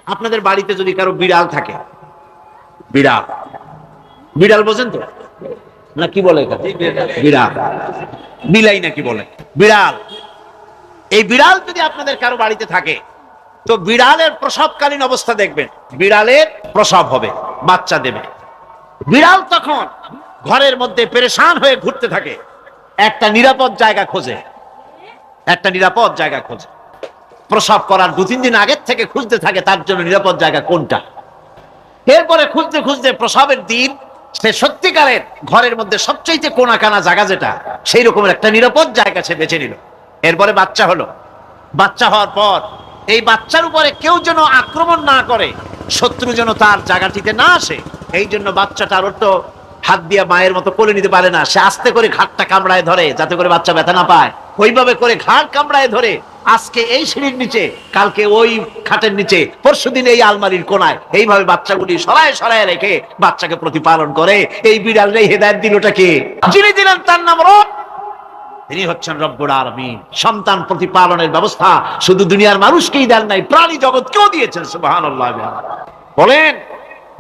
আপনাদের বাড়িতে যদি কারো বিড়াল থাকে, বিড়াল, বিড়াল বোঝেন তো না? কি বলে বিড়াল, বিলাই নাকি বলে বিড়াল। এই বিড়াল যদি আপনাদের কারো বাড়িতে থাকে, তো বিড়ালের প্রসবকালীন অবস্থা দেখবেন। বিড়ালের প্রসব হবে, বাচ্চা দেবে। বিড়াল তখন ঘরের মধ্যে পেরেশান হয়ে ঘুরতে থাকে, একটা নিরাপদ জায়গা খোঁজে, একটা নিরাপদ জায়গা খোঁজে। প্রসব করার 2-3 দিন আগের থেকে খুঁজতে থাকে তার জন্য নিরাপদ জায়গা কোনটা। এরপরে খুঁজতে খুঁজতে প্রসবের দিন সে সত্যিকারের ঘরের মধ্যে সবচেয়ে কোনা কানা জায়গা যেটা, সেই রকমের একটা নিরাপদ জায়গা সে বেছে নিল। এরপরে বাচ্চা হলো। বাচ্চা হওয়ার পর এই বাচ্চার উপরে কেউ যেন আক্রমণ না করে, শত্রু যেন তার জায়গাটিতে না আসে, এই জন্য বাচ্চাটার তো হাত দিয়ে মায়ের মতো কোলে নিতে পারে না, সে আস্তে করে ঘাটটা কামড়ায় ধরে যাতে করে বাচ্চা ব্যথা না পায়। ওইভাবে করে ঘাট কামড়ায় ধরে আজকে এই সিঁড়ির নিচে, কালকে ওই খাটের নিচে, পরশুদিন এই আলমারির কোনায়, এইভাবে বাচ্চাগুলি সরায় সরায় রেখে বাচ্চাকে প্রতিপালন করে। এই বিড়ালটাই হেদায়েত দিলটা কে? যিনি দিলেন তার নাম রব, তিনি হচ্ছেন রব্বুল আলামিন। সন্তান প্রতিপালনের ব্যবস্থা শুধু দুনিয়ার মানুষকেই দেন নাই, প্রাণী জগৎকেও দিয়েছেন। সুবহানাল্লাহ। বলেন,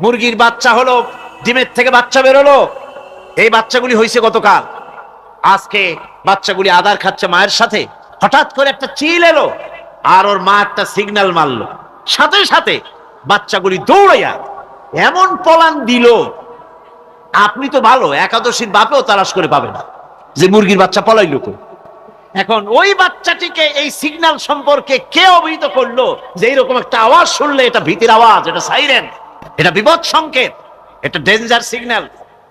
মুরগির বাচ্চা হলো, ডিমের থেকে বাচ্চা বেরোলো, এই বাচ্চাগুলি হয়েছে গতকাল। আজকে বাচ্চাগুলি আদার খাচ্ছে মায়ের সাথে, হঠাৎ করে একটা চিল এলো আর ওর মা একটা সিগন্যাল মারলো, সাথে সাথে বাচ্চাগুলি দৌড়াইয়া এমন পলান দিল, আপনি তো ভালো একাদশীর বাপেও তালাশ করে পাবে না যে মুরগির বাচ্চা পলাইলো কই। এখন ওই বাচ্চাটিকে এই সিগন্যাল সম্পর্কে কে অবহিত করলো যে এইরকম একটা আওয়াজ শুনলে এটা ভীতির আওয়াজ, এটা সাইরেন, এটা বিপদ সংকেত, এটা ডেঞ্জার সিগন্যাল,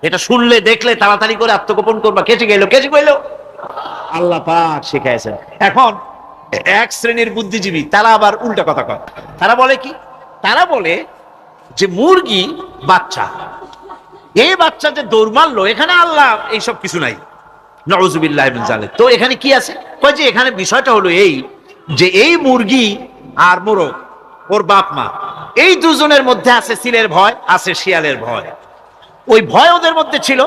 এটা শুনলে দেখলে তাড়াতাড়ি করে আত্মগোপন করবা। কে শিখাইলো? কে শিখাইলো? আল্লাহ পাক শিখাইছেন। এখন এক শ্রেণীর বুদ্ধিজীবী তারা আবার উল্টা কথা কয়। তারা বলে কি? তারা বলে যে মুরগি বাচ্চা, এই বাচ্চা যে দৌড় মারলো, এখানে আল্লাহ এইসব কিছু নাই, নাউযুবিল্লাহি মিন যালিক। তো এখানে কি আছে? কয় যে এখানে বিষয়টা হলো এই যে এই মুরগি আর মোরগ, ওর বাপ মা, এই দুজনের মধ্যে আছে সিলের ভয়, আছে শিয়ালের ভয়। ওই ভয় ওদের মধ্যে ছিল,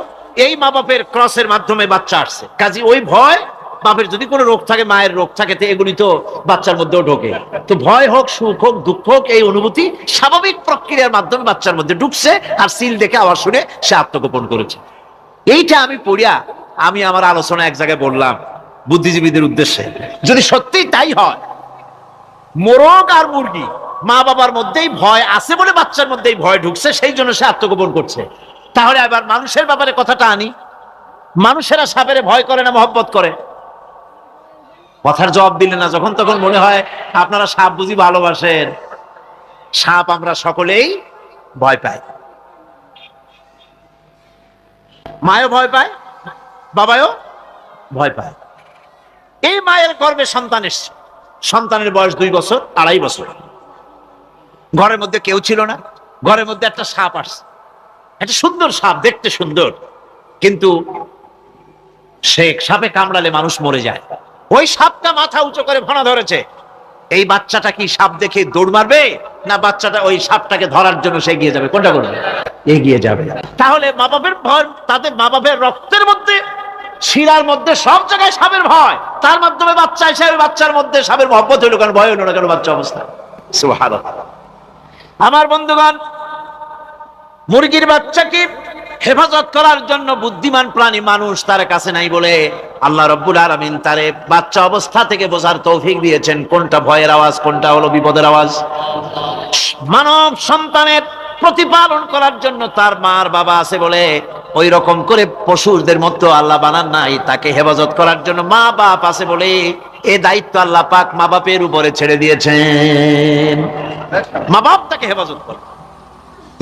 এই মা বাপের ক্রসের মাধ্যমে বাচ্চা আসছে, কাজে ওই ভয়, বাপের যদি কোনো রোগ থাকে, মায়ের রোগ থাকে, তো এগুলি তো বাচ্চার মধ্যেও ঢোকে। তো ভয় হোক, সুখ হোক, দুঃখ হোক, এই অনুভূতি স্বাভাবিক প্রক্রিয়ার মাধ্যমে বাচ্চার মধ্যে ঢুকছে, আর সিল দেখে আওয়াজ শুনে সে আত্মগোপন করেছে। এইটা আমি পড়িয়া আমি আমার আলোচনা এক জায়গায় বললাম বুদ্ধিজীবীদের উদ্দেশ্যে, যদি সত্যি তাই হয়, মোরগ আর মুরগি মা বাবার মধ্যেই ভয় আছে বলে বাচ্চার মধ্যেই ভয় ঢুকছে, সেই জন্য সে আত্মগোপন করছে, তাহলে আবার মানুষের ব্যাপারে কথাটা আনি। মানুষেরা সাপের ভয় করে না মহব্বত করে? কথার জবাব দিলে না। যখন তখন মনে হয় আপনারা সাপ বুঝি ভালোবাসেন। সাপ আমরা সকলেই ভয় পাই, মায়ও ভয় পায়, বাবাও ভয় পায়। এই মায়ের গর্ভে সন্তান এসছে, সন্তানের বয়স 2 বছর, 2.5 বছর। ঘরের মধ্যে কেউ ছিল না, ঘরের মধ্যে একটা সাপ আসছে, একটা সুন্দর সাপ, দেখতে সুন্দর, কিন্তু সে সাপে কামড়ালে মানুষ মরে যায়। ওই সাপটা মাথা উঁচু করে ফনা ধরেছে। এই বাচ্চাটা কি সাপ দেখে দৌড় মারবে, না বাচ্চাটা ওই সাপটাকে ধরার জন্য সে এগিয়ে যাবে? কোনটা করবে? এগিয়ে যাবে। তাহলে মা বাপের ভয়, তাদের মা বাপের রক্তের মধ্যে, শিরার মধ্যে, সব জায়গায় সাপের ভয়, তার মাধ্যমে বাচ্চা এসে ওই বাচ্চার মধ্যে সাপের মহব্বত হইল কেন, ভয় হইল না কেন বাচ্চা অবস্থা? সুবহানাল্লাহ। আমার বন্ধুগণ, মুরগির বাচ্চাকে হেফাজত করার জন্য বুদ্ধিমান প্রাণী মানুষ তার কাছে নাই বলে আল্লাহ রব্বুল আলামিন তারে বাচ্চা অবস্থা থেকে বোঝার তৌফিক দিয়েছেন কোনটা ভয়ের আওয়াজ, কোনটা হলো বিপদের আওয়াজ। মানব সন্তানের প্রতিপালন করার জন্য তার মার বাবা আছে বলে ওই রকম করে পশুদের মতো আল্লাহ বানান নাই, তাকে হেফাজত করার জন্য মা বাপ আছে বলে এই দায়িত্ব আল্লাহ পাক মা বাপের উপরে ছেড়ে দিয়েছেন। মা বাপ তাকে হেফাজত করে।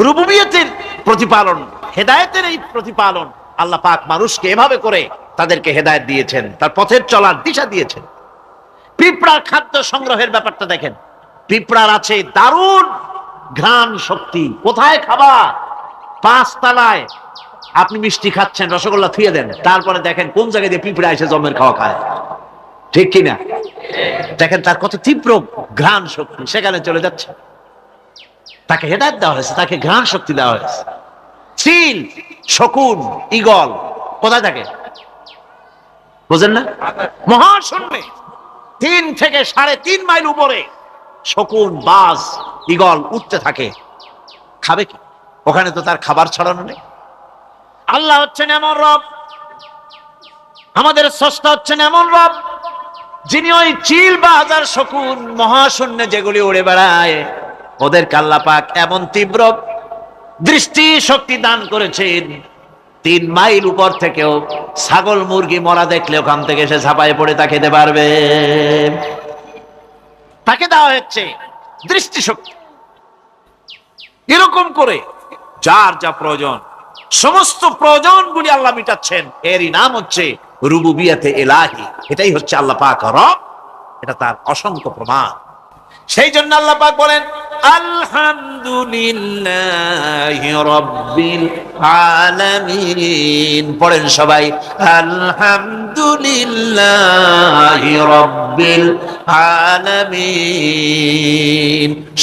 রুবুবিয়তের প্রতিপালন, হেদায়েতের এই প্রতিপালন আল্লাহ পাক মানুষকে এভাবে করে তাদেরকে হেদায়েত দিয়েছেন, তার পথের চলার দিশা দিয়েছেন। পিঁপড়ার খাদ্য সংগ্রহের ব্যাপারটা দেখেন। পিঁপড়ার আছে দারুণ ঘ্রাণ শক্তি। কোথায় খাবার? 5 তলায় আপনি মিষ্টি খাচ্ছেন, রসগোল্লা থুয়ে দেন, তারপরে দেখেন কোন জায়গায় দিয়ে পিঁপড়া এসে জমের খাওয়া খায়, ঠিক কিনা? দেখেন তার কত তীব্র ঘ্রাণ শক্তি, সেখানে চলে যাচ্ছে। তাকে হেদায়েত দেওয়া হয়েছে, তাকে ঘ্রাণ শক্তি দেওয়া হয়েছে। চিল, শকুন, ঈগল কোথায় থাকে বোঝেন না? মহাশূন্যে 3 থেকে 3.5 মাইল উপরে শকুন, বাজ, ঈগল উঠতে থাকে, খাবে কি? ওখানে তো তার খাবার ছড়ানো নেই। আল্লাহ হচ্ছেন এমন রব, আমাদের স্রষ্টা হচ্ছেন এমন রব, যিনি ওই চিল বা হাজার শকুন মহাশূন্যে যেগুলি উড়ে বেড়ায়, ওদেরকে আল্লাহ পাক এমন তীব্র দৃষ্টি শক্তি দান করেছেন, 3 মাইল উপর থেকেও ছাগল মুরগি মরা দেখলে ওখান থেকে সে ঝাঁপায় পড়ে তা খেতে পারবে। তাকে দেওয়া হচ্ছে দৃষ্টিশক্তি। এরকম করে যার যা প্রয়োজন, সমস্ত প্রয়োজনগুলি আল্লাহ মিটাচ্ছেন। এরই নাম হচ্ছে রুবুবিয়াতে ইলাহি। এটাই হচ্ছে আল্লাহ পাক রব, এটা তার অসংখ্য প্রমাণ। সেই জন্য আল্লাহ পাক বলেন আলহামদুলিল্লাহি রাব্বিল আলামিন। পড়েন সবাই, আলহামদুলিল্লাহি রাব্বিল আলামিন।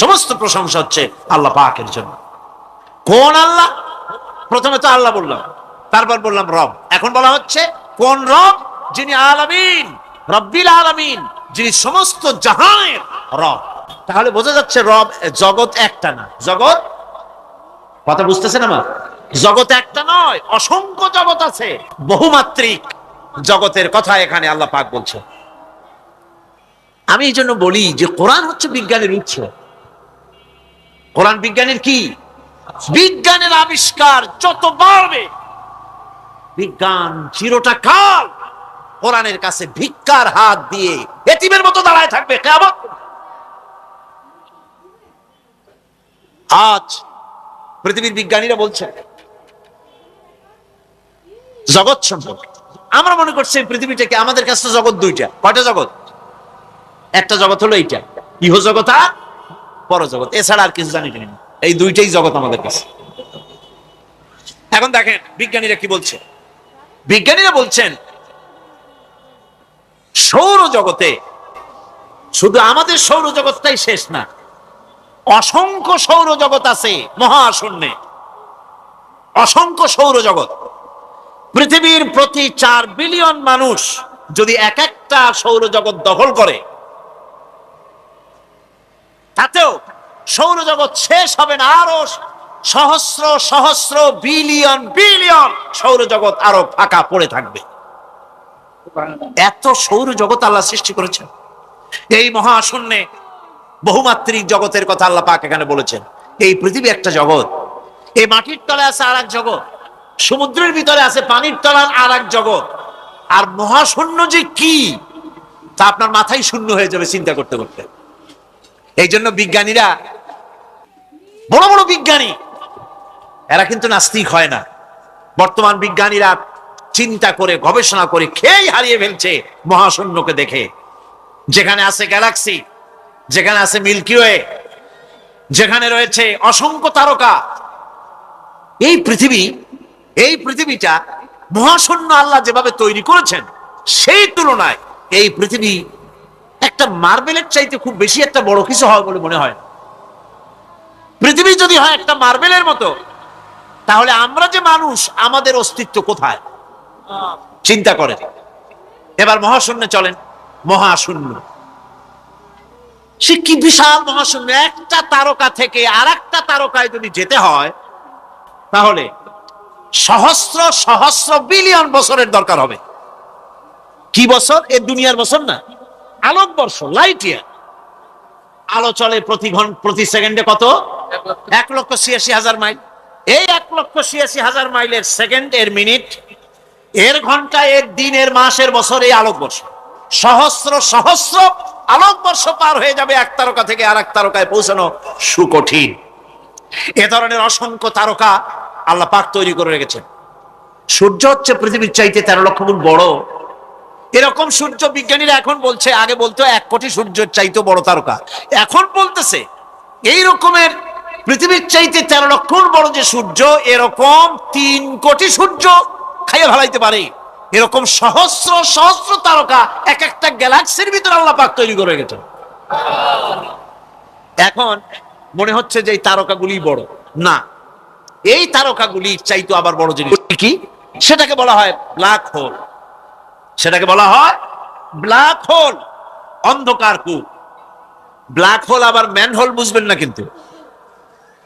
সমস্ত প্রশংসা হচ্ছে আল্লাহ পাকের জন্য। কোন আল্লাহ? প্রথমে তো আল্লাহ বললাম, তারপর বললাম রব, এখন বলা হচ্ছে কোন রব? যিনি আলামিন, রব্বিল আলামিন, যিনি সমস্ত জাহানের রব। তাহলে বোঝা যাচ্ছে রব, জগৎ একটা না। জগৎ, কথা বুঝতেছেন আমার? জগৎ একটা নয়, অসংখ্য জগৎ আছে, বহুমাত্রিক জগতের কথা এখানে আল্লাহ পাক বলছে। আমি এই জন্য বলি যে কোরআন হচ্ছে বিজ্ঞানের উৎস। কোরআন বিজ্ঞানের কি? বিজ্ঞানের আবিষ্কার যত বাড়বে, বিজ্ঞান চিরটা কাল কোরআনের কাছে ভিক্ষার হাত দিয়ে এতিমের মতো দাঁড়ায় থাকবে কিয়ামত। আজ পৃথিবীর বিজ্ঞানীরা বলছেন জগৎ সম্পর্কে, আমরা মনে করছি পৃথিবীটাকে, আমাদের কাছে জগৎ দুইটা। কয়টা জগৎ? একটা জগৎ হলো এইটা, ইহ জগৎ আর পরজগৎ, এছাড়া আর কিছু জানি না। এই দুইটাই জগৎ আমাদের কাছে। এখন দেখেন বিজ্ঞানীরা কি বলছে। বিজ্ঞানীরা বলছেন সৌর জগতে শুধু আমাদের সৌরজগৎটাই শেষ না, অসংখ্য সৌরজগৎ আছে মহাশূন্যে, অসংখ্য সৌরজগৎ। পৃথিবীর প্রতি 4 বিলিয়ন মানুষ যদি এক একটা সৌরজগৎ দখল করে, তাতেও সৌরজগৎ শেষ হবে না। আরো সহস্র সহস্র বিলিয়ন বিলিয়ন সৌরজগৎ আরো ফাঁকা পড়ে থাকবে। এত সৌরজগৎ আল্লাহ সৃষ্টি করেছেন। এই মহাশূন্যে বহুমাত্রিক জগতের কথা আল্লাহ পাক এখানে বলেছেন। এই পৃথিবী একটা জগৎ, এই মাটির তলায় আছে আর এক জগৎ, সমুদ্রের ভিতরে আছে পানির তলার আর এক জগৎ। আর মহাশূন্য যে কি তা আপনার মাথায় শূন্য হয়ে যাবে চিন্তা করতে করতে। এই জন্য বিজ্ঞানীরা, বড় বড় বিজ্ঞানী, এরা কিন্তু নাস্তিক হয় না। বর্তমান বিজ্ঞানীরা চিন্তা করে গবেষণা করে খেই হারিয়ে ফেলছে মহাশূন্যকে দেখে। যেখানে আছে গ্যালাক্সি, যেখানে আছে মিল্কি ওয়ে, যেখানে রয়েছে অসংখ্য তারকা, এই পৃথিবীটা মহাশূন্য আল্লাহ যেভাবে তৈরি করেছেন, সেই তুলনায় এই পৃথিবী একটা মার্বেলের চাইতে খুব বেশি একটা বড় কিছু হয় বলে মনে হয়। পৃথিবী যদি হয় একটা মার্বেলের মতো, তাহলে আমরা যে মানুষ, আমাদের অস্তিত্ব কোথায়? চিন্তা করেন। এবার মহাশূন্যে চলেন। মহাশূন্য সে কি বিশাল মহাশূন্য! একটা তারকা থেকে আর একটা তারকায় যদি যেতে হয়, তাহলে সহস্র সহস্র বিলিয়ন বছরের দরকার হবে। কি বছর? এ দুনিয়ার বছর না, আলোকবর্ষ, লাইট ইয়ার। আলো চলে প্রতি সেকেন্ডে কত? 1,86,000 মাইল। এই 1,86,000 মাইলের সেকেন্ড, এর মিনিট, এর ঘন্টা, এর দিন, এর মাস, এর বছর, এই আলোকবর্ষ। সহস্র সহস্র আলোকবর্ষ পার হয়ে যাবে এক তারকা থেকে আর এক তারকায় পৌঁছানো সুকঠিন। এ ধরনের অসংখ্য তারকা আল্লাহ পাক তৈরি করে রেখেছেন। সূর্য হচ্ছে পৃথিবীর চাইতে 13 লক্ষ গুণ বড়। এরকম সূর্য বিজ্ঞানীরা এখন বলছে, আগে বলতো 1 কোটি সূর্যের চাইতে বড় তারকা, এখন বলতেছে এই রকমের পৃথিবীর চাইতে 13 লক্ষ গুণ বড় যে সূর্য, এরকম 3 কোটি সূর্য খাইয়ে ফেলাইতে পারে। এরকম সহস্র সহস্র তারকা এক একটা গ্যালাক্সির ভিতরে আল্লাহ পাক তৈরি করে গেছে। এখন মনে হচ্ছে যে এই তারকাগুলি বড় না, এই তারকাগুলির চাইতে আবার বড় জিনিস কি, সেটাকে বলা হয় ব্ল্যাক হোল। সেটাকে বলা হয় ব্ল্যাক হোল, অন্ধকার কূপ। ব্ল্যাক হোল আবার ম্যানহোল বুঝবেন না, কিন্তু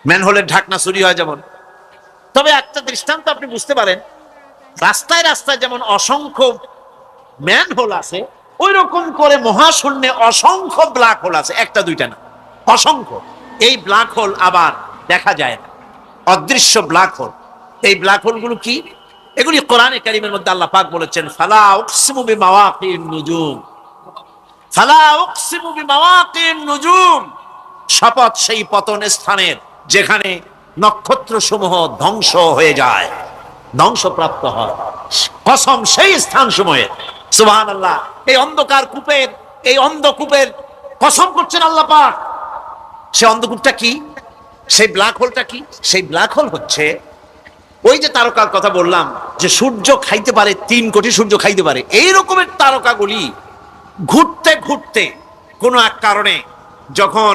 ম্যানহোলের ঢাকনা চুরি হয় যেমন। তবে একটা দৃষ্টান্ত আপনি বুঝতে পারেন, রাস্তায় রাস্তায় যেমন অসংখ্য ম্যানহোল আছে, ওই রকম করে মহাশূন্যে অসংখ্য ব্ল্যাক হোল আছে, একটা দুইটা না, অসংখ্য। এই ব্ল্যাক হোল আবার দেখা যায় না, অদৃশ্য ব্ল্যাক হোল। এই ব্ল্যাক হোলগুলো কি? এগুলি কোরআনে কারীমের মধ্যে আল্লাহ পাক বলেছেন, ফালা উকসিমু বিমাওয়াকিন নুজুম, ফালা উকসিমু বিমাওয়াকিন নুজুম, শপথ সেই পতন স্থানের যেখানে নক্ষত্র সমূহ ধ্বংস হয়ে যায়, ধ্বংসপ্রাপ্ত হয়, কসম সেই স্থান সমূহের। সুবহানাল্লাহ। এই অন্ধকার কূপের, এই অন্ধকূপের কসম করছেন আল্লাহ পাক। সেই অন্ধকূপটা কি? সেই ব্ল্যাক হোলটা কি? সেই ব্ল্যাক হোল হচ্ছে ওই যে তারকার কথা বললাম, যে সূর্য খাইতে পারে, 3 কোটি সূর্য খাইতে পারে, এই রকমের তারকাগুলি ঘুরতে ঘুরতে কোনো এক কারণে যখন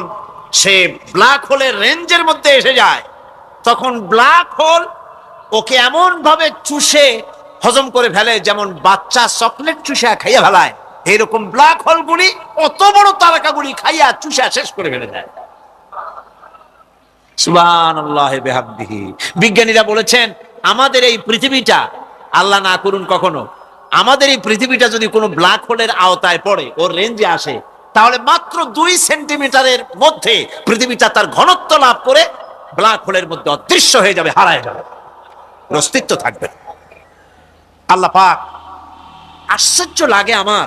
সে ব্ল্যাক হোলের রেঞ্জের মধ্যে এসে যায়, তখন ব্ল্যাক হোল ওকে এমন ভাবে চুষে হজম করে ফেলে, যেমন বাচ্চা চকলেট চুষে খাইয়া ফেলায়, এইরকম ব্ল্যাক হোলগুলি অত বড় তারকাগুলি খাইয়া চুষা শেষ করে ফেলে দেয়। সুবহানাল্লাহি বিহামদিহি। বিজ্ঞানীরা বলেছেন, আমাদের এই পৃথিবীটা, আল্লাহ না করুন কখনো, আমাদের এই পৃথিবীটা যদি কোনো ব্ল্যাক হোলের আওতায় পড়ে, ওর রেঞ্জে আসে, তাহলে মাত্র 2 সেন্টিমিটারের মধ্যে পৃথিবীটা তার ঘনত্ব লাভ করে ব্ল্যাক হোলের মধ্যে অদৃশ্য হয়ে যাবে, হারায় যাবে, অস্তিত্ব থাকবে না। আল্লাহ পাক, আশ্চর্য লাগে আমার,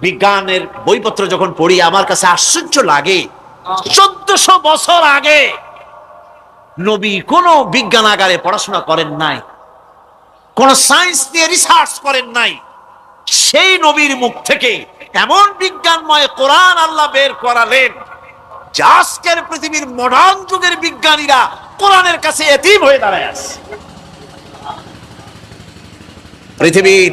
বিজ্ঞানের বইপত্র যখন পড়ি আমার কাছে আশ্চর্য লাগে, 1400 বছর আগে নবী কোন বিজ্ঞানাগারে পড়াশোনা করেন নাই, কোন সায়েন্স নিয়ে রিসার্চ করেন নাই, সেই নবীর মুখ থেকে এমন বিজ্ঞানময় কোরআন আল্লাহ বের করালেন যে আজকের পৃথিবীর মডার্ন যুগের বিজ্ঞানীরা কোরআনের কাছে এতিম হয়ে দাঁড়ায় আছে। পৃথিবীর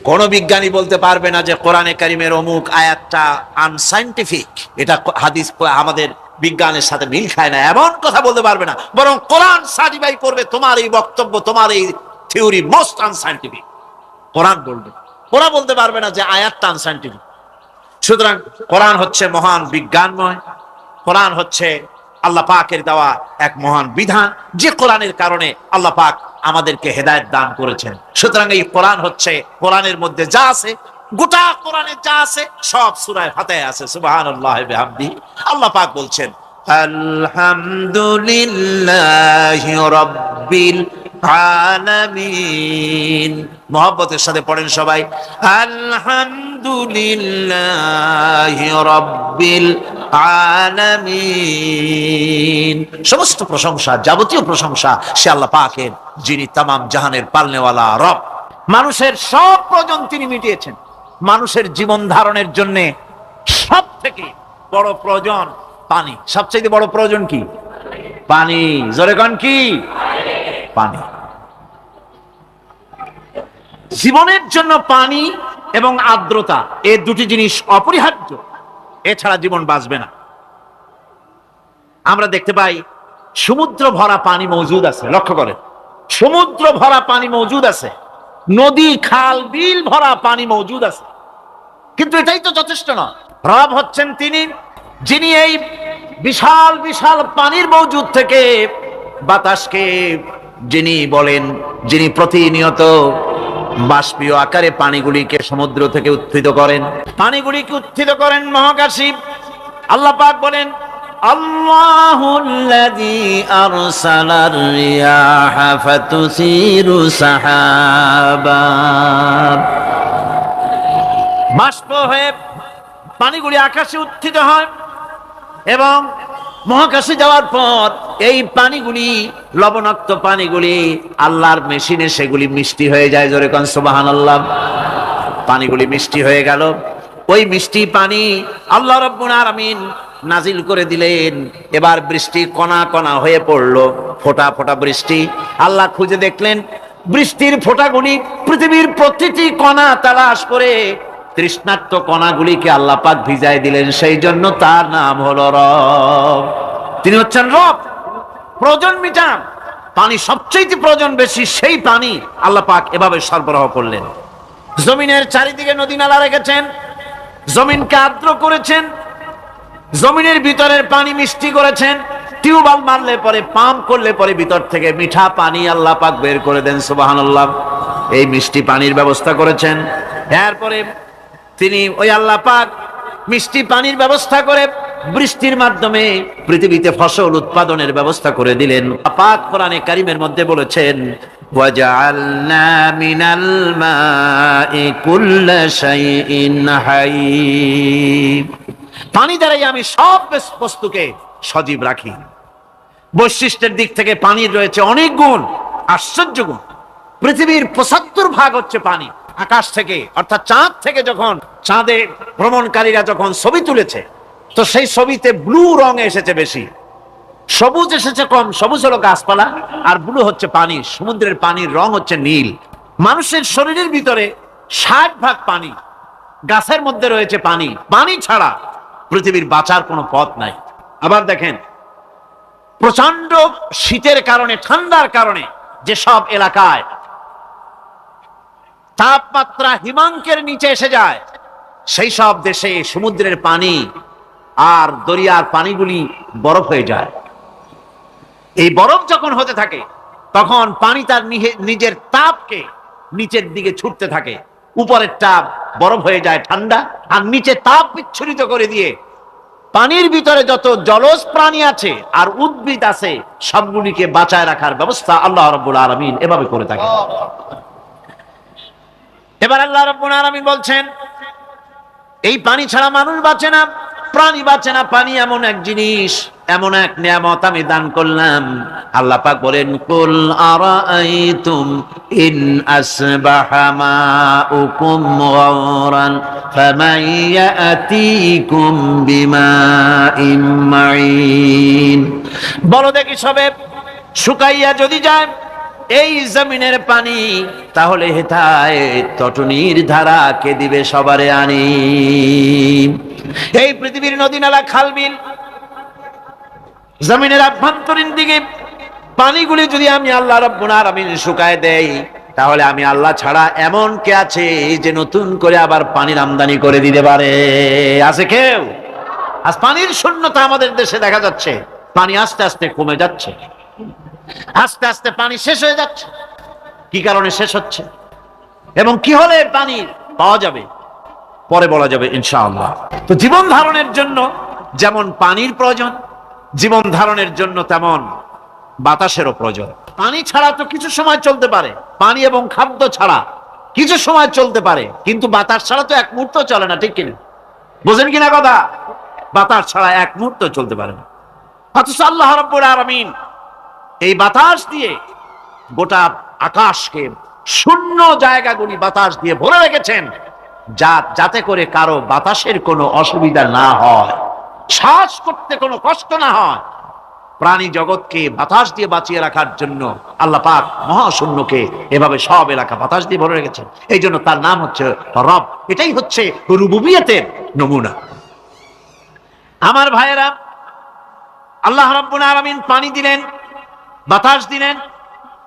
কোন বিজ্ঞানী বলতে পারবে না যে কোরআনে কারিমের অমুক আয়াতটা আনসাইন্টিফিক, এটা হাদিস আমাদের বিজ্ঞানের সাথে মিল খায় না, এমন কথা বলতে পারবে না। বরং কোরআন সার্টিফাই করবে তোমার এই বক্তব্য, তোমার এই থিওরি মোস্ট আনসাইন্টিফিক, কোরআন বলবে। ওরা বলতে পারবে না যে আয়াতটা আনসাইন্টিফিক। সুতরাং কোরআন হচ্ছে মহান বিজ্ঞানময়, কোরআন হচ্ছে আল্লাহ পাকের দেওয়া এক মহান বিধান, যে কোরআনের কারণে আল্লাহ পাক আমাদেরকে হেদায়েত দান করেছেন। সুতরাং এই কোরআন হচ্ছে, কোরআনের মধ্যে যা আছে, গোটা কোরআনে যা আছে সব সূরা ফাতিহায় আছে। সুবহানাল্লাহি বিহামদিহি। আল্লাহ পাক বলছেন, আলহামদুলিল্লাহি রাব্বিল আলামিন। মুহাব্বতের সাথে পড়েন সবাই, আলহামদুলিল্লাহি রাব্বিল আলামিন। সমস্ত প্রশংসা, যাবতীয় প্রশংসা সে আল্লাহ পাকের, যিনি তামাম জাহানের পালনেওয়ালা রব। মানুষের সব প্রয়োজন তিনি মিটিয়েছেন। মানুষের জীবন ধারণের জন্য সব থেকে বড় প্রয়োজন পানি। সবচেয়ে বড় প্রয়োজন কি? পানি। জোরে কোন কি? পানি। জীবনের জন্য পানি এবং আর্দ্রতা, এই দুটি জিনিস অপরিহার্য, এছাড়া জীবন বাঁচবে না। আমরা দেখতে পাই সমুদ্র ভরা পানি মজুদ আছে, লক্ষ্য করেন, সমুদ্র ভরা পানি মজুদ আছে, নদী খাল বিল ভরা পানি মজুদ আছে, কিন্তু এটাই তো যথেষ্ট নয়। রব হচ্ছেন তিনি, যিনি এই বিশাল বিশাল পানির মজুদ থেকে বাতাসকে যিনি বলেন, যিনি প্রতিনিয়ত বাষ্পীয় আকারে পানিগুলিকে সমুদ্র থেকে উত্থিত করেন, পানিগুলিকে উত্থিত করেন মহাকাশে। আল্লাহ পাক বলেন, আল্লাহুল্লাযী আরসালার রিয়াহা ফাতুসিরু সাহাবা। বাষ্প হয়ে পানিগুলি আকাশে উত্থিত হয় এবং মহাকাশে যাওয়ার পর এই পানিগুলি, লবণাক্ত পানিগুলি আল্লাহর মেশিনে সেগুলি মিষ্টি হয়ে যায়। জোরে কোন সুবহানাল্লাহ। পানিগুলি মিষ্টি হয়ে গেল, ওই মিষ্টি পানি আল্লাহ রাব্বুল আলামিন নাজিল করে দিলেন। এবার বৃষ্টি কণা কণা হয়ে পড়লো, ফোঁটা ফোঁটা বৃষ্টি। আল্লাহ খুঁজে দেখলেন বৃষ্টির ফোঁটাগুলি পৃথিবীর প্রতিটি কণা তালাশ করে তৃষ্ণার্ত কণাগুলিকে আল্লাহ পাক ভিজায় দিলেন। সেই জন্য তার নাম হলো রব। তিনি হচ্ছেন রব, প্রয়োজন মিটান। পানি সবচেয়ে প্রয়োজন বেশি, সেই পানি আল্লাহ পাক এভাবে সরবরাহ করলেন। জমিনের চারিদিকে নদী নালা রেখেছেন, জমিনকে আর্দ্র করেছেন, জমিনের ভিতরের পানি মিষ্টি করেছেন, টিউবওয়েল মারলে পরে, পাম্প করলে পরে ভিতর থেকে মিঠা পানি আল্লাহ পাক বের করে দেন, সুবহানাল্লাহ। এই মিষ্টি পানির ব্যবস্থা করেছেন। এরপরে তিনি ওই আল্লাহ পাক মিষ্টি পানির ব্যবস্থা করে বৃষ্টির মাধ্যমে পৃথিবীতে ফসল উৎপাদনের ব্যবস্থা করে দিলেন। পাক কোরআনে কারীমের মধ্যে বলেছেন, ওয়াজআলনা মিনাল মাই কুল্লা শাইইন হাই। পানি দ্বারাই আমি সব বস্তুকে সজীব রাখি। বৈশিষ্ট্যের দিক থেকে পানির রয়েছে অনেক গুণ, আশ্চর্য গুণ। পৃথিবীর ৭৫% হচ্ছে পানি। আকাশ থেকে অর্থাৎ চাঁদ থেকে যখন চাঁদে ভ্রমণকারীরা যখন ছবি তুলেছে, তো সেই ছবিতে ব্লু রং এসেছে বেশি, সবুজ এসেছে কম। সবুজ হলো গাছপালা, আর ব্লু হচ্ছে পানি। সমুদ্রের পানির রং হচ্ছে নীল। মানুষের শরীরের ভিতরে ৬০% পানি, গাছের মধ্যে রয়েছে পানি। পানি ছাড়া পৃথিবীর বাঁচার কোনো পথ নাই। আবার দেখেন, প্রচন্ড শীতের কারণে, ঠান্ডার কারণে যেসব এলাকায় তাপমাত্রা হিমাঙ্কের নিচে এসে যায়, সেই সব দেশে সমুদ্রের পানি আর দরিয়ার পানিগুলি বরফ হয়ে যায়। এই বরফ যখন হতে থাকে, তখন পানি তার নিজের তাপকে নিচের দিকে ছুটতে থাকে। উপরের তাপ বরফ হয়ে যায় ঠান্ডা, আর নিচে তাপ বিচ্ছুরিত করে দিয়ে পানির ভিতরে যত জলজ প্রাণী আছে আর উদ্ভিদ আছে, সবগুলিকে বাঁচায় রাখার ব্যবস্থা আল্লাহ রাব্বুল আলামিন এভাবে করে থাকে। এবার আল্লাহ রাব্বুল আলামিন বলছেন, এই পানি ছাড়া মানুষ বাঁচে না, প্রাণী বাঁচে না। পানি এমন এক জিনিস, এমন এক নিয়ামত আমি দান করলাম। আল্লাহ পাক বলেন, কুল আরাআইতুম ইন আসবাহা মাউকুম গাওরান ফামান ইয়াতিকুম বিমাইন মাইন। বলো দেখি, সবে শুকাইয়া যদি যায় এই জমিনের পানি, তাহলে হেথায় তটনির ধারা কে দিবে সবারে আনি। এই পৃথিবীর নদী নালা খাল বিল, জমিনের আভ্যন্তরীণ দিকে পানিগুলি যদি আমি আল্লাহ রাব্বুল আলামিন শুকায় দেই, তাহলে আমি আল্লাহ ছাড়া এমন কে আছে যে নতুন করে আবার পানির আমদানি করে দিতে পারে? আছে কেউ? আজ পানির শূন্যতা আমাদের দেশে দেখা যাচ্ছে। পানি আস্তে আস্তে কমে যাচ্ছে, আস্তে আস্তে পানি শেষ হয়ে যাচ্ছে। কি কারণে শেষ হচ্ছে এবং কি হলে পানি পাওয়া যাবে পরে বলা যাবে ইনশাআল্লাহ। তো জীবন ধারণের জন্য যেমন পানির প্রয়োজন, জীবন ধারণের জন্য তেমন বাতাসেরও প্রয়োজন। পানি ছাড়া তো কিছু সময় চলতে পারে, পানি এবং খাদ্য ছাড়া কিছু সময় চলতে পারে, কিন্তু বাতাস ছাড়া তো এক মুহূর্ত চলে না, ঠিক কিনা? বুঝেন কিনা কথা? বাতাস ছাড়া এক মুহূর্ত চলতে পারে না। অথচ আল্লাহ রাব্বুল আলামিন এই বাতাস দিয়ে গোটা আকাশকে, শূন্য জায়গাগুলি বাতাস দিয়ে ভরে রেখেছেন, যাতে করে কারো বাতাসের কোনো অসুবিধা না হয়, শ্বাস করতে কোনো কষ্ট না হয়। প্রাণী জগৎকে বাতাস দিয়ে বাঁচিয়ে রাখার জন্য আল্লাহ পাক মহাশূন্যকে এভাবে সব এলাকা বাতাস দিয়ে ভরে রেখেছেন। এই জন্য তার নাম হচ্ছে রব। এটাই হচ্ছে রুবুবিয়তের নমুনা। আমার ভাইয়েরা, আল্লাহ রাব্বুল আলামিন পানি দিলেন, বাতাস দিলেন,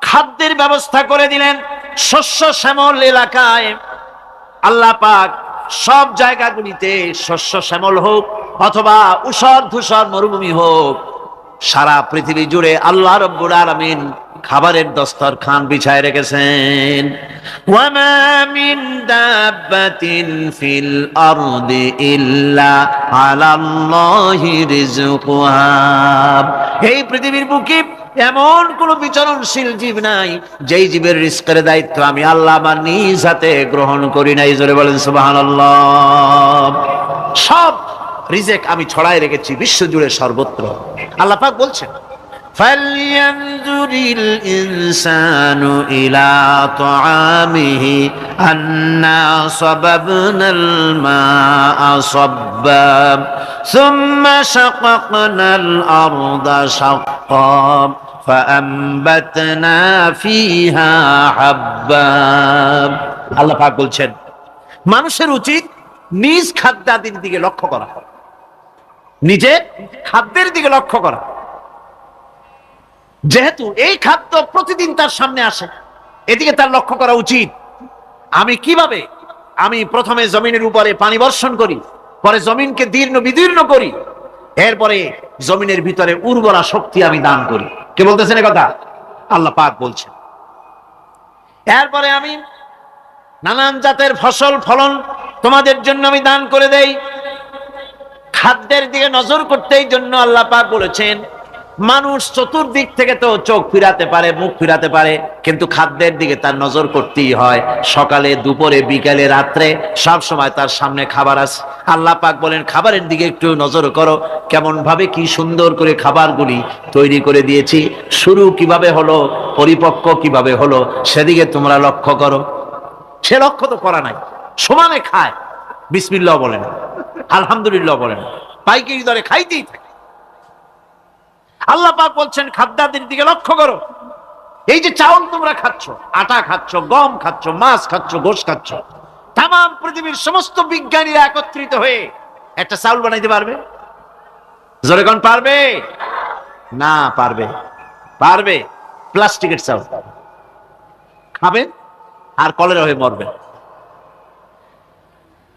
খাদ্যের ব্যবস্থা করে দিলেন। শস্য শ্যামল এলাকায় আল্লাহ পাক সব জায়গাগুলিতে শস্য শ্যামল হোক অথবা উষর ধূসর মরুভূমি হোক, সারা পৃথিবী জুড়ে আল্লাহ রাব্বুল আলামিন খাবারের দস্তরখান বিছায় রেখেছেন। ওয়ামা মিন দাব্বাতিন ফিল আরদি ইল্লা আলাল্লাহি রিজকুহা। এই পৃথিবীর বুকে এমন কোন বিচরণশীল জীব নাই যেই জীবের রিজকের দায়িত্ব আমি আল্লাহ আমার নিজ হাতে গ্রহণ করি নাই। জোরে বলেন সুবহানাল্লাহ। সব রিজেক আমি ছড়াই রেখেছি বিশ্ব জুড়ে সর্বত্র। আল্লাহ পাক বলছেন, ফালইয়ানজুরিল ইনসানু ইলা তাআমিহি আন্না সাবাবনাল মাআ সাব্বা সুম্মা শাকাকনাল আরদা শাক্কা ফাআমবাতনা ফিহা হাব্বা। আল্লাহ পাক বলছেন, মানুষের উচিত নিজ খাদ্যাদির দিকে লক্ষ্য করা, নিজের খাদ্যের দিকে লক্ষ্য করা। যেহেতু এই খাদ্য প্রতিদিন তার সামনে আসে, এদিকে তার লক্ষ্য করা উচিত। আমি কিভাবে, আমি প্রথমে জমিনের উপরে পানি বর্ষণ করি, পরে জমিনকে দীর্ণ বিদীর্ণ করি, এরপরে জমিনের ভিতরে উর্বরা শক্তি আমি দান করি। কে বলতেছেন কথা? আল্লাহ পাক বলছেন। এরপরে আমি নানান জাতের ফসল ফলন তোমাদের জন্য আমি দান করে দেই। খাদ্যের দিকে নজর করতেই জন্য আল্লাহ পাক বলেছেন, মানুষ চতুর্দিক থেকে তো চোখ ফিরাতে পারে, মুখ ফিরাতে পারে, কিন্তু খাদ্যের দিকে তার নজর করতেই হয়। সকালে, দুপুরে, বিকালে, রাত্রে সব সময় তার সামনে খাবার আছে। আল্লাহ পাক বলেন, খাবারের দিকে একটু নজর করো, কেমন ভাবে কি সুন্দর করে খাবারগুলি তৈরি করে দিয়েছি, শুরু কিভাবে হলো, পরিপক্ক কিভাবে হলো, সেদিকে তোমরা লক্ষ্য করো। সে লক্ষ্য তো করা নাই, সমানে খায়, বিসমিল্লাহ বলে না, আলহামদুলিল্লাহ বলে না, পাইকারি দরে খাইতেই থাকে। আল্লাহ পাক বলছেন খাদ্যাদির দিকে লক্ষ্য করো। এই যে চাউল তোমরা খাচ্ছ, আটা খাচ্ছ, গম খাচ্ছ, মাছ খাচ্ছ, গোশ খাচ্ছ, তাম পৃথিবীর সমস্ত বিজ্ঞানীরা একত্রিত হয়ে একটা চাউল বানাইতে পারবে? জোরে কোন পারবে? না পারবে। পারবে প্লাস্টিকের চাউল খাবে আর কলেরা হয়ে মরবে।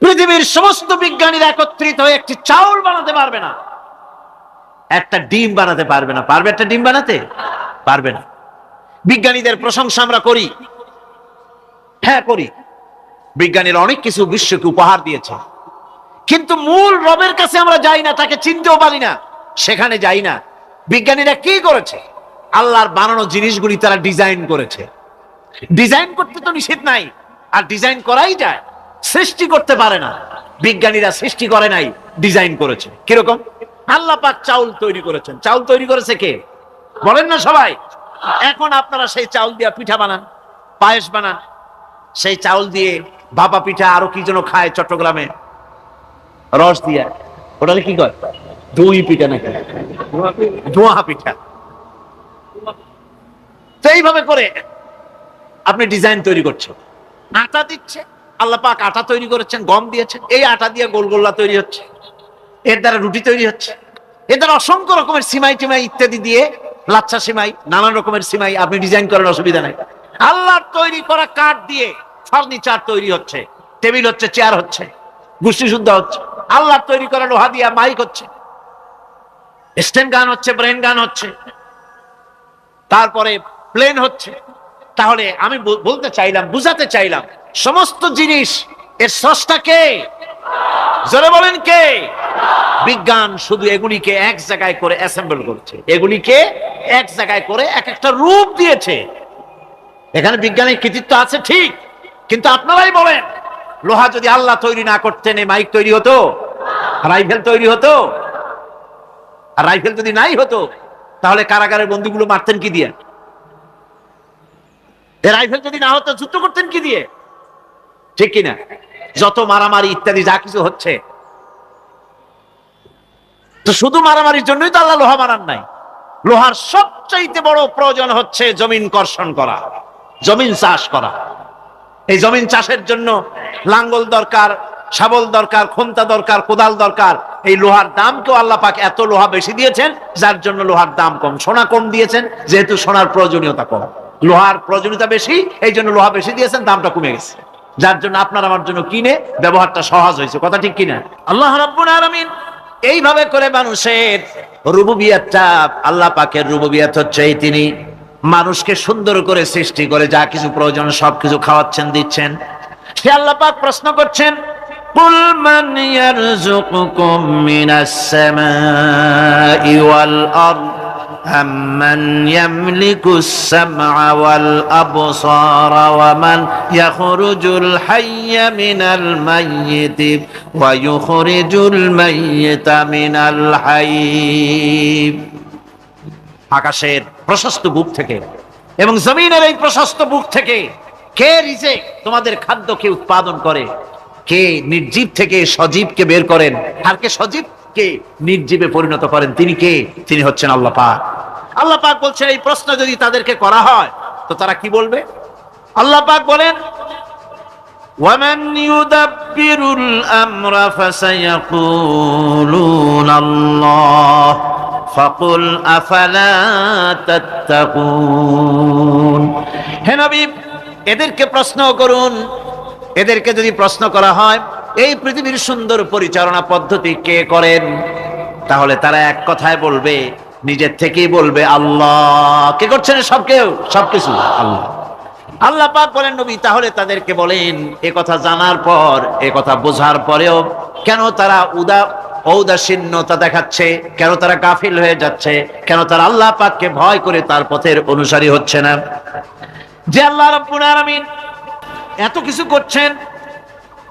পৃথিবীর সমস্ত বিজ্ঞানীরা একত্রিত হয়ে একটি চাউল বানাতে পারবে না, একটা ডিম বানাতে পারবে না। পারবে একটা ডিম বানাতে? পারবে না। বিজ্ঞানীদের প্রশংসা আমরা করি, হ্যাঁ করি, বিজ্ঞানীরা অনেক কিছু বিশ্বকে উপহার দিয়েছে, কিন্তু মূল রবের কাছে আমরা যাই না, তাকে চিনতেও পারি না, সেখানে যাই না। বিজ্ঞানীরা কি করেছে? আল্লাহর বানানো জিনিসগুলি তারা ডিজাইন করেছে। ডিজাইন করতে তো নিষেধ নাই, আর ডিজাইন করাই যায়, সৃষ্টি করতে পারে না। বিজ্ঞানীরা সৃষ্টি করে নাই, ডিজাইন করেছে। কিরকম? আল্লাহ পাক চাউল তৈরি করেছেন। চাউল তৈরি করেছে কে? বলেন না সবাই। এখন আপনারা সেই চাউল দিয়ে পিঠা বানান, পায়েস বানান, সেই চাউল দিয়ে ভাপা পিঠা, আরো কি যেন খায় চট্টগ্রামে, রস দিয়া, ওটা কি কয়? দই পিঠা নাকি ধোঁয়া পিঠা। তো এইভাবে করে আপনি ডিজাইন তৈরি করছেন। আটা দিচ্ছে, আল্লাহ পাক আটা তৈরি করেছেন, গম দিয়েছেন, এই আটা দিয়ে গোলগোল্লা তৈরি হচ্ছে, এর দ্বারা রুটি তৈরি হচ্ছে, এর দ্বারা অসংখ্য রকমের সিমাই টিমাই ইত্যাদি দিয়ে, লাচ্ছা সিমাই, নানান রকমের সিমাই আপনি ডিজাইন করেন, অসুবিধা নাই। আল্লাহর তৈরি করা কাঠ দিয়ে ফার্নিচার তৈরি হচ্ছে, টেবিল হচ্ছে, চেয়ার হচ্ছে, গোষ্ঠী শুদ্ধ হচ্ছে। আল্লাহর তৈরি করা লোহা দিয়ে মাইক হচ্ছে, স্ট্যান্ড গান হচ্ছে, ব্রেন গান হচ্ছে, তারপরে প্লেন হচ্ছে। তাহলে আমি বলতে চাইলাম, বুঝাতে চাইলাম, সমস্ত জিনিস এর স্রষ্টা কে? জোরে বলেন কে? বিজ্ঞান শুধু এগুলিকে এক জায়গায় করে অ্যাসেম্বল করছে, এগুলিকে এক জায়গায় করে এক একটা রূপ দিয়েছে। এখানে বিজ্ঞানের কৃতিত্ব আছে ঠিক, কিন্তু আপনারাই বলেন, লোহা যদি আল্লাহ তৈরি না করতেন, এই মাইক তৈরি হতো? রাইফেল তৈরি হতো? আর রাইফেল যদি নাই হতো, তাহলে কারাগারের বন্দীগুলো মারতেন কি দিয়ে? রাইফেল যদি না হতো, যুদ্ধ করতেন কি দিয়ে? ঠিক কিনা? যত মারামারি ইত্যাদি যা কিছু হচ্ছে, তো শুধু মারামারির জন্যই তো আল্লাহ লোহা বানান নাই। লোহার সবচাইতে বড় প্রয়োজন হচ্ছে জমিন কর্ষণ করা, জমিন চাষ করা। এই জমিন চাষের জন্য লাঙ্গল দরকার, শাবল দরকার, খন্তা দরকার, কোদাল দরকার। এই লোহার দাম কেউ আল্লাহ পাক এত লোহা বেশি দিয়েছেন, যার জন্য লোহার দাম কম। সোনা কম দিয়েছেন, যেহেতু সোনার প্রয়োজনীয়তা কম, লোহার প্রয়োজনীয়তা বেশি, এই জন্য লোহা বেশি দিয়েছেন, দামটা কমে গেছে, যার জন্য আপনার আমার জন্য কিনে ব্যবহারটা সহজ হয়েছে। কথা ঠিক কিনা? আল্লাহ রাব্বুল আলামিন এইভাবে করে মানুষের রুবুবিয়াতটা, আল্লাহ পাকের রুবুবিয়াত হচ্ছে এই, তিনি মানুষকে সুন্দর করে সৃষ্টি করে যা কিছু প্রয়োজন সবকিছু খাওয়াচ্ছেন, দিচ্ছেন। সে আল্লাহ পাক প্রশ্ন করছেন, কুল মান ইয়ারযুকুকুম মিনাস সামাই ওয়াল আরদ আম্মান ইয়ামলিকুস সামআ ওয়াল আবসারা ওয়া মান ইয়াখরুজুল হাইয়্যা মিনাল মাইয়িতি ওয়া ইউখরিজুল মাইয়িতা মিনাল হাইয়্য। আকাশের প্রশস্ত বুক থেকে এবং জমিনের এই প্রশস্ত বুক থেকে কে রিজেক, তোমাদের খাদ্যকে উৎপাদন করে? কে নির্জীব থেকে সজীবকে বের করেন, আর কে সজীবকে নির্জীবে পরিণত করেন? তিনি কে? তিনি হচ্ছেন আল্লাহ পাক। আল্লাহ পাক বলছেন, এই প্রশ্ন যদি তাদেরকে করা হয় তো তারা কি বলবে? আল্লাহ পাক বলেন, ওয়ামান ইউদাব্বিরুল আমরা ফাসায়াকুলুনা আল্লাহ ফাকুল আফালা তাত্তাকুন। হে নবী, এদেরকে প্রশ্ন করুন। এদেরকে যদি প্রশ্ন করা হয়, এই পৃথিবীর সুন্দর পরিচালনা পদ্ধতি কে করেন, তাহলে তারা এক কথায় বলবে, নিজের থেকেই বলবে আল্লাহ। কে করছেন সব? কেউ, সবকিছু আল্লাহ। আল্লাহ পাক বলেন নবী তাহলে তাদেরকে বলেন, এ কথা জানার পর, এ কথা বোঝার পরেও কেন তারা ঔদাসীন্যতা দেখাচ্ছে, কেন তারা গাফিল হয়ে যাচ্ছে, কেন তারা আল্লাহ পাককে ভয় করে তার পথের অনুসারী হচ্ছে না? যে আল্লাহ রাব্বুল আলামিন এত কিছু করছেন,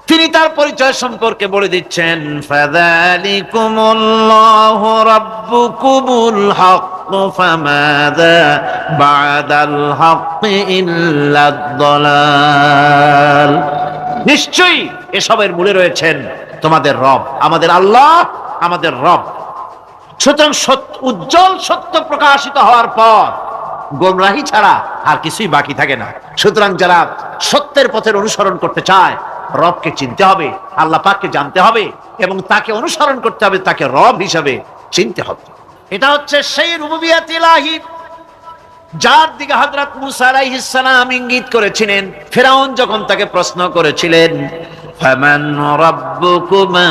তিনি তার পরিচয় সম্পর্কে বলে দিচ্ছেন, ফাযালিকুমুল্লাহু রাব্বুকুমুল হক ফামাযা বা'দাল হক ইল্লাদ দালাল। নিশ্চয়ই এসবের মূলে রয়েছেন তোমাদের রব, আমাদের আল্লাহ, আমাদের রব। সুতরাং উজ্জ্বল সত্য প্রকাশিত হওয়ার পর গোমরাহি ছাড়া আর কিছুই বাকি থাকে না। সুতরাং যারা সত্যের পথের অনুসরণ করতে চায়, রবকে চিনতে হবে, আল্লাহ পাককে জানতে হবে এবং তাকে অনুসরণ করতে হবে, তাকে রব হিসাবে চিনতে হবে। এটা হচ্ছে সেই রুবুবিয়াত ইলাহি যার দিকে হযরত মুসা আলাইহিস সালাম ইঙ্গিত করেছিলেন ফিরআউন যখন তাকে প্রশ্ন করেছিলেন, ফামান রাব্বুকুমা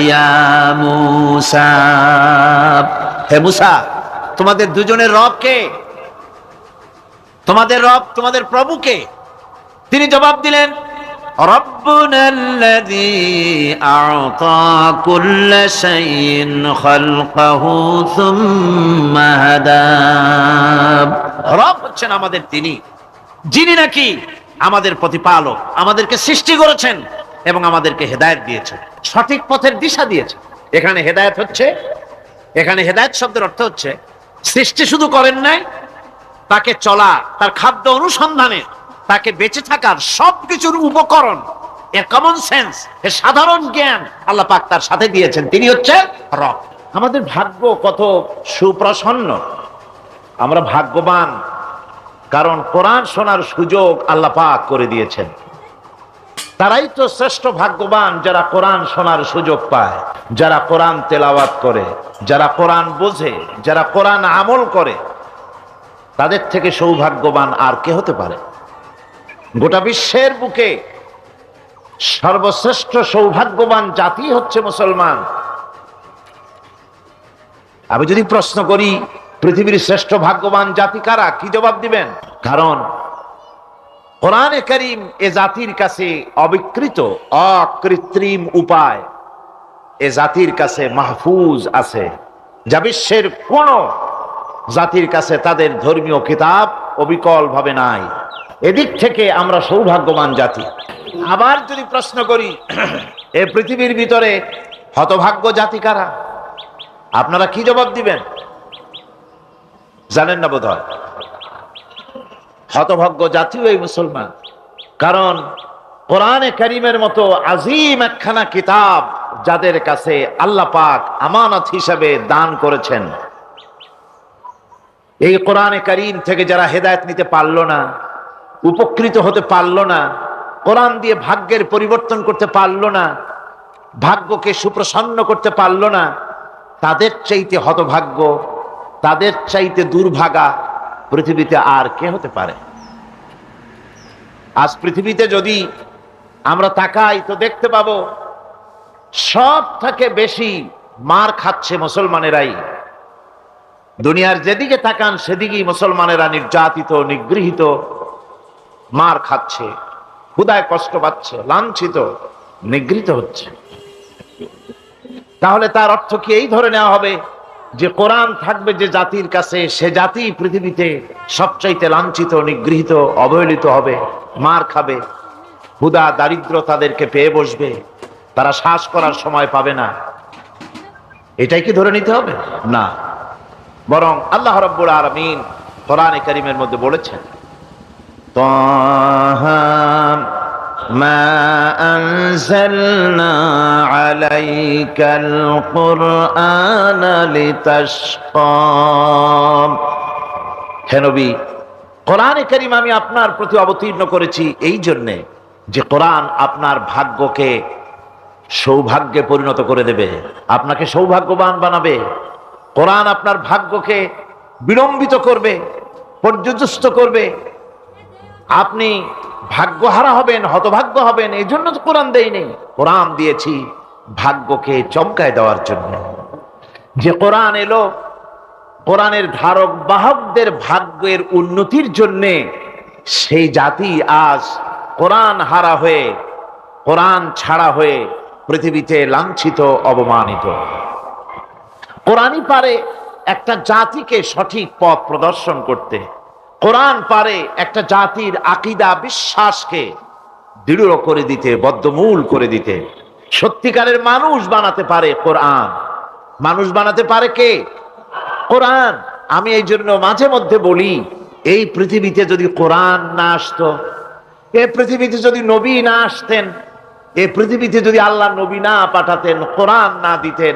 ইয়া মুসা, হে মুসা তোমাদের দুজনের রব কে? তোমাদের রব, তোমাদের প্রভু কে? তিনি জবাব দিলেন, রব্বুনাল্লাযী আ'তা কুল্লা শাইইন খালকাহু সুম্মা হাদা। রব হচ্ছেন আমাদের তিনি, যিনি নাকি আমাদের প্রতিপালক, আমাদেরকে সৃষ্টি করেছেন এবং আমাদেরকে হেদায়েত দিয়েছেন, সঠিক পথের দিশা দিয়েছেন। এখানে হেদায়েত হচ্ছে, এখানে হেদায়েত শব্দের অর্থ হচ্ছে সৃষ্টি শুধু করেন নাই, তাকে চলা, তার খাদ্য অনুসন্ধানে, তাকে বেঁচে থাকার সবকিছুর উপকরণ, এর কমন সেন্স, এর সাধারণ জ্ঞান আল্লাহ পাক তার সাথে দিয়েছেন। তিনি হচ্ছেন রব। আমাদের ভাগ্য কত সুপ্রসন্ন, আমরা ভাগ্যবান, কারণ কোরআন শোনার সুযোগ আল্লাহ পাক করে দিয়েছেন। তারাই তো শ্রেষ্ঠ ভাগ্যবান যারা কোরআন শোনার সুযোগ পায়, যারা কোরআন তেলাওয়াত করে, যারা কোরআন বোঝে, যারা কোরআন আমল করে। তাদের থেকে সৌভাগ্যবান আর কে হতে পারে? গোটা বিশ্বের বুকে সর্বশ্রেষ্ঠ সৌভাগ্যবান জাতি হচ্ছে মুসলমান। আমি যদি প্রশ্ন করি পৃথিবীর শ্রেষ্ঠ ভাগ্যবান জাতি কারা, কি জবাব দিবেন? কারণ কোরআনে কারীম এ জাতির কাছে অবিকৃত, অকৃত্রিম উপায় এ জাতির কাছে মাহফুজ আছে, যা বিশ্বের কোন জাতির কাছে তাদের ধর্মীয় কিতাব অবিকল ভাবে নাই। এদিক থেকে আমরা সৌভাগ্যবান জাতি। আবার যদি প্রশ্ন করি এ পৃথিবীর ভিতরে হতভাগ্য জাতি কারা, আপনারা কি জবাব দিবেন? জানেন না বোধহয়। হতভাগ্য জাতিও এই মুসলমান। কারণ কোরআনে কারীমের মতো আজিম একখানা কিতাব যাদের কাছে আল্লাহ পাক আমানত হিসাবে দান করেছেন, এই কোরআনে কারীম থেকে যারা হেদায়েত নিতে পারলো না, উপকৃত হতে পারলো না, কোরআন দিয়ে ভাগ্যের পরিবর্তন করতে পারলো না, ভাগ্যকে সুপ্রসন্ন করতে পারলো না, তাদের চাইতে হতভাগ্য, তাদের চাইতে দুর্ভাগা পৃথিবীতে আর কে হতে পারে? আজ পৃথিবীতে যদি আমরা তাকাই তো দেখতে পাবো সব থেকে বেশি মার খাচ্ছে মুসলমানেরাই। দুনিয়ার যেদিকে তাকান সেদিকেই মুসলমানেরা নির্যাতিত, নিগৃহীত, মার খাচ্ছে, ক্ষুধায় কষ্ট পাচ্ছে, লাঞ্ছিত, নিগৃহীত হচ্ছে। তাহলে তার অর্থ কি এই ধরে নেওয়া হবে যে কোরআন থাকবে যে জাতির কাছে, সে জাতি পৃথিবীতে সবচাইতে লাঞ্ছিত, নিগৃহীত, অবহেলিত হবে, মার খাবে, ক্ষুধা দারিদ্র তাদেরকে পেয়ে বসবে, তারা শ্বাস করার সময় পাবে না? এটাই কি ধরে নিতে হবে? না, বরং আল্লাহ রাব্বুল আলামিন কোরআনে কারীমের মধ্যে বলেছেন, তাহা মা আনজালনা আলাইকাল কুরআনা লিতাশকা। হে নবী, কোরআনে কারীম আমি আপনার প্রতি অবতীর্ণ করেছি এই জন্যে যে কোরআন আপনার ভাগ্যকে সৌভাগ্যে পরিণত করে দেবে, আপনাকে সৌভাগ্যবান বানাবে। কোরআন আপনার ভাগ্যকে বিড়ম্বিত করবে, পর্যুদস্ত করবে। আপনি ভাগ্যহারা হবেন, হতভাগ্য হবেন। এই জন্য তো কোরআন দেয়নি, কোরআন দিয়েছি ভাগ্যকে চমকায় দেওয়ার জন্য। যে কোরআন এলো, কোরআনের ধারক বাহকদের ভাগ্যের উন্নতির জন্য সেই জাতি আজ কোরআন হারা হয়ে, কোরআন ছাড়া হয়ে পৃথিবীতে লাঞ্ছিত, অবমানিত। কোরআনই পারে একটা জাতিকে সঠিক পথ প্রদর্শন করতে। কোরআন পারে একটা জাতির আকীদা, বিশ্বাসকে দৃঢ় করে দিতে, বদ্ধমূল করে দিতে। সত্যিকারের মানুষ বানাতে পারে কোরআন। মানুষ বানাতে পারে কে? কোরআন। আমি এই জন্য মাঝে মধ্যে বলি, এই পৃথিবীতে যদি কোরআন না আসতো, এই পৃথিবীতে যদি নবী না আসতেন, এই পৃথিবীতে যদি আল্লাহ নবী না পাঠাতেন, কোরআন না দিতেন,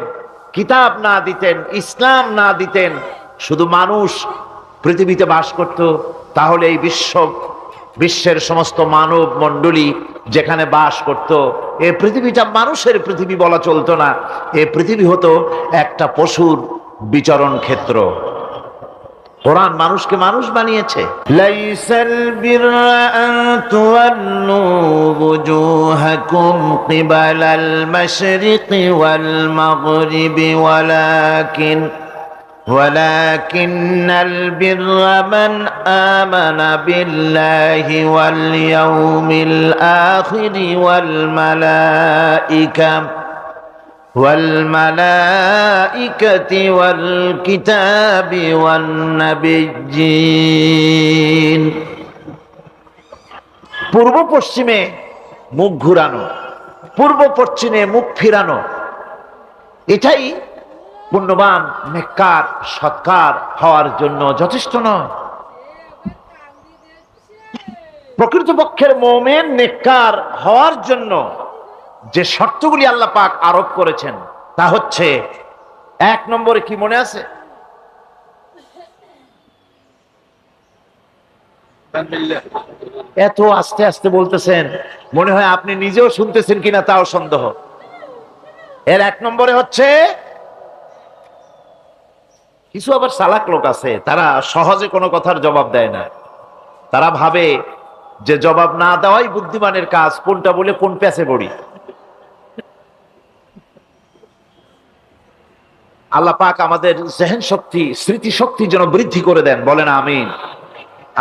কিতাব না দিতেন, ইসলাম না দিতেন, শুধু মানুষ পৃথিবীতে বাস করত, তাহলে এই বিশ্বের সমস্ত মানব মণ্ডলী যেখানে বাস করত, এই পৃথিবীটা মানুষের পৃথিবী বলা চলতো না। এই পৃথিবী হতো একটা পশুর বিচরণ ক্ষেত্র। কোরআন মানুষকে মানুষ বানিয়েছে। লাইসাল বিররা আন তুওয়াল্লু ওয়ুজুহাকুম কিবালাল মাশরিকি ওয়াল মাগরিবি ওয়ালাকিন্নাল বিররা মান আমানা বিল্লাহি ওয়াল ইয়াউমিল আখিরি ওয়াল মালাইকাতি ওয়াল কিতাবি ওয়ান নাবিয়্যিন। পূর্ব পশ্চিমে মুখ ঘুরানো, পূর্ব পশ্চিমে মুখ ফিরানো, এটাই পুণ্যবান, নেককার, সৎকার হওয়ার জন্য যথেষ্ট নয়। প্রকৃতপক্ষের মুমিন নেককার হওয়ার জন্য যে শর্তগুলি আল্লাহ পাক আরোপ করেছেন, তা হচ্ছে, 1 নম্বরে কি মনে আছে? এত আস্তে আস্তে বলতেছেন, মনে হয় আপনি নিজেও শুনতেছেন কিনা তাও সন্দেহ। এর 1 নম্বরে হচ্ছে, কিছু আবার চালাক লোক আছে, তারা সহজে কোনো কথার জবাব দেয় না। তারা ভাবে যে জবাব না দেওয়াই বুদ্ধিমানের কাজ, কোনটা বলে কোন প্যাচে পড়ি। আল্লাহ পাক আমাদের জেহেন শক্তি, স্মৃতি শক্তি যেন বৃদ্ধি করে দেন, বলেন আমিন।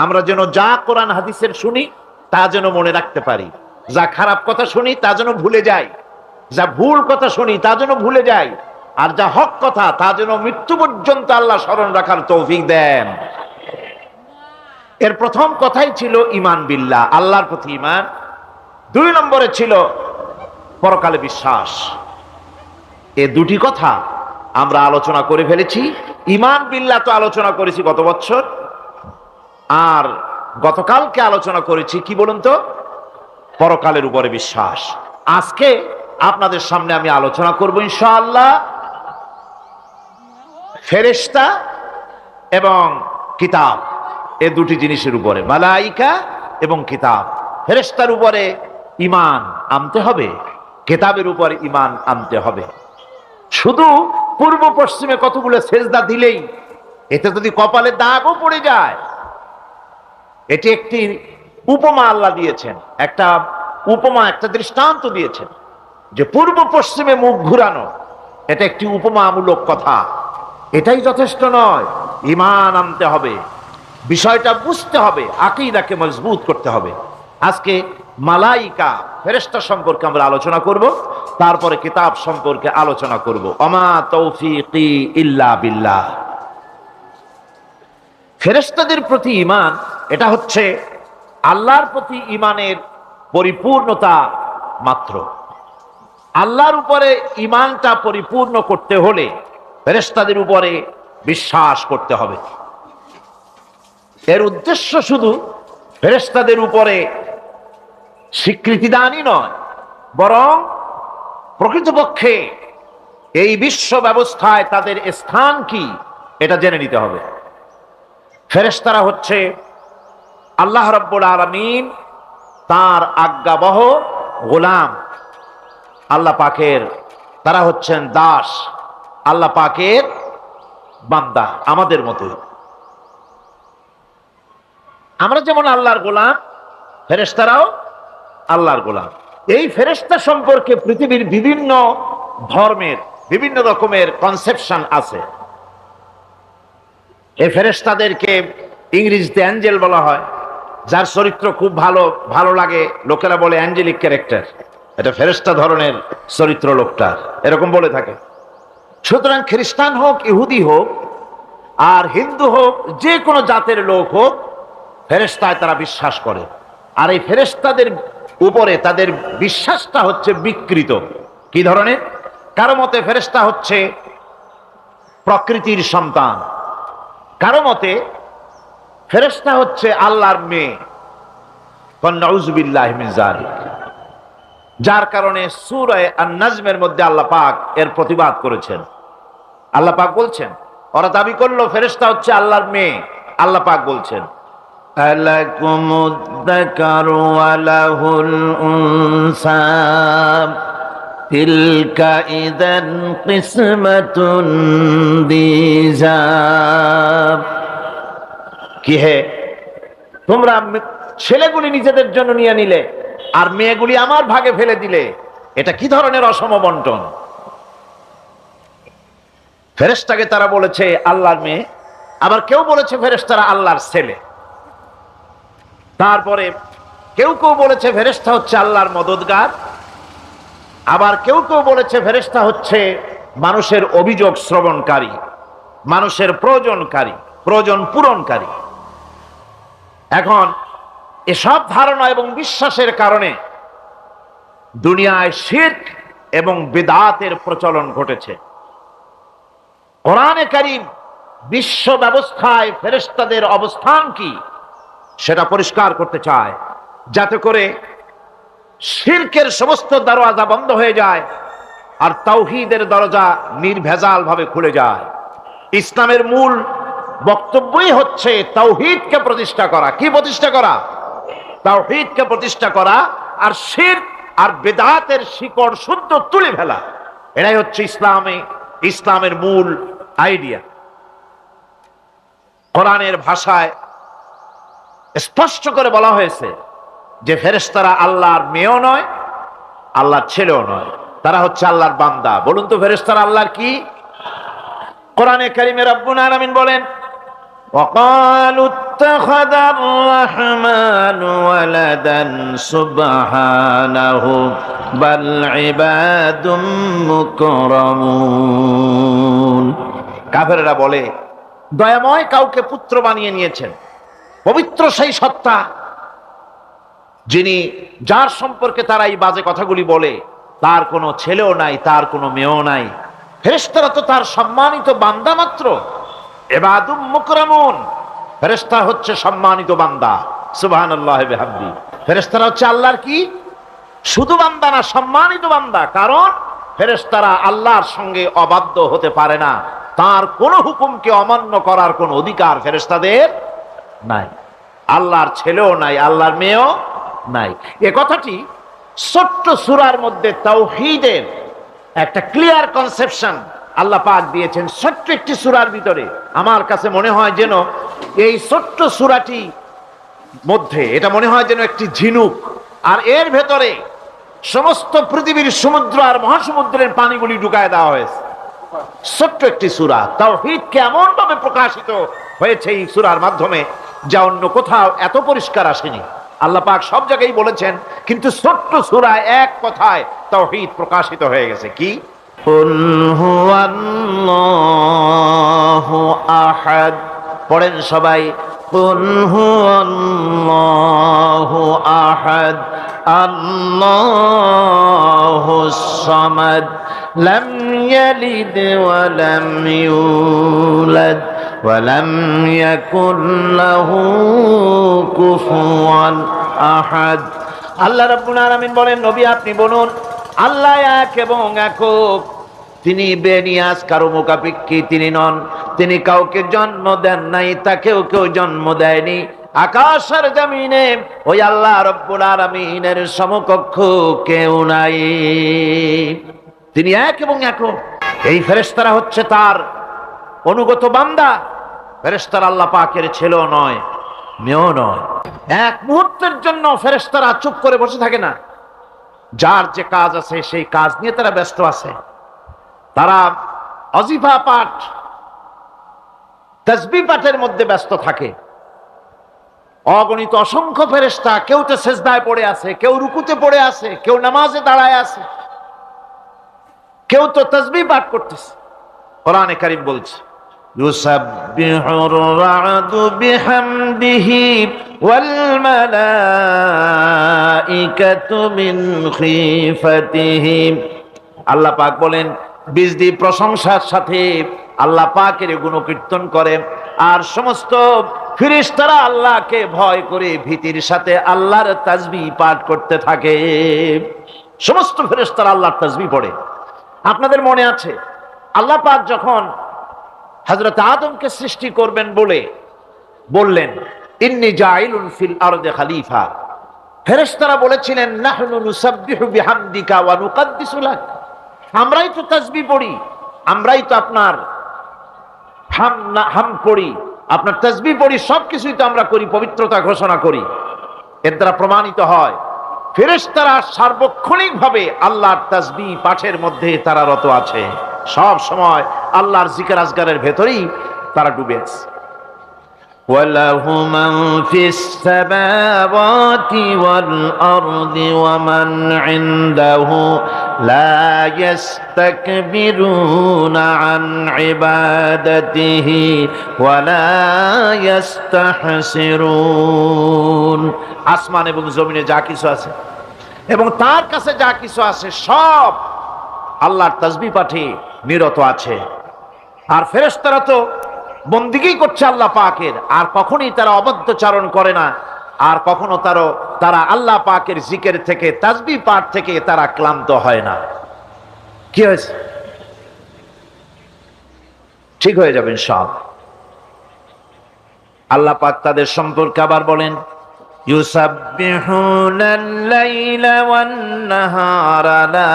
আমরা যেন যা কোরআন হাদিসের শুনি তা যেন মনে রাখতে পারি, যা খারাপ কথা শুনি তা যেন ভুলে যাই, যা ভুল কথা শুনি তা যেন ভুলে যাই, আর যা হক কথা তা যেন মৃত্যু পর্যন্ত আল্লাহ স্মরণ রাখার তৌফিক দেন। এর প্রথম কথাই ছিল ঈমান বিল্লাহ, আল্লাহর প্রতি ঈমান। 2 নম্বরে ছিল পরকালে বিশ্বাস। এই দুটি কথা আমরা আলোচনা করে ফেলেছি। ঈমান বিল্লাহ তো আলোচনা করেছি গত বছর, আর গতকালকে আলোচনা করেছি কি বলুন তো? পরকালের উপরে বিশ্বাস। আজকে আপনাদের সামনে আমি আলোচনা করব ইনশাআল্লাহ ফেরেশতা এবং কিতাব, এই দুটি জিনিসের উপরে, মালাইকা এবং কিতাব। ফেরেশতার উপরে ঈমান আনতে হবে, কিতাবের উপরে ঈমান আনতে হবে। শুধু পূর্ব পশ্চিমে কতগুলো সেজদা দিলেই, এতে যদি কপালে দাগও পড়ে যায়, এটি একটি উপমা আল্লাহ দিয়েছেন, একটা উপমা, একটা দৃষ্টান্ত দিয়েছেন যে পূর্ব পশ্চিমে মুখ ঘুরানো এটা একটি উপমামূলক কথা। এটাই যথেষ্ট নয়, ঈমান আনতে হবে, বিষয়টা বুঝতে হবে, আকীদাকে মজবুত করতে হবে। আজকে মালাইকা, ফেরেশতা সম্পর্কে আমরা আলোচনা করব, তারপরে কিতাব সম্পর্কে আলোচনা করব। ওমা তৌফিকি ইল্লা বিল্লাহ। ফেরেশতাদের প্রতি ঈমান, এটা হচ্ছে আল্লাহর প্রতি ঈমানের পরিপূর্ণতা মাত্র। আল্লাহর উপরে ঈমানটা পরিপূর্ণ করতে হলে ফেরেশতাদের উপরে বিশ্বাস করতে হবে। এর উদ্দেশ্য শুধু ফেরেশতাদের উপরে স্বীকৃতি দানই নয়, বরং প্রকৃতপক্ষে এই বিশ্ব ব্যবস্থায় তাদের স্থান কি এটা জেনে নিতে হবে। ফেরেশতারা হচ্ছে আল্লাহ রাব্বুল আলামিন তার আজ্ঞাবহ গোলাম, আল্লাহ পাকের, তারা হচ্ছেন দাস, আল্লাহ পাকের বান্দা, আমাদের মতোই। আমরা যেমন আল্লাহর গোলাম, ফেরেশতারাও আল্লাহর গোলাম। এই ফেরেশতা সম্পর্কে পৃথিবীর বিভিন্ন ধর্মের, বিভিন্ন রকমের কনসেপশন আছে। এই ফেরেশতাদেরকে ইংরেজিতে অ্যাঞ্জেল বলা হয়। যার চরিত্র খুব ভালো লাগে লোকেরা বলে অ্যাঞ্জেলিক ক্যারেক্টার, এটা ফেরেশতা ধরনের চরিত্র লোকটার, এরকম বলে থাকে। সুতরাং খ্রিস্টান হোক, ইহুদি হোক, আর হিন্দু হোক, যে কোনো জাতের লোক হোক, ফেরেশতায় তারা বিশ্বাস করে। আর এই ফেরেশতাদের উপরে তাদের বিশ্বাসটা হচ্ছে বিকৃত। কি ধরনের? কারো মতে ফেরেশতা হচ্ছে প্রকৃতির সন্তান, কারো মতে ফেরেশতা হচ্ছে আল্লাহর মেয়ে। নাউযুবিল্লাহি মিন যালিক। যার কারণে সূরা আন-নাজমের মধ্যে আল্লাহ পাক এর প্রতিবাদ করেছেন। আল্লাহ পাক বলছেন, ওরা দাবি করলো ফেরেশতা হচ্ছে আল্লাহর মেয়ে। আল্লাহ পাক বলছেন, আলাকুমুদ যাকারু ওয়া লাহুল উনসা তিলকা ইযান কিসমাতুন দিজা। কি হে, তোমরা ছেলেগুলি নিজেদের জন্য নিয়ে নিলে আর মেয়েগুলি আমার ভাগে ফেলে দিলে, এটা কি ধরনের অসম বন্টন? ফেরেশতাকে তারা বলেছে আল্লাহর মেয়ে, আবার কেউ বলেছে ফেরেশতারা আল্লাহর ছেলে। তারপরে কেউ কেউ বলেছে ফেরেশতা হচ্ছে আল্লাহর মদদগার, আবার কেউ কেউ বলেছে ফেরেশতা হচ্ছে মানুষের অভিযোগ শ্রবণকারী, মানুষের প্রয়োজন পূরণকারী। এখন এসব ধারণা এবং বিশ্বাসের কারণে দুনিয়ায় শিরক এবং বিদআতের প্রচলন ঘটেছে। কোরআনে কারীম বিশ্ব ব্যবস্থায় ফেরেশতাদের অবস্থান কি সেটা পরিষ্কার করতে চায়, যাতে করে শিরকের সমস্ত দরওয়াজা বন্ধ হয়ে যায় আর তাওহীদের দরজা নির্ভেজাল ভাবে খুলে যায়। ইসলামের মূল বক্তব্যই হচ্ছে তাওহীদকে প্রতিষ্ঠা করা। কি প্রতিষ্ঠা করা? তাওহীদকে প্রতিষ্ঠা করা, আর শিরক আর বিদআতের শিকড় শুদ্ধ তুলে ফেলা। এটাই হচ্ছে ইসলামের মূল আইডিয়া। কোরআনের ভাষায় স্পষ্ট করে বলা হয়েছে যে ফেরেশতারা আল্লাহর মেয়েও নয়, আল্লাহর ছেলেও নয়, তারা হচ্ছে আল্লাহর বান্দা। বলুন তো ফেরেশতারা আল্লাহর কি? কোরআনে কারীমে রব্বুল আলামিন বলেন, وقالوا اتخذ الرحمن ولدا سبحانه بل عباد مكرمون। কাফেররা বলে দয়াময় কাউকে পুত্র বানিয়ে নিয়েছেন। পবিত্র সেই সত্তা যার সম্পর্কে তারা এই বাজে কথাগুলি বলে, তার কোনো ছেলেও নাই, তার কোনো মেয়েও নাই। ফেরেশতারা তো তার সম্মানিত বান্দা মাত্র। ইবাদুম মুকরামুন, ফেরেশতা হচ্ছে সম্মানিত বান্দা। সুবহানাল্লাহি ওয়া বিহামদি। ফেরেশতারা হচ্ছে আল্লাহর কি? শুধু বান্দা না, সম্মানিত বান্দা। কারণ ফেরেশতারা আল্লাহর সঙ্গে অবাধ্য হতে পারে না, তার কোন হুকুমকে অমান্য করার কোন অধিকার ফেরেশতাদের নাই। আল্লাহর ছেলেও নাই, আল্লাহর মেয়েও নাই। এ কথাটি ছোট্ট সূরার মধ্যে তাওহীদের একটা ক্লিয়ার কনসেপশন আল্লাহ পাক দিয়েছেন, ছোট্ট একটি সূরার ভিতরে। আমার কাছে মনে হয় যেন এই ছোট্ট সূরাটি মধ্যে এটা মনে হয় যেন একটি ঝিনুক, আর এর ভেতরে সমস্ত পৃথিবীর সমুদ্র আর মহাসমুদ্রের পানিগুলি ঢুকায় দেওয়া হয়েছে। ছোট্ট একটি সূরা, তাওহীদকে এমন ভাবে প্রকাশিত হয়েছে এই সূরার মাধ্যমে যা অন্য কোথাও এত পরিষ্কার আসেনি। আল্লাহ পাক সব জায়গায় বলেছেন, কিন্তু ছোট্ট সূরায় এক কথায় তাওহীদ প্রকাশিত হয়ে গেছে। কি? কুল হুয়াল্লাহু আহাদ। পড়েন সবাই, কুল হুয়াল্লাহু আহাদ আল্লাহুস সামাদ লাম ইয়ালিদ ওয়া লাম ইউলাদ ওয়া লাম ইয়াকুল লাহু কুফুয়ান আহাদ। আল্লাহ রাব্বুল আলামিন বলেন, নবী আপনি বলুন, আল্লাহ এক এবং একক। তিনি বেনিয়াজ, কারো মুখাপেক্ষী তিনি নন। তিনি কাউকে জন্ম দেন নাই, তাকেও কেউ জন্ম দেয়নি। আকাশ আর জমিনে ওই আল্লাহ রাব্বুল আলামিনের সমকক্ষ কেউ নাই। তিনি এক এবং একক। এই ফেরেশতারা হচ্ছে তার অনুগত বান্দা। ফেরেশতারা আল্লাহ পাকের ছেলেও নয়, মেয়েও নয়। এক মুহূর্তের জন্য ফেরেশতারা চুপ করে বসে থাকে না। যার যে কাজ আছে সেই কাজ নিয়ে তারা ব্যস্ত আছে। তারা অজিফা পাঠ, তাসবিহ পাঠের মধ্যে ব্যস্ত থাকে। অগণিত অসংখ্য ফেরেশতা, কেউ তো সেজদায় পড়ে আছে, কেউ রুকুতে পড়ে আছে, কেউ নামাজে দাঁড়ায় আছে, কেউ তো তাসবিহ পাঠ করতেছে। কোরআনে কারীম বলছে, ইউসাব্বিহুর রা'দু বিহামদিহি ওয়াল মালাইকাতু মিন খিফাতিহি। আল্লাহ পাক বলেন, বিজদি প্রশংসার সাথে আল্লাহ পাকের গুণকীর্তন করে, আর সমস্ত ফেরেশতারা আল্লাহকে ভয় করে ভীতির সাথে আল্লাহর তাসবিহ পাঠ করতে থাকে। সমস্ত ফেরেশতারা আল্লাহর তাসবিহ পড়ে। আপনাদের মনে আছে আল্লাহ পাক যখন হযরত আদমকে সৃষ্টি করবেন বললেন, ইন্নী জাইলুন ফিল আরদি খলিফা, ফেরেশতারা বলেছিলেন, নাহনু নুসাব্বিহু বিহামদিকা ওয়া নুকাদ্দিসু লাক, আমরাই তো তাসবিহ পড়ি, আমরাই তো আপনার হাম পড়ি, আপনার তাসবিহ পড়ি, সবকিছুই তো আমরা করি, পবিত্রতা ঘোষণা করি। এর দ্বারা প্রমাণিত হয় ফেরেশতারা সার্বক্ষণিকভাবে আল্লাহর তাসবিহ পাঠের মধ্যে তারা রত আছে, সব সময় আল্লাহর জিকির আজগারের ভেতরেই তারা ডুবে আছে। وَلَهُ مَنْ فِي السَّمَاوَاتِ وَالْأَرْضِ وَمَنْ عِنْدَهُ لَا يَسْتَكْبِرُونَ عَنْ عِبَادَتِهِ وَلَا يَسْتَحْسِرُونَ। আসমান এবং জমিনে যা কিছু আছে এবং তার কাছে যা কিছু আছে সব আল্লাহর তাসবিহ পাঠে নিরত আছে। আর ফেরেশতারা তো বন্দিগি করছে আল্লাহ পাকের, আর কখনোই তারা অবাধ্যচারণ করে না, আর কখনো তারা আল্লাহ পাকের জিকির থেকে, তাসবিহ পাঠ থেকে তারা ক্লান্ত হয় না। কি হয়েছে? ঠিক হয়ে যাবেন সব। আল্লাহ পাক তাদের সম্পর্কে আবার বলেন, ইউসাব্বিহুনাল লাইলা ওয়ান নাহারা লা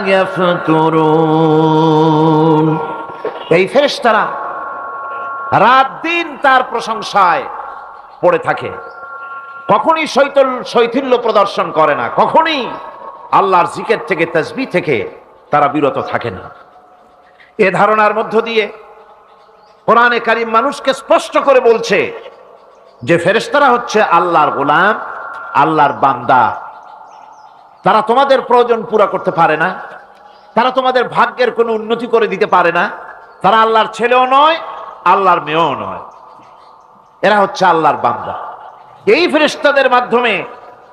ইয়াফতুরুন। এই ফেরেশতারা রাত দিন তার প্রশংসায় পড়ে থাকে, কখনই শৈথিল্য প্রদর্শন করে না, কখনই আল্লাহর জিকির থেকে, তাসবিহ থেকে তারা বিরত থাকে না। এ ধারণার মধ্য দিয়ে কোরআনে কারীম মানুষকে স্পষ্ট করে বলছে যে ফেরেশতারা হচ্ছে আল্লাহর গোলাম, আল্লাহর বান্দা। তারা তোমাদের প্রয়োজন পুরা করতে পারে না, তারা তোমাদের ভাগ্যের কোনো উন্নতি করে দিতে পারে না, তারা আল্লাহর ছেলেও নয়, আল্লাহর মেয়েও নয়, এরা হচ্ছে আল্লাহর বান্দা। এই ফেরেশতাদের মাধ্যমে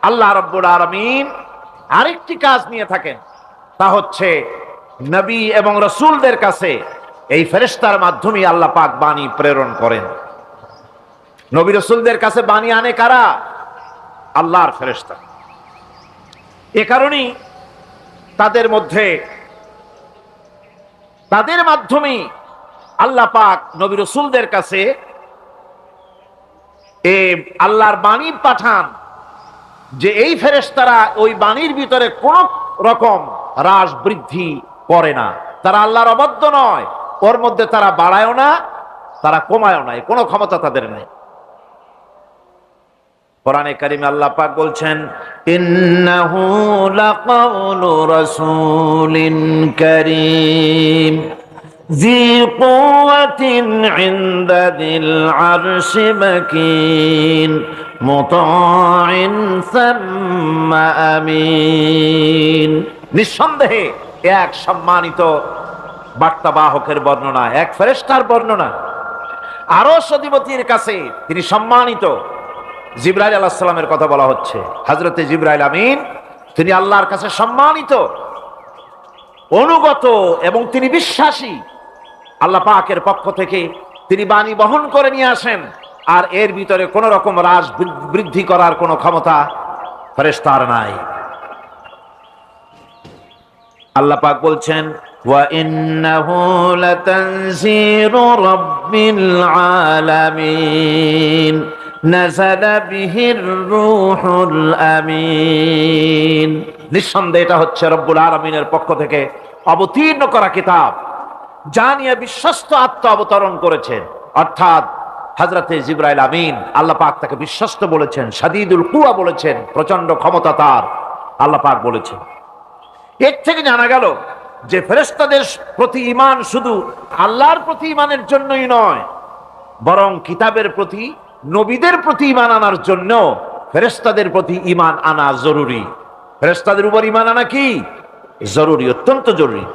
আল্লাহ রাব্বুল আলামিন আরেকটি কাজ নিয়ে থাকেন, তা হচ্ছে নবী এবং রাসূলদের কাছে এই ফেরেশতার মাধ্যমে আল্লাহ পাক বাণী প্রেরণ করেন। নবী রাসূলদের কাছে বাণী আনে কারা? আল্লাহর ফেরেশতা। এ কারণেই তাদের মাধ্যমে আল্লাহ পাক নবী রাসূলদের কাছে আল্লাহর বাণী পাঠান, যে এই ফেরেশতারা ওই বাণীর ভিতরে কোন রকম হ্রাস বৃদ্ধি করে না, তারা আল্লাহর অবাধ্য নয়, ওর মধ্যে তারা বাড়ায়ও না, তারা কমায়ও না, কোনো ক্ষমতা তাদের নেই। কোরআনে কারীমে আল্লাহ পাক বলছেন, ইন্নাহু লাকাউলু রাসূলিন কারীম ذي قوة عند ذي العرش مكين مطاع ثم أمين। নিঃসন্দেহে এক সম্মানিত বার্তাবাহকের বর্ণনা, এক ফেরেশতার বর্ণনা। আরশ অধিপতির কাছে তিনি সম্মানিত। জিবরাইল আলাইহিস সালামের কথা বলা হচ্ছে। হযরতে জিবরাইল আমিন তিনি আল্লাহর কাছে সম্মানিত, অনুগত এবং তিনি বিশ্বাসী। আল্লাহ পাকের পক্ষ থেকে তিনি বাণী বহন করে নিয়ে আসেন, আর এর ভিতরে কোন রকম হ্রাস বৃদ্ধি করার কোন ক্ষমতা ফেরেশতার নাই। আল্লাহ পাক বলছেন, ওয়া ইন্নাহু লাতানজিরু রাব্বিল আলামিন নাযালা বিহির রূহুল আমিন। নিঃসন্দেহে এটা হচ্ছে রব্বুল আলামিনের পক্ষ থেকে অবতীর্ণ করা কিতাব, যা নিয়ে বিশ্বস্ত আত্মা অবতরণ করেছেন, অর্থাৎ হযরতে জিবরাইল আমিন। আল্লাহ পাক তাকে বিশ্বস্ত বলেছেন, শাদীদুল কুওয়া বলেছেন, প্রচন্ড ক্ষমতা তার, আল্লাহ পাক বলেছেন। এর থেকে জানা গেল যে ফেরেশতাদের প্রতি ঈমান শুধু আল্লাহর প্রতি ঈমানের জন্যই নয়, বরং কিতাবের প্রতি, নবীদের প্রতি ঈমান আনার জন্য ফেরেশতাদের প্রতি ঈমান আনা জরুরি। ফেরেশতাদের উপর ঈমান আনা কি জরুরি, অত্যন্ত জরুরি।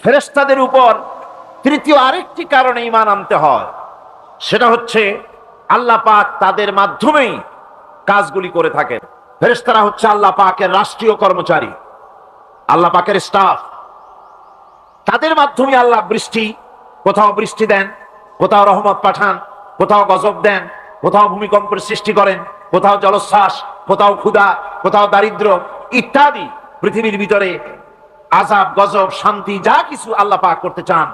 ফেরেশতাদের উপর তৃতীয় আরেকটি কারণে ঈমান আনতে হয়, সেটা হচ্ছে আল্লাহ পাক তাদের মাধ্যমেই কাজগুলি করে থাকেন। ফেরেশতারা হচ্ছে আল্লাহ পাকের রাষ্ট্রীয় কর্মচারী, আল্লাহ পাকের স্টাফ। তাদের মাধ্যমে আল্লাহ বৃষ্টি, কোথাও বৃষ্টি দেন, কোথাও রহমত পাঠান, কোথাও গজব দেন, কোথাও ভূমিকম্পের সৃষ্টি করেন, কোথাও জলোচ্ছ্বাস, কোথাও ক্ষুধা, কোথাও দারিদ্র ইত্যাদি। পৃথিবীর ভিতরে আযাব, গজব, শান্তি যা কিছু আল্লাহ পাক করতে চান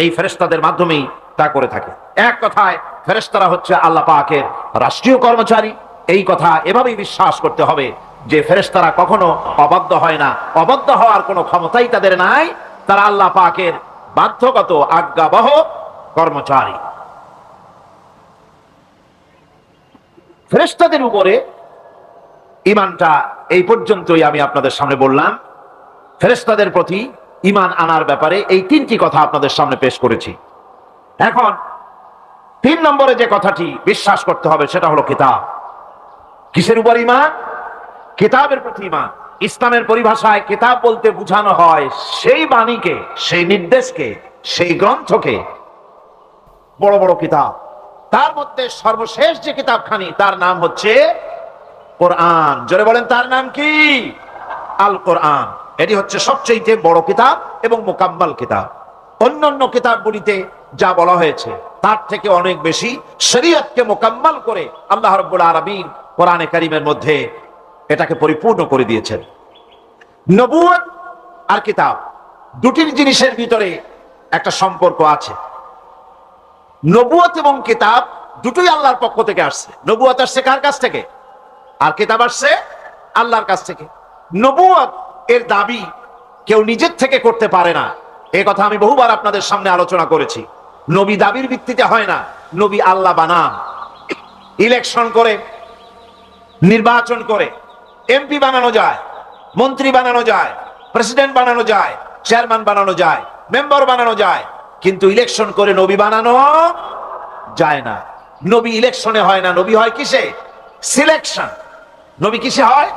এই ফেরেশতাদের মাধ্যমেই তা করে থাকে। এক কথায় ফেরেশতারা হচ্ছে আল্লাহ পাকের রাষ্ট্রীয় কর্মচারী। এই কথা এভাবেই বিশ্বাস করতে হবে যে ফেরেশতারা কখনো অবাধ্য হয় না, অবাধ্য হওয়ার কোনো ক্ষমতাই তাদের নাই। তারা আল্লাহ পাকের বাধ্যগত আজ্ঞাবহ কর্মচারী। ফেরেশতাদের উপরে ঈমানটা এই পর্যন্তই আমি আপনাদের সামনে বললাম। ফেরেশতাদের প্রতি ঈমান আনার ব্যাপারে এই তিনটি কথা আপনাদের সামনে পেশ করেছি। এখন 3 নম্বরে যে কথাটি বিশ্বাস করতে হবে সেটা হলো কিতাব। কিসের উপর ঈমান? কিতাবের প্রতি ঈমান। ইসলামের পরিভাষায় কিতাব বলতে বোঝানো হয় সেই বাণীকে, সেই নির্দেশকে, সেই গ্রন্থকে। বড় বড় কিতাব, তার মধ্যে সর্বশেষ যে কিতাবখানি তার নাম হচ্ছে কোরআন। জোরে বলেন তার নাম কি? আল কোরআন। এটি হচ্ছে সবচেয়ে বড় কিতাব এবং মুকাম্মাল কিতাব। অন্যান্য কিতাবগুলিতে যা বলা হয়েছে তার থেকে অনেক বেশি শরীয়তকে মুকাম্মাল করে আল্লাহ রাব্বুল আলামিন কোরআনে কারীমের মধ্যে এটাকে পরিপূর্ণ করে দিয়েছেন। নবুয়ত আর কিতাব দুটির জিনিসের ভিতরে একটা সম্পর্ক আছে। নবুয়ত এবং কিতাব দুটোই আল্লাহর পক্ষ থেকে আসছে। নবুয়ত আসছে কার কাছ থেকে? আর কিতাব আসছে আল্লাহর কাছ থেকে। নবুয়ত এর দাবি কেউ নিজের থেকে করতে পারে না। এই কথা আমি বহুবার আপনাদের সামনে আলোচনা করেছি। নবী দাবির ভিত্তিতে হয় না, নবী আল্লাহ বানান। ইলেকশন করে, নির্বাচন করে এমপি বানানো যায়, মন্ত্রী বানানো যায়, প্রেসিডেন্ট বানানো যায়, চেয়ারম্যান বানানো যায়, মেম্বার বানানো যায়, কিন্তু ইলেকশন করে নবী বানানো যায় না। নবী ইলেকশনে হয় না, নবী হয় কিসে? সিলেকশন। নবী কিসে হয়?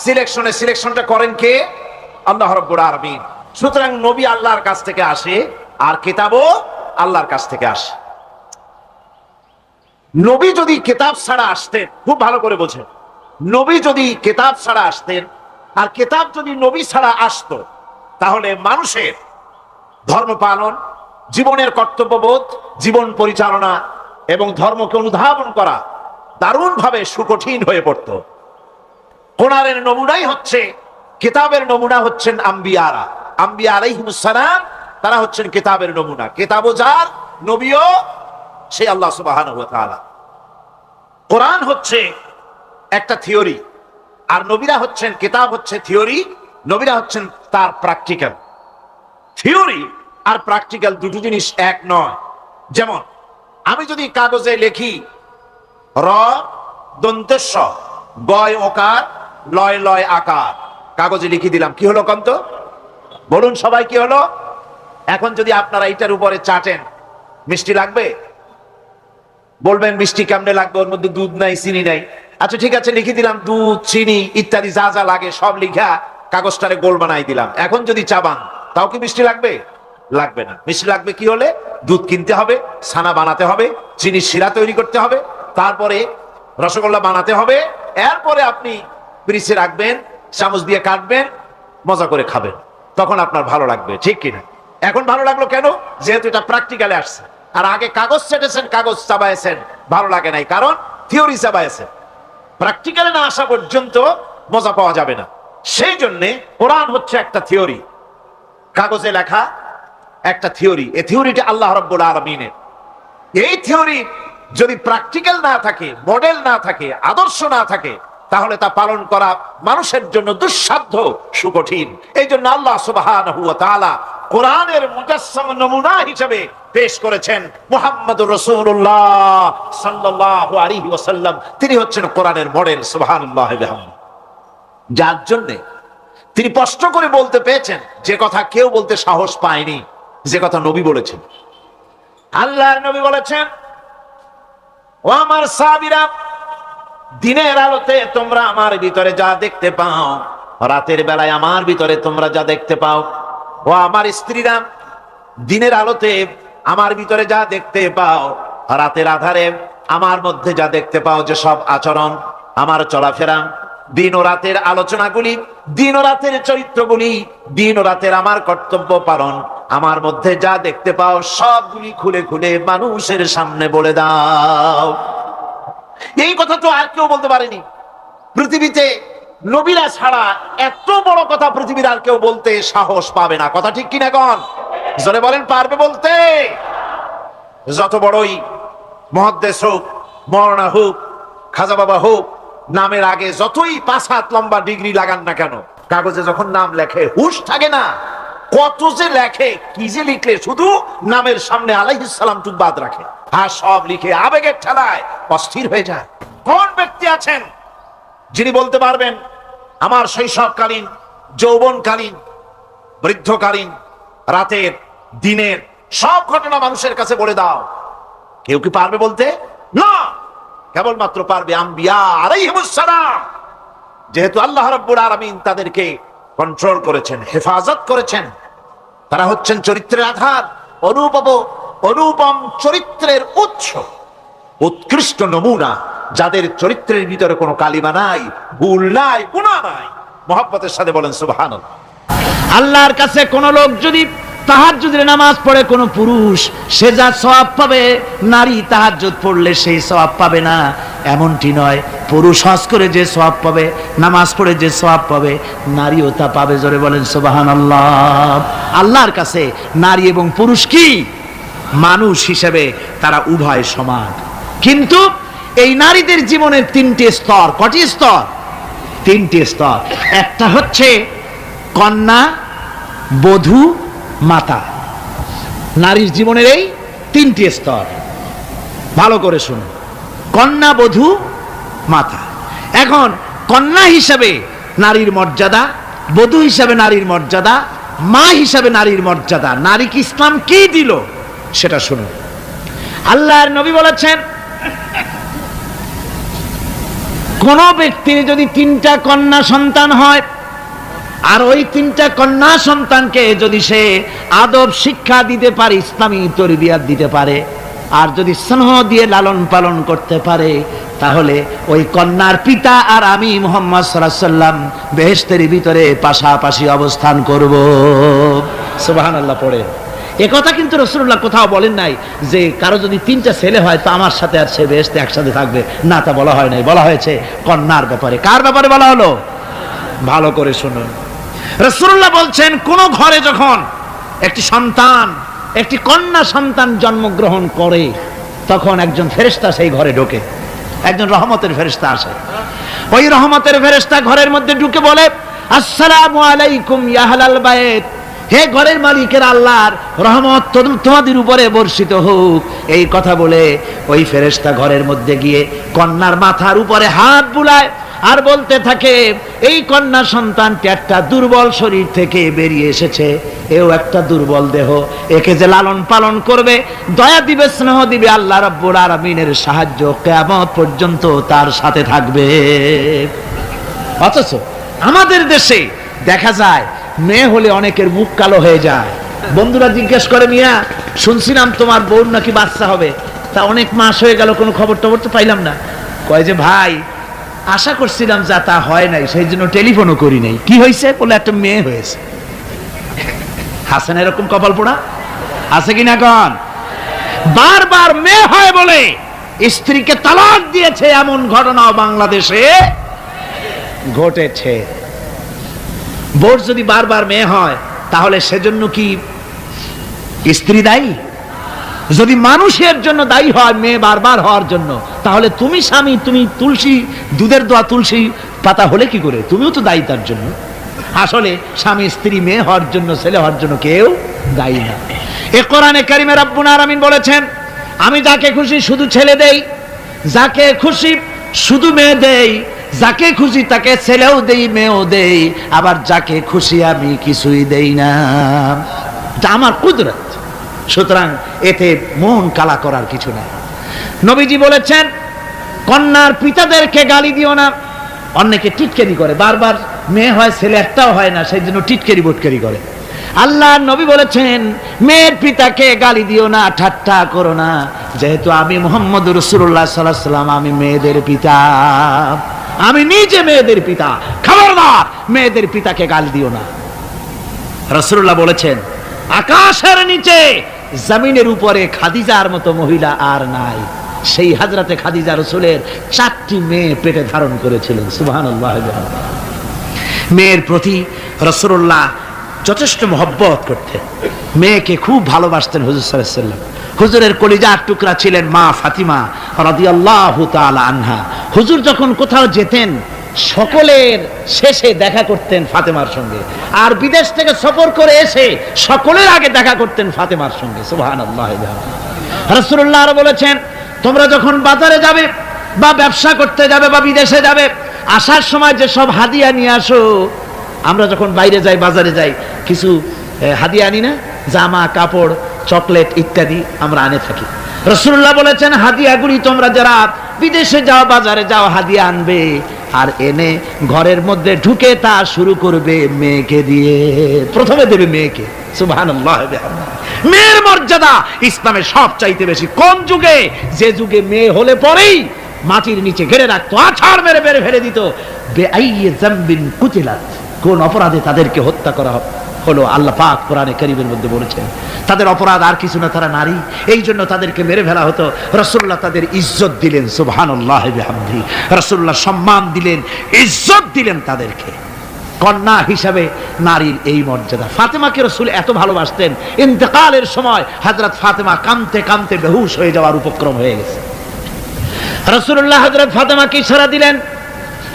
সিলেকশনে। সিলেকশনটা করেন কে? আল্লাহ রাব্বুল আলামিন। সুতরাং নবী আল্লাহর কাছ থেকে আসে আর কিতাবও আল্লাহর কাছ থেকে আসে। নবী যদি কিতাব ছাড়া আসতেন, খুব ভালো করে বোঝেন, নবী যদি কিতাব ছাড়া আসতেন আর কিতাব যদি নবী ছাড়া আসতো, তাহলে মানুষের ধর্ম পালন, জীবনের কর্তব্যবোধ, জীবন পরিচালনা এবং ধর্মকে অনুধাবন করা দারুণভাবে সুকঠিন হয়ে পড়তো। কোরআনের নমুনাই হচ্ছে, কিতাবের নমুনা হচ্ছেন আম্বিয়ারা। আম্বিয়া আলাইহিমুস সালাম, তারা হচ্ছেন কিতাবের নমুনা। কিতাবও যার, নবীও সেই আল্লাহ সুবহানাহু ওয়া তাআলা। কোরআন হচ্ছে একটা থিওরি, আর নবীরা হচ্ছেন, কিতাব হচ্ছে থিওরি, নবীরা হচ্ছেন তার প্র্যাকটিক্যাল। থিওরি আর প্র্যাকটিক্যাল দুটো জিনিস এক নয়। যেমন আমি যদি কাগজে লিখি র দন্তেশ গয় ওকার লয় লয় আকার, কাগজে লিখে দিলাম, কি হলো কন্ত? বলুন সবাই, কি হলো? এখন যদি আপনারা এটার উপরে চাটেন, মিষ্টি লাগবে? বলবেন মিষ্টি কেমনে লাগবে, ওর মধ্যে দুধ নাই, চিনি নাই। আচ্ছা ঠিক আছে, লিখে দিলাম দুধ, চিনি ইত্যাদি যা যা লাগে সব লিখা কাগজটারে গোল বানাই দিলাম। এখন যদি চাবান, তাও কি মিষ্টি লাগবে? লাগবে না। মিষ্টি লাগবে কি হলে? দুধ কিনতে হবে, ছানা বানাতে হবে, চিনি শিরা তৈরি করতে হবে, তারপরে রসগোল্লা বানাতে হবে, এরপরে আপনি ফ্রিজে রাখবেন, চামচ দিয়ে কাটবেন, মজা করে খাবেন, তখন আপনার ভালো লাগবে, ঠিক কিনা? এখন ভালো লাগলো কেন? যেহেতু এটা প্র্যাকটিক্যালে আসছে। আর আগে কাগজ চেটেছেন, কাগজ চাবাইছেন, ভালো লাগে নাই, কারণ থিওরি চাবাইছেন। প্র্যাকটিক্যালে না আসা পর্যন্ত মজা পাওয়া যাবে না। সেই জন্যে কোরআন হচ্ছে একটা থিওরি, কাগজে লেখা একটা থিওরি। এই থিওরিটা আল্লাহ রাব্বুল আলামিনের। এই থিওরি যদি প্র্যাকটিক্যাল না থাকে, মডেল না থাকে, আদর্শ না থাকে, তাহলে তা পালন করা মানুষের জন্য দুঃসাধ্য, সুকঠিন। এই জন্য আল্লাহ সুবহানাহু ওয়া তাআলা কোরআনের মুজাসসাম নমুনা হিসেবে পেশ করেছেন মুহাম্মদুর রাসূলুল্লাহ সাল্লাল্লাহু আলাইহি ওয়াসাল্লাম। তিনি হচ্ছেন কোরআনের মডেল। সুবহানাল্লাহি ওয়া বিহামদিহি। যার জন্য তিনি স্পষ্ট করে বলতে পেয়েছেন যে কথা কেউ বলতে সাহস পায়নি, যে কথা নবী বলেছেন। আল্লাহর নবী বলেছেন, ও আমার সাহাবীরা, দিনের আলোতে তোমরা আমার ভিতরে যা দেখতে পাও, রাতের বেলায় আমার ভিতরে তোমরা যা দেখতে পাও। ও আমার স্ত্রীরা, দিনের আলোতে আমার ভিতরে যা দেখতে পাও, রাতের আধারে আমার মধ্যে যা দেখতে পাও, যে সব আচরণ, আমার চলাফেরা, দিন ও রাতের আলোচনাগুলি, দিন ও রাতের চরিত্রগুলি, দিন ও রাতের আমার কর্তব্য পালন, আমার মধ্যে যা দেখতে পাও সবগুলি খুলে খুলে মানুষের সামনে বলে দাও। এই কথা তো আর কেউ বলতে পারেনি পৃথিবীতে। নবীরা ছাড়া এত বড় কথা পৃথিবীর আর কেউ বলতে সাহস পাবে না। কথা ঠিক কিনা কোন? জোরে বলেন, পারবে বলতে? যত বড়ই মুহাদ্দিস হোক, মাওলানা হোক, খাজা বাবা হোক, নামের আগে যতই 5 হাত লম্বা ডিগ্রি লাগান না কেন, কাগজে যখন নাম লেখে হুঁশ থাকে না। কত যে লেখে, কি যে লিখলে, শুধু নামের সামনে আলাইহিস সালাম টুক বাদ রাখে, আর সব লিখে আবেগের ঠেলায় অস্থির হয়ে যায়। কোন ব্যক্তি আছেন যিনি বলতে পারবেন আমার শৈশবকালীন, যৌবনকালীন, বৃদ্ধকালীন, রাতের, দিনের সব ঘটনা মানুষের কাছে বলে দাও? কেউ কি পারবে বলতে? না, কেবলমাত্র পারবে আম্বিয়া আলাইহিমুস সালাম। যেহেতু আল্লাহ রাব্বুল আলামিন তাদেরকে কন্ট্রোল করেছেন, হেফাজত করেছেন, তারা হচ্ছেন চরিত্রের আধার, অনুপম চরিত্রের উৎস, উৎকৃষ্ট নমুনা, যাদের চরিত্রের ভিতরে কোনো কালিমা নাই, ভুল নাই, গুনাহ নাই। মুহাব্বতের সাথে বলেন সুবহানাল্লাহ। আল্লাহর কাছে কোন লোক যদি তাহাজ্জুদের নামাজ পড়ে, কোন পুরুষ, সে যা সওয়াব পাবে, নারী তাহাজ্জুদ পড়লে সেই সওয়াব পাবে না, এমনটি নয়। পুরুষ হজ করে যে সওয়াব পাবে, নামাজ পড়ে যে সওয়াব পাবে, নারীও তা পাবে। জোরে বলেন সুবহানাল্লাহ। আল্লাহর কাছে নারী এবং পুরুষ কি? মানুষ হিসেবে তারা উভয় সমান। কিন্তু এই নারীদের জীবনের 3টে স্তর। কটি স্তর? 3টে স্তর। একটা হচ্ছে কন্যা, বধূ, মাতা। নারীর জীবনের এই 3টে স্তর। ভালো করে শুনুন, কন্যা, বধূ, মাতা। এখন কন্যা হিসাবে নারীর মর্যাদা, বধূ হিসাবে নারীর মর্যাদা, মা হিসাবে নারীর মর্যাদা, নারীকে ইসলাম কি দিল সেটা শুনুন। আল্লাহর নবী বলেছেন, কোন ব্যক্তির যদি 3টা কন্যা সন্তান হয়, আর ওই 3টা কন্যা সন্তানকে যদি সে আদব শিক্ষা দিতে পারে, ইসলামী তরবিয়াত দিতে পারে, আর যদি স্নেহ দিয়ে লালন পালন করতে পারে, তাহলে ওই কন্যার পিতা আর আমি মুহাম্মদ সাল্লাল্লাহু আলাইহি ওয়াসাল্লাম বেহেশতের ভিতরে পাশাপাশি অবস্থান করব। সুবহানাল্লাহ পড়ে। এ কথা কিন্তু রাসূলুল্লাহ কোথাও বলেন নাই যে কারো যদি 3টা ছেলে হয় তো আমার সাথে আর সে বেহেশতে একসাথে থাকবে, না, তা বলা হয় নাই। বলা হয়েছে কন্যার ব্যাপারে। কার ব্যাপারে বলা হলো? ভালো করে শুনুন। রাসূলুল্লাহ বলছেন, কোন ঘরে যখন একটি সন্তান, একটি কন্যা সন্তান জন্মগ্রহণ করে, তখন একজন ফেরেশতা সেই ঘরে ঢোকে, একজন রহমতের ফেরেশতা আসে। ওই রহমতের ফেরেশতা ঘরের মধ্যে ঢুকে বলে, আসসালামু আলাইকুম ইয়া আহলাল বাইত, হে ঘরের মালিকের আল্লাহর রহমত তোমাদের উপরে বর্ষিত হোক। এই কথা বলে ওই ফেরেশতা ঘরের মধ্যে গিয়ে কন্যার মাথার উপরে হাত বুলায় আর বলতে থাকে, এই কন্যা সন্তানটি একটা দুর্বল শরীর থেকে বেরিয়ে এসেছে, এও একটা দুর্বল দেহ, একে যে লালন পালন করবে, দয়া দিবে, স্নেহ দিবে, আল্লাহ রাব্বুল আলামিনের সাহায্য কিয়ামত পর্যন্ত তার সাথে থাকবে। অথচ আমাদের দেশে দেখা যায় মেয়ে হলে অনেকের মুখ কালো হয়ে যায়। বন্ধুরা জিজ্ঞেস করে, মিয়া শুনছিলাম তোমার বউর নাকি বাচ্চা হবে, তা অনেক মাস হয়ে গেল, কোনো খবর টবর তো পাইলাম না। কয় যে ভাই, আশা করছিলাম যা তা হয় নাই, সেই জন্য টেলিফোনও করি নাই। কি হয়েছে? বলে একটা মেয়ে হয়েছে। হাসান এরকম কপাল পোড়া আছে কিনা কন? বারবার মেয়ে হয় বলে স্ত্রীকে তালাক দিয়েছে, এমন ঘটনাও বাংলাদেশে ঘটেছে। বোর যদি বারবার মেয়ে হয়, তাহলে সেজন্য কি স্ত্রী দায়ী? যদি মানুষের জন্য দায়ী হয় মেয়ে বারবার হওয়ার জন্য, তাহলে তুমি স্বামী, তুমি তুলসী, দুধের দোয়া তুলসী পাতা হলে কি করে? তুমিও তো দায়ী তার জন্য। আসলে স্বামী স্ত্রী মেয়ে হওয়ার জন্য, ছেলে হওয়ার জন্য কেউ দায়ী না। এ কোরআনে কারিমে রব্বুল আলামিন বলেছেন, আমি যাকে খুশি শুধু ছেলে দেই, যাকে খুশি শুধু মেয়ে দেই, যাকে খুশি তাকে ছেলেও দেই, মেয়েও দেই, আবার যাকে খুশি আমি কিছুই দেই না। এটা আমার কুদরত। সুতরাং এতে মন কালা করার কিছু নাই। নবীজি বলেছেন, কন্যার পিতাদেরকে গালি দিও না। অনেকে টিটকারি করে, বারবার মেয়ে হয় ছেলে একটাও হয় না, সেই জন্য টিটকারি বটকারি করে। আল্লাহ নবী বলেছেন, মেয়ের পিতাকে গালি দিও না, ঠাট্টা করো না, যেহেতু আমি মুহাম্মদ রাসূলুল্লাহ সাল্লাল্লাহু আলাইহি ওয়াসাল্লাম, আমি মেয়েদের পিতা, আমি নিজে মেয়েদের পিতা। খবরদার মেয়েদের পিতাকে গালি দিও না। রাসূলুল্লাহ বলেছেন, আকাশের নিচে জমিনের উপরে খাদিজার মতো মহিলা আর নাই। সেই হযরতে খাদিজা রাসূলের 4টি মেয়ে পেটে ধারণ করেছিলেন। সুবহানাল্লাহ। মেয়ের প্রতি রাসূলুল্লাহ যথেষ্ট মহব্বত করতেন, মেয়েকে খুব ভালোবাসতেন হুজুর সাল্লাল্লাহু আলাইহি ওয়াসাল্লাম। হুজুরের কলিজার টুকরা ছিলেন মা ফাতিমা রাদিয়াল্লাহু তাআলা আনহা। হুজুর যখন কোথাও যেতেন, সকলের শেষে দেখা করতেন ফাতেমার সঙ্গে, আর বিদেশ থেকে সফর করে এসে সকলের আগে দেখা করতেন ফাতেমার সঙ্গে। সুবহানাল্লাহ। রাসূলুল্লাহ আরো বলেছেন, তোমরা যখন বাজারে যাবে বা ব্যবসা করতে যাবে বা বিদেশে যাবে, আসার সময় যে সব হাদিয়া নিয়ে আসো। আমরা যখন বাইরে যাই, বাজারে যাই, কিছু হাদিয়া আনি না, জামা কাপড় চকলেট ইত্যাদি আমরা আনে থাকি। রাসূলুল্লাহ বলেছেন, হাদিয়াগুলি তোমরা যারা বিদেশে যাও, বাজারে যাও, হাদিয়া আনবে, আর এনে ঘরের মধ্যে ঢুকে তা শুরু করবে মেয়েকে দিয়ে। প্রথমে দেবে মেয়েকে। সুবহানাল্লাহ। মেয়ের মর্যাদা ইসলামে সব চাইতে বেশি। কোন যুগে? যে যুগে মেয়ে হলে পরেই মাটির নিচে ঘেরে রাখতো, আছাড় মেরে মেরে ফেলে দিত। বেআইয়ি যামবিন কুতিলাত, কোন অপরাধে তাদেরকে হত্যা করা হলো। আল্লাহ পাক কোরআনে কারীমের মধ্যে বলেছেন, তাদের অপরাধ আর কিছু না, তারা নারী, এই জন্য তাদেরকে মেরে ফেলা হতো। রাসূলুল্লাহ তাদের ইজ্জত দিলেন। সুবহানাল্লাহ বিহামদিহি। রাসূলুল্লাহ সম্মান দিলেন, ইজ্জত দিলেন তাদেরকে। কন্যা হিসাবে নারীর এই মর্যাদা। ফাতেমাকে রাসূল এত ভালোবাসতেন, ইন্তেকালের সময় হযরত ফাতেমা কাঁদতে কাঁদতে বেহুশ হয়ে যাওয়ার উপক্রম হয়ে গেছে। রাসূলুল্লাহ হযরত ফাতেমাকে ইশারা দিলেন।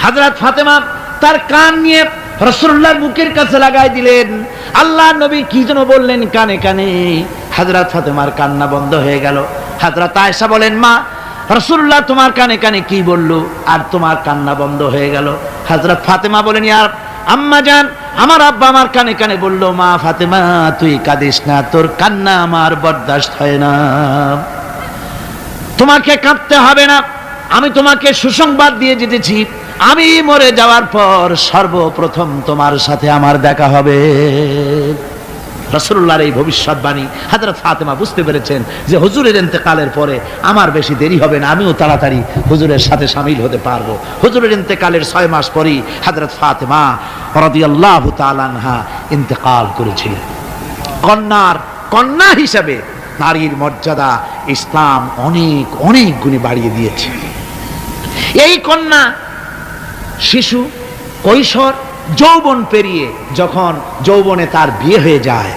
হযরত ফাতেমা তার কান নিয়ে রাসূলুল্লাহর মুখের কাছে লাগাই দিলেন। আল্লাহর নবী কি যেন বললেন কানে কানে, হযরত ফাতেমার কান্না বন্ধ হয়ে গেল। হযরত আয়েশা বলেন, মা, রাসূলুল্লাহ তোমার কানে কানে কি বলল আর তোমার কান্না বন্ধ হয়ে গেল? হযরত ফাতেমা বলেন, ইয়া আম্মা জান, আমার আব্বা আমার কানে কানে বলল, মা ফাতেমা তুই কাঁদিস না, তোর কান্না আমার বরদাস্ত হয় না, তোমাকে কাঁদতে হবে না। আমি তোমাকে সুসংবাদ দিয়ে যেতেছি, আমি মরে যাওয়ার পর সর্বপ্রথম তোমার সাথে আমার দেখা হবে। রাসূলুল্লাহর এই ভবিষ্যৎবাণী হযরত ফাতেমা বুঝতে পেরেছেন যে হুজুরের ইন্তেকালের পরে আমার বেশি দেরি হবে না, আমিও তাড়াতাড়ি হুজুরের সাথে শামিল হতে পারবো। হুজুরের ইন্তেকালের 6 মাস পরেই হযরত ফাতেমা রাদিয়াল্লাহু তাআলা আনহা ইন্তেকাল করেছিলেন। কন্যা হিসেবে নারীর মর্যাদা ইসলাম অনেক অনেক গুণে বাড়িয়ে দিয়েছে। এই কন্যা শিশু, কৈশোর, যৌবন পেরিয়ে যখন যৌবনে তার বিয়ে হয়ে যায়,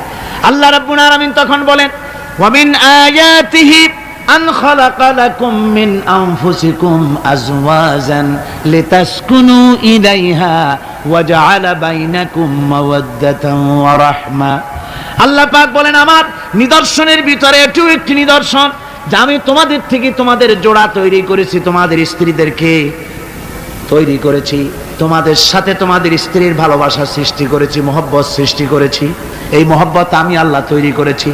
আল্লাহ রাব্বুল আলামিন তখন বলেন, ওয়া মিন আয়াতিহি আন খালাকা লাকুম মিন আনফুসিকুম আজওয়াজান লিতাসকুনু ইলাইহা ওয়া জাআলা বাইনাকুম মাওয়াদ্দাতান ওয়া রাহমা। আল্লাহ পাক বলেন, আমার নিদর্শনের ভিতরে এটিও একটি নিদর্শন যে আমি তোমাদের থেকে তোমাদের জোড়া তৈরি করেছি, তোমাদের স্ত্রীদেরকে তৈরি করেছি, তোমাদের সাথে তোমাদের স্ত্রীর ভালোবাসা সৃষ্টি করেছি, মহব্বত সৃষ্টি করেছি। এই মহব্বত আমি আল্লাহ তৈরি করেছি।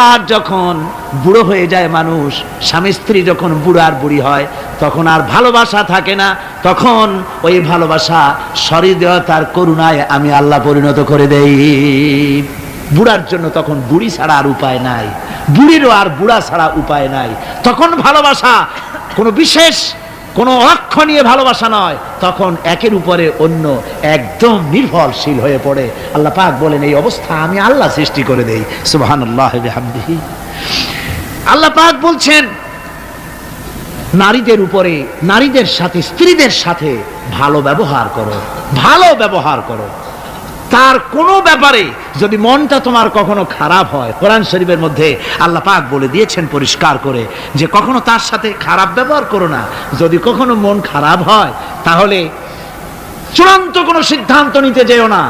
আর যখন বুড়ো হয়ে যায় মানুষ, স্বামী স্ত্রী যখন বুড়ো আর বুড়ি হয়, তখন আর ভালোবাসা থাকে না, তখন ওই ভালোবাসা সহৃদয়তার করুণায় আমি আল্লাহ পরিণত করে দেই। বুড়ার জন্য তখন বুড়ি ছাড়া আর উপায় নাই, বুড়িরও আর বুড়া ছাড়া উপায় নাই। তখন ভালোবাসা কোনো বিশেষ কোনো লক্ষ্য নিয়ে ভালোবাসা নয়, তখন একের উপরে অন্য একদম নির্ভরশীল হয়ে পড়ে। আল্লাহ পাক বলেন, এই অবস্থা আমি আল্লাহ সৃষ্টি করে দেই। সুবহানাল্লাহি বিহামদিহি। আল্লাহ পাক বলছেন, নারীদের উপরে, নারীদের সাথে, স্ত্রীদের সাথে ভালো ব্যবহার করো, ভালো ব্যবহার করো। তার কোনো ব্যাপারে যদি মনটা তোমার কখনো খারাপ হয়, কোরআন শরীফের মধ্যে আল্লাহ পাক বলে দিয়েছেন পরিষ্কার করে যে কখনো তার সাথে খারাপ ব্যবহার করো না। যদি কখনো মন খারাপ হয়, তাহলে চূড়ান্ত কোনো সিদ্ধান্ত নিতে যেও না,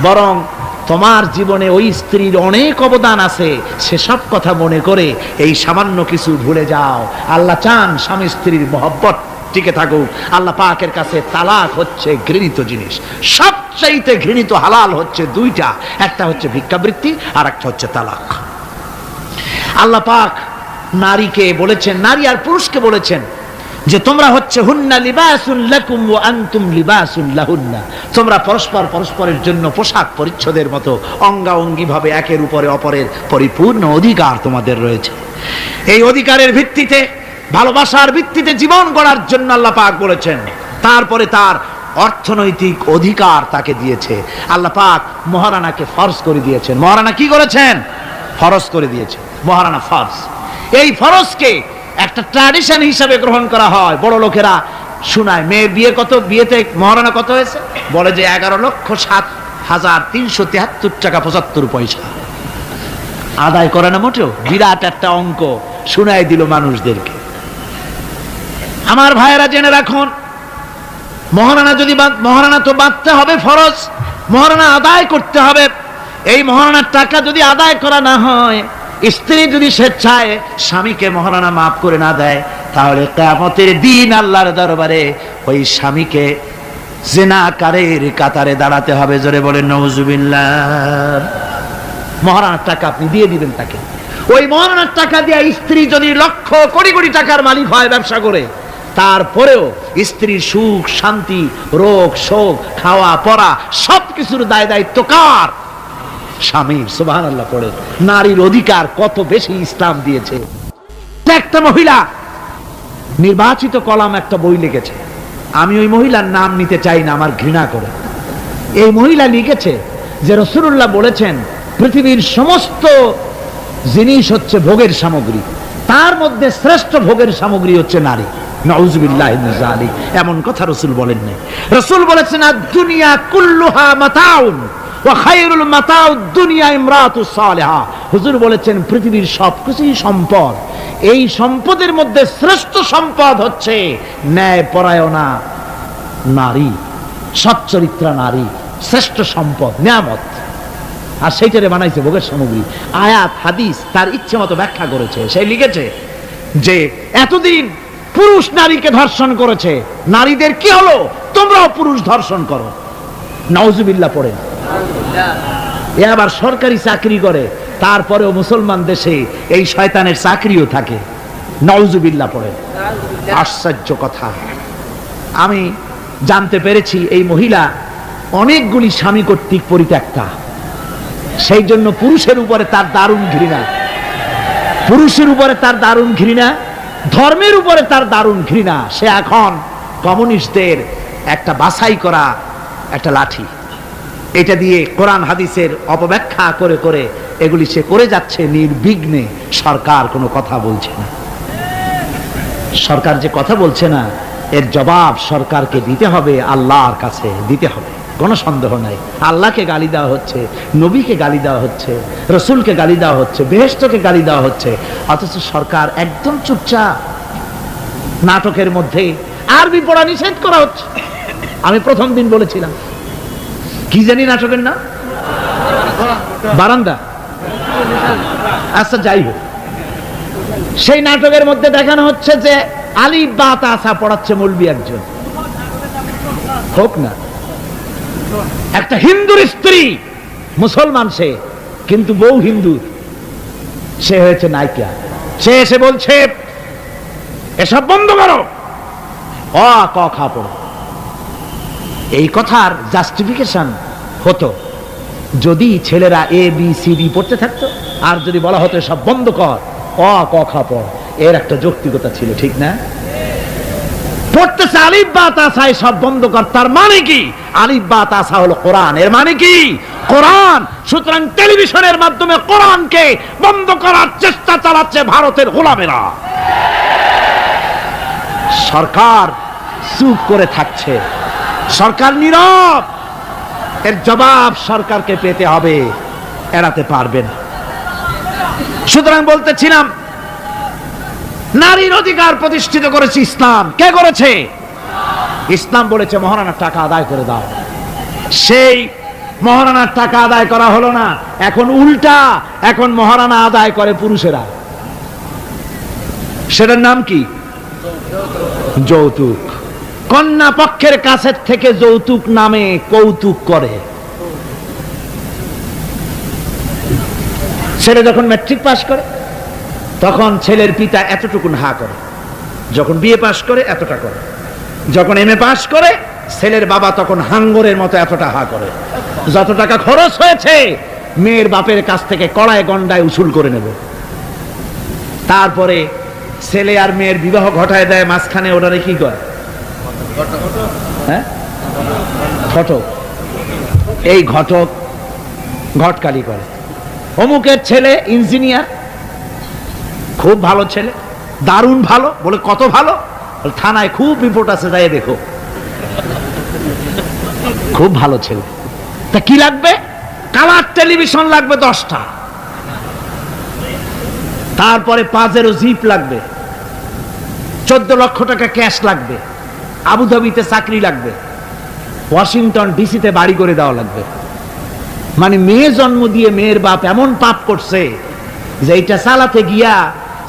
বরং তোমার জীবনে ওই স্ত্রীর অনেক অবদান আছে, সেসব কথা মনে করে এই সামান্য কিছু ভুলে যাও। আল্লাহ চান স্বামী স্ত্রীর মহব্বত টিকে থাকুক। আল্লাহ পাকের কাছে তালাক হচ্ছে ঘৃণিত জিনিস, সবচাইতে ঘৃণিত হালাল হচ্ছে দুইটা, একটা হচ্ছে ভিক্ষাবৃত্তি আর একটা হচ্ছে তালাক। আল্লাহ পাক নারীকে বলেছেন, নারী আর পুরুষকে বলেছেন যে তোমরা হচ্ছে হুন্না লিবাসুন লাকুম ওয়া আনতুম লিবাসুন লাহুন্না, তোমরা পরস্পর পরস্পরের জন্য পোশাক পরিচ্ছদের মতো অঙ্গাঅঙ্গি ভাবে একের উপরে অপরের পরিপূর্ণ অধিকার তোমাদের রয়েছে। এই অধিকারের ভিত্তিতে, ভালোবাসার ভিত্তিতে জীবন গড়ার জন্য আল্লাহ পাক বলেছেন। তারপরে তার অর্থনৈতিক অধিকার তাকে দিয়েছে। আল্লাহ পাক মহারানাকে ফরজ করে দিয়েছেন। মহারানা কি করেছেন? ফরজ করে দিয়েছেন। মহারানা ফরজ, এই ফরজকে একটা ট্র্যাডিশন হিসাবে গ্রহণ করা হয়। বড় লোকেরা শোনায় মেয়ের বিয়ে কত, বিয়েতে মহারানা কত হয়েছে, বলে যে 11,07,373 টাকা 75 পয়সা। আদায় করে না মোটেও, বিরাট একটা অঙ্ক শোনায় দিল মানুষদেরকে। আমার ভাইয়েরা জেনে রাখুন, মহারানা যদি মহারানা তো বাঁধতে হবে ফরজ, মহারানা আদায় করতে হবে। এই মহারানার টাকা যদি আদায় করা না হয়, স্ত্রী যদি স্বেচ্ছায় স্বামীকে মহারানা মাফ করে না দেয়, তাহলে কিয়ামতের দিন আল্লাহর দরবারে ওই স্বামীকে জিনাকারীর কাতারে দাঁড়াতে হবে। জোরে বলেন নাউজুবিল্লাহ। মহারানার টাকা আপনি দিয়ে দিবেন তাকে। ওই মহারানার টাকা দিয়ে স্ত্রী যদি লক্ষ কোটি কোটি টাকার মালিক হয় ব্যবসা করে, তারপরেও স্ত্রীর সুখ শান্তি, রোগ শোক, খাওয়া পড়া সবকিছুর দায় দায়িত্ব কার? স্বামীর। সুবহানাল্লাহ পড়ে। নারীর অধিকার কত বেশি ইসলাম দিয়েছে। একটা মহিলা নির্বাচিত কলাম একটা বই লিখেছে, আমি ওই মহিলার নাম নিতে চাই না, আমার ঘৃণা করে। এই মহিলা লিখেছে যে রাসূলুল্লাহ বলেছেন পৃথিবীর সমস্ত জিনিস হচ্ছে ভোগের সামগ্রী, তার মধ্যে শ্রেষ্ঠ ভোগের সামগ্রী হচ্ছে নারী। নাউযুবিল্লাহি মিন যালিক, এমন কথা রাসূল বলেন নাই। রাসূল বলেছেন আদ-দুনিয়া কুল্লুহা মাতাউন ওয়া খায়রুল মাতাউদ দুনিয়া ইমরাতুস সালিহা। হুজুর বলেছেন পৃথিবীর সবকিছুই সম্পদ, এই সম্পদের মধ্যে শ্রেষ্ঠ সম্পদ হচ্ছে ন্যায়পরায়ণা নারী, সচ্চরিত্রা নারী শ্রেষ্ঠ সম্পদ, নিয়ামত। আর সেইটারে বানাইছে ভোগের সামগ্রী। আয়াত হাদিস তার ইচ্ছে মতো ব্যাখ্যা করেছে। সে লিখেছে যে এতদিন পুরুষ নারীকে ধর্ষণ করেছে, নারীদের কি হলো? তোমরাও পুরুষ ধর্ষণ করো। নাউজুবিল্লাহ পড়ে। এ আবার সরকারি চাকরি করে, তারপরেও মুসলমান দেশে এই শয়তানের চাকরিও থাকে। নাউজুবিল্লাহ পড়ে। আশ্চর্য কথা। আমি জানতে পেরেছি এই মহিলা অনেকগুলি স্বামী কর্তৃক পরিত্যক্তা, সেই জন্য পুরুষের উপরে তার দারুণ ঘৃণা, পুরুষের উপরে তার দারুণ ঘৃণা, ধর্মের উপরে তার দারুণ ঘৃণা। সে এখন কমিউনিস্টদের একটা বাছাই করা একটা লাঠি, এটা দিয়ে কোরআন হাদিসের অপব্যাখ্যা করে করে এগুলি সে করে যাচ্ছে নির্বিঘ্নে। সরকার কোনো কথা বলছে না। সরকার যে কথা বলছে না, এর জবাব সরকারকে দিতে হবে, আল্লাহর কাছে দিতে হবে, কোনো সন্দেহ নাই। আল্লাহকে গালি দেওয়া হচ্ছে, নবীকে গালি দেওয়া হচ্ছে, রসুলকে গালি দেওয়া হচ্ছে, বেহেশতকে গালি দেওয়া হচ্ছে, অথচ সরকার একদম চুপচাপ। নাটকের মধ্যে আরবি পড়া নিষেধ করা হচ্ছে। আমি প্রথম দিন বলেছিলাম, কি জানি নাটকের না, বারান্দা, আচ্ছা যাই হোক, সেই নাটকের মধ্যে দেখানো হচ্ছে যে আলিফ বা তাসা পড়াচ্ছে মৌলবি একজন, হোক না, একটা হিন্দুর স্ত্রী, মুসলমান সে, কিন্তু বউ হিন্দু, সে হয়েছে নায়িকা। সে এসে বলছে এসব বন্ধ করো, অ ক খ পড়ো। এই কথার জাস্টিফিকেশন হতো যদি ছেলেরা এ বি সি ডি পড়তে থাকতো, আর যদি বলা হতো সব বন্ধ কর, অ ক খ পড়, এর একটা যৌক্তিকতা ছিল, ঠিক না? পড়তেছে আলিফ বা তাসা, সব বন্ধ কর, তার মানে কি? আলিফ বা তাসা হলো কোরআন, এর মানে কি? কোরআন। সুতরাং টেলিভিশনের মাধ্যমে কোরআনকে বন্ধ করার চেষ্টা চালাচ্ছে ভারতের গোলামেরা। সরকার চুপ করে থাকছে, সরকার নীরব। এর জবাব সরকারকে পেতে হবে, এড়াতে পারবে না। সুতরাং বলতেছিলাম, নারীর অধিকার প্রতিষ্ঠিত করেছে ইসলাম। কে করেছে? ইসলাম বলেছে মহারানার টাকা আদায় করে দাও। সেই মহারানার টাকা আদায় করা হলো না, এখন উল্টা, এখন মহারানা আদায় করে পুরুষেরা। সেটার নাম কি? যৌতুক। কন্যা পক্ষের কাছের থেকে যৌতুক নামে কৌতুক করে। ছেলে যখন ম্যাট্রিক পাস করে তখন ছেলের পিতা এতটুকুন হা করে, যখন বিএ পাস করে এতটা করে, যখন এমএ পাস করে ছেলের বাবা তখন হাঙ্গরের মতো এতটা হা করে। যত টাকা খরচ হয়েছে মেয়ের বাপের কাছ থেকে কড়ায় গন্ডায় উসুল করে নেব। তারপরে ছেলে আর মেয়ের বিবাহ ঘটায় দেয়, মাঝখানে ওটারে কি করে? হ্যাঁ, ঘটক। এই ঘটক ঘটকালি করে। অমুকের ছেলে ইঞ্জিনিয়ার, খুব ভালো ছেলে, দারুণ ভালো। বলে কত ভালো? থানায় খুব রিপোর্ট আছে, যাই দেখো। খুব ভালো ছেলে। তা কি লাগবে? কালার টেলিভিশন লাগবে 10টা, তারপরে 5 জিপ লাগবে, 14 লক্ষ টাকা ক্যাশ লাগবে, আবুধাবিতে চাকরি লাগবে, ওয়াশিংটন ডিসিতে বাড়ি করে দেওয়া লাগবে। মানে মেয়ে জন্ম দিয়ে মেয়ের বাপ এমন পাপ করছে যে এটা চালাতে গিয়া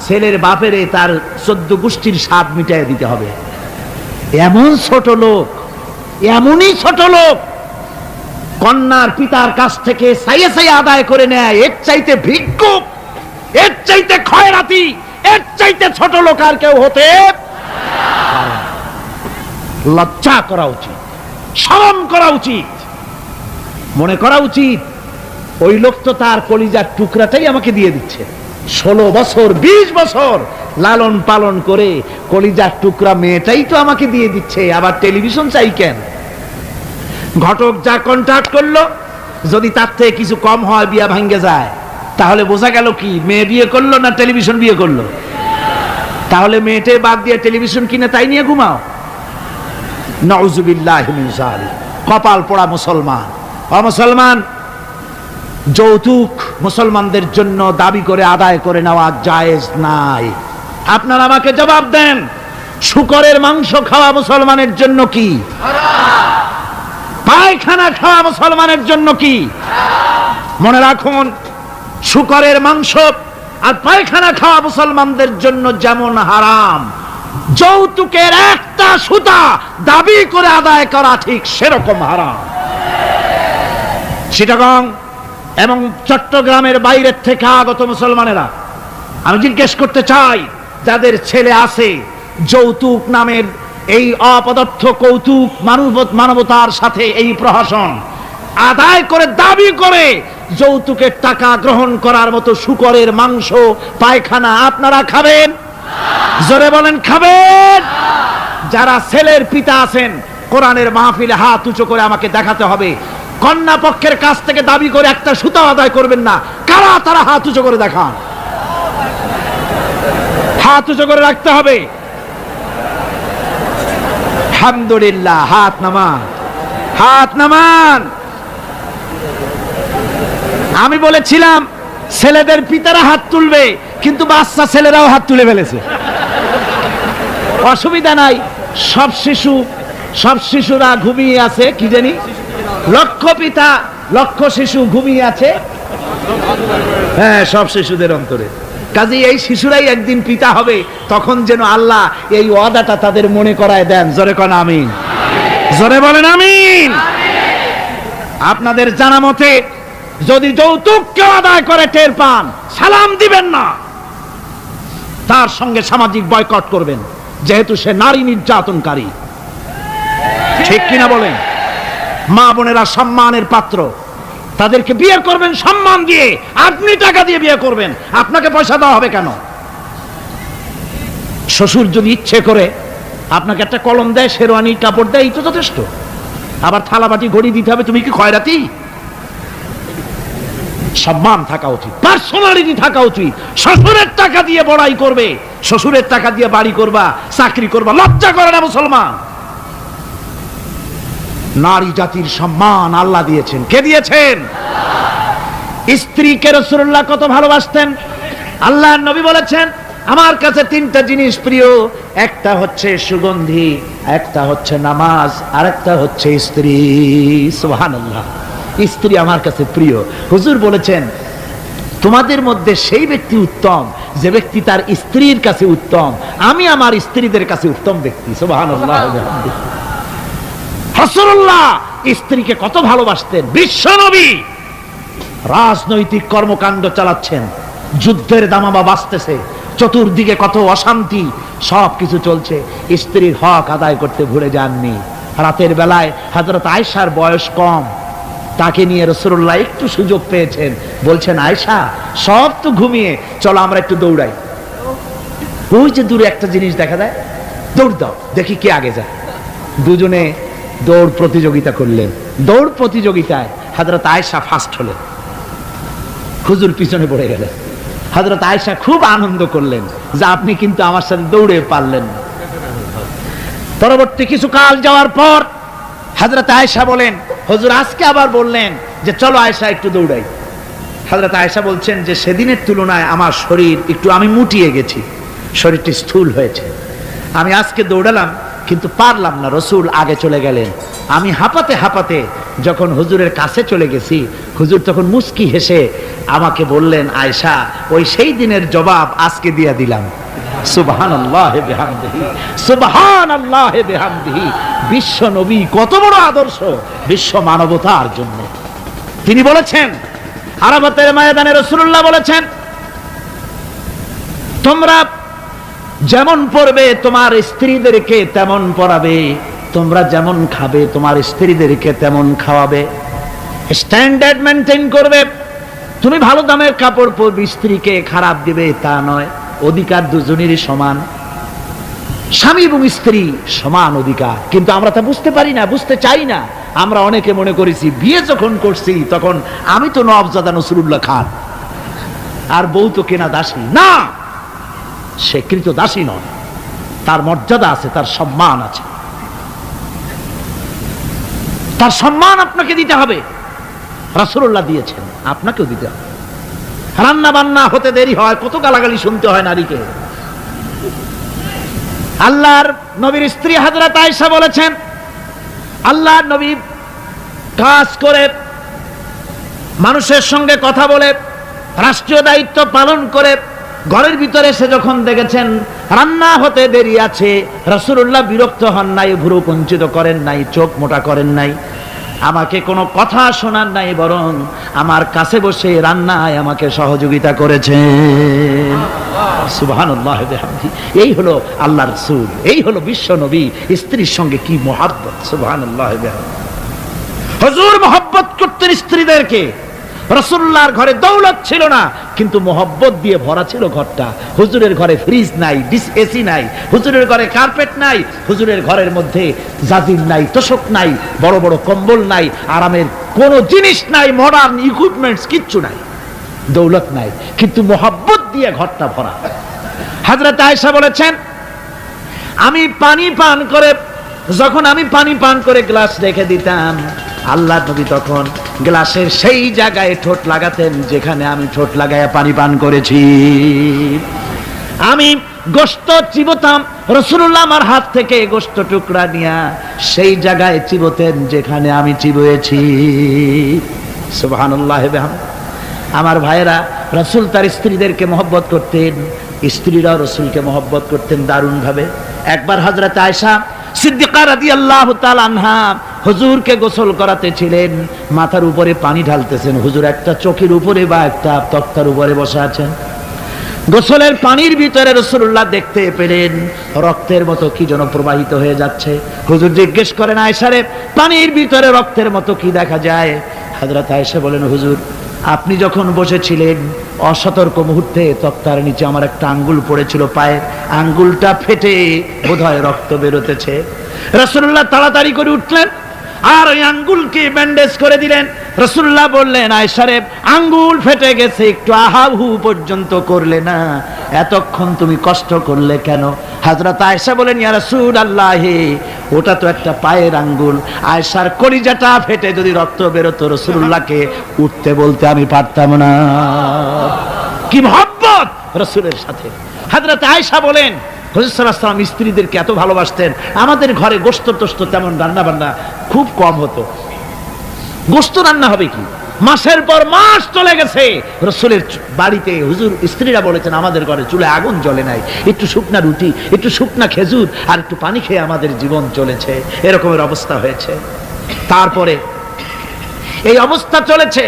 ছেলের বাপেরে তার 14 গোষ্ঠীর স্বাদ মিটাই দিতে হবে। এমন ছোট লোক, এমনই ছোট লোক কন্যার পিতার কাছ থেকে চাইয়ে চাইয়ে আদায় করে নেয়। এর চাইতে ভিক্ষুক, এর চাইতে খয়রাতি, এর চাইতে ছোট লোক আর কেউ হতে পারে না। লজ্জা করা উচিত, শরম করা উচিত, মনে করা উচিত ওই লোক তো তার কলিজার টুকরাটাই আমাকে দিয়ে দিচ্ছে। 16 বছর 20 বছর লালন পালন করে কলিজার টুকরা মেয়েটাই তো আমাকে দিয়ে দিচ্ছে, আবার টেলিভিশন চাই কেন? ঘটক যা কন্ট্রাক্ট করলো যদি তার থেকে কিছু কম হয়, বিয়া ভাঙ্গে যায়, তাহলে বোঝা গেল কি মেয়ে বিয়ে করলো না টেলিভিশন বিয়ে করলো? তাহলে মেয়েটে বাদ দিয়ে টেলিভিশন কিনে তাই নিয়ে ঘুমাও। নাউজুবিল্লাহি মিন যালিক। কপাল পোড়া মুসলমান। মুসলমান, যৌতুক মুসলমানদের জন্য দাবি করে আদায় করে নেওয়া জায়েজ নাই। আপনারা আমাকে জবাব দেন, শূকরের মাংস খাওয়া মুসলমানের জন্য কি হারাম? পায়খানা খাওয়া মুসলমানের জন্য কি হারাম? মনে রাখুন, শূকরের মাংস আর পায়খানা খাওয়া মুসলমানদের জন্য যেমন হারাম, যৌতুকের একটা সুতা দাবি করে আদায় করা ঠিক সেরকম হারাম। চিটাগং এবং চট্টগ্রামের বাইরের থেকে আগত মুসলমানেরা, আমি জিজ্ঞেস করতে চাই, যাদের ছেলে আছে যৌতুক নামের এই অপদার্থ কৌতুক মানবতার সাথে এই প্রহসন আদায় করে দাবি করে যৌতুকের টাকা গ্রহণ করার মতো শূকরের মাংস পায়খানা আপনারা খাবেন? জোরে বলেন, খাবেন? যারা ছেলের পিতা আছেন, কোরআনের মাহফিলে হাত উঁচু করে আমাকে দেখাতে হবে, কন্যা পক্ষের কাছ থেকে দাবি করে একটা সুতা আদায় করবেন না। কারা তারা? হাত উঁচু করে দেখান। হাত উঁচু করে রাখতে হবে। আলহামদুলিল্লাহ, হাত নামান, হাত নামান। আমি বলেছিলাম ছেলেদের পিতারা হাত তুলবে, কিন্তু বাচ্চা ছেলেরাও হাত তুলে ফেলেছে। অসুবিধা নাই, সব শিশুরা ঘুমিয়ে আছে। কি জানি, লক্ষ পিতা লক্ষ শিশু ঘুমিয়ে আছে। হ্যাঁ, সব শিশুদের অন্তরে। কাজে এই শিশুরাই একদিন পিতা হবে, তখন যেন আল্লাহ এই ওয়াদাটা তাদের মনে করায় দেন। জোরে কোন আমিন, জোরে বলেন আমিন। আপনাদের জানা মতে যদি যৌতুক কেউ আদায় করে টের পান, সালাম দিবেন না, তার সঙ্গে সামাজিক বয়কট করবেন, যেহেতু সে নারী নির্যাতনকারী। ঠিক কিনা বলেন? মা বোনেরা সম্মানের পাত্র, তাদেরকে বিয়ে করবেন সম্মান দিয়ে। আপনি টাকা দিয়ে বিয়ে করবেন, আপনাকে পয়সা দেওয়া হবে কেন? শ্বশুর যদি ইচ্ছে করে আপনাকে একটা কলম দেয়, শেরওয়ানি কাপড় দেয়, এই তো যথেষ্ট। আবার থালাবাটি ঘড়ি দিতে হবে, তুমি কি খয়রাতি? সম্মান থাকা উচিত, পার্সোনালিটি থাকা উচিত। শ্বশুরের টাকা দিয়ে বড়াই করবে, শ্বশুরের টাকা দিয়ে বাড়ি করবা, চাকরি করবা, লজ্জা করে না মুসলমান? নারী জাতির সম্মান আল্লাহ দিয়েছেন। কে দিয়েছেন? স্ত্রীকে রাসূলুল্লাহ কত ভালোবাসতেন। আল্লাহর নবী বলেছেন, আমার কাছে 3টা জিনিস প্রিয়, একটা হচ্ছে সুগন্ধি, একটা হচ্ছে নামাজ, আর একটা হচ্ছে স্ত্রী। সুবহানাল্লাহ, স্ত্রী আমার কাছে প্রিয়। হুজুর বলেছেন, তোমাদের মধ্যে সেই ব্যক্তি উত্তম যে ব্যক্তি তার স্ত্রীর কাছে উত্তম। আমি আমার স্ত্রীদের কাছে উত্তম ব্যক্তি। সুবহানাল্লাহ। রাসূলুল্লাহ স্ত্রীকে কত ভালোবাসতেন। বিশ্বনবী রাজনৈতিক কর্মকাণ্ড চালাচ্ছেন, যুদ্ধের দামামা বাজতেছে, চতুর্দিকে কত অশান্তি, সবকিছু চলছে, স্ত্রীর হক আদায় করতে ভুলে যাননি। রাতের বেলায় হযরত আয়েশার বয়স কম, তাকে নিয়ে রাসূলুল্লাহ একটু সুযোগ পেয়েছেন, বলছেন আয়েশা সব তো ঘুমিয়ে, চলো আমরা একটু দৌড়াই। ওই যে দূরে একটা জিনিস দেখা যায়, দৌড় দাও দেখি কে আগে যায়। দুজনে দৌড় প্রতিযোগিতা করলেন। দৌড় প্রতিযোগিতায় হযরত আয়েশা ফার্স্ট হলেন, হুজুর পিছনে পড়ে গেলেন। হযরত আয়েশা খুব আনন্দ করলেন যে আপনি কিন্তু আমার সাথে দৌড়ে পারলেন না। পরবর্তী কিছু কাল যাওয়ার পর হযরত আয়েশা বলেন, হুজুর আজকে আবার বললেন যে চলো আয়েশা একটু দৌড়াই। হযরত আয়েশা বলছেন যে সেদিনের তুলনায় আমার শরীর একটু, আমি মুটিয়ে গেছি, শরীরটি স্থূল হয়েছে, আমি আজকে দৌড়ালাম কিন্তু পারলাম না। রসুল আগে চলে গেলেন, আমি হাঁপাতে হাঁপাতে যখন হুজুরের কাছে চলে গেছি, হুজুর তখন মুস্কি হেসে আমাকে বললেন, আয়েশা ওই সেই দিনের জবাব আজকে দিয়ে দিলাম। সুবহানাল্লাহ বিহামদিহি, সুবহানাল্লাহ বিহামদিহি। বিশ্ব নবী কত বড় আদর্শ বিশ্ব মানবতার জন্য। তিনি বলেছেন, আরাফাতের ময়দানে রাসূলুল্লাহ বলেছেন, তোমরা যেমন পড়বে তোমার স্ত্রীদেরকে তেমন পড়াবে, তোমরা যেমন খাবে তোমার স্ত্রীদেরকে তেমন খাওয়াবে। স্ট্যান্ডার্ড মেনটেন করবে। তুমি ভালো দামের কাপড় পরবে, স্ত্রীকে খারাপ দিবে তা নয়। অধিকার দুজনেরই সমান, স্বামী এবং স্ত্রী সমান অধিকার। কিন্তু আমরা তা বুঝতে পারি না, বুঝতে চাই না। আমরা অনেকে মনে করেছি বিয়ে যখন করছি তখন আমি তো নওয়াবজাদা নসরুল্লাহ খান আর বউ তো কেনা দাসী। না, সে কৃত দাসী নয়, তার মর্যাদা আছে, তার সম্মান আছে, তার সম্মান আপনাকে দিতে হবে। রাসূলুল্লাহ দিয়েছেন, আপনাকেও দিতে হবে। রান্না বান্না হতে দেরি হয়, কত গালাগালি শুনতে হয় নারীকে। আল্লাহর নবীর স্ত্রী হযরত আয়েশা বলেছেন, আল্লাহর নবী কাজ করে, মানুষের সঙ্গে কথা বলে, রাষ্ট্রীয় দায়িত্ব পালন করে ঘরের ভিতরে এসে যখন দেখেছেন রান্না হতে দেরি আছে, রাসূলুল্লাহ বিরক্ত হন নাই, ভ্রু কুঞ্চিত করেন নাই, চোখ মোটা করেন নাই, আমাকে কোনো কথা শোনান নাই, বরং আমার কাছে বসে রান্নায় আমাকে সহযোগিতা করেছেন। সুবহানাল্লাহ বিহামদিহি। এই হলো আল্লাহর রাসূল, এই হলো বিশ্ব নবী। স্ত্রীর সঙ্গে কি মহব্বত! সুবহানাল্লাহ বিহামদিহি। হুজুর মহব্বত করতেন স্ত্রীদেরকে। রাসূলুল্লাহর ঘরে দৌলত ছিল না, কিন্তু মহব্বত দিয়ে ভরা ছিল ঘরটা। হুজুরের ঘরে ফ্রিজ নাই, এসি নাই, হুজুরের ঘরে কার্পেট নাই, হুজুরের ঘরের মধ্যে জাজির নাই, তোশক নাই, বড় বড় কম্বল নাই, আরামের কোনো জিনিস নাই, মডার্ন ইকুইপমেন্টস কিচ্ছু নাই, দৌলত নাই, কিন্তু মহব্বত দিয়ে ঘরটা ভরা। হযরত আয়েশা বলেছেন, আমি পানি পান করে, যখন আমি পানি পান করে গ্লাস রেখে দিতাম, আল্লাহ নবী তখন গ্লাসের সেই জায়গায় ঠোঁট লাগাতেন যেখানে আমি ঠোঁট লাগায়া পানি পান করেছি। আমি গোশত চিবোতাম, রাসূলুল্লাহ আমার হাত থেকে গোশত টুকরা নিয়া সেই জায়গায় চিবোতেন যেখানে আমি চিবুয়েছি। সুবহানাল্লাহ বিহামদিহি। আমার ভাইয়েরা, রাসূল তার স্ত্রীদেরকে মহব্বত করতেন, স্ত্রীরাও রাসূলকে মহব্বত করতেন দারুণ ভাবে। একবার হযরত আয়েশা সিদ্দিকা রাদিয়াল্লাহু তাআলা আনহা হুজুরকে গোসল করাতেছিলেন, মাথার উপরে পানি ঢালতেছেন, হুজুর একটা চোখের উপরে বা একটা তক্তার উপরে বসে আছেন। গোসলের পানির ভিতরে রাসূলুল্লাহ দেখতে পেলেন রক্তের মতো কি যেন প্রবাহিত হয়ে যাচ্ছে। হুজুর জিজ্ঞেস করেন, আয়েশা রে, পানির ভিতরে রক্তের মতো কি দেখা যায়? হযরত আয়েশা বলেন, হুজুর আপনি যখন বসেছিলেন অসতর্ক মুহূর্তে তক্তার নিচে আমার একটা আঙ্গুল পড়েছিল, পায়ের আঙ্গুলটা ফেটে বোধহয় রক্ত বেরোতেছে। রাসূলুল্লাহ তাড়াতাড়ি করে উঠলেন আর ওই আঙ্গুলকে ব্যান্ডেজ করে দিলেন। রাসূলুল্লাহ বললেন, আয়েশা রে, আঙ্গুল ফেটে গেছে, একটু আহাহু পর্যন্ত করলে না, এতক্ষণ তুমি কষ্ট করলে কেন? হযরত আয়েশা বলেন, ইয়া রাসূলুল্লাহ, ওটা তো একটা পায়ের আঙ্গুল। আয়েশার কলিজাটা ফেটে যদি রক্ত বেরোতো, রাসূলুল্লাহকে উঠতে বলতে আমি পারতাম না। কি মহব্বত রাসূলের সাথে! হযরত আয়েশা বলেন, হুজুর সাল্লাল্লাহু আলাইহি ওয়াসাল্লাম স্ত্রীদেরকে এত ভালোবাসতেন, আমাদের ঘরে গোশত টোস্ত তেমন রান্না বান্না খুব কম হতো। গোশত রান্না হবে কি, মাসের পর মাস চলে গেছে, রাসূলের বাড়িতে হুজুর স্ত্রীরা বলেছেন আমাদের ঘরে চুলে আগুন জ্বলে নাই, একটু শুকনা রুটি, একটু শুকনা খেজুর আর একটু পানি খেয়ে আমাদের জীবন চলেছে, এরকমের অবস্থা হয়েছে। তারপরে এই অবস্থা চলেছে,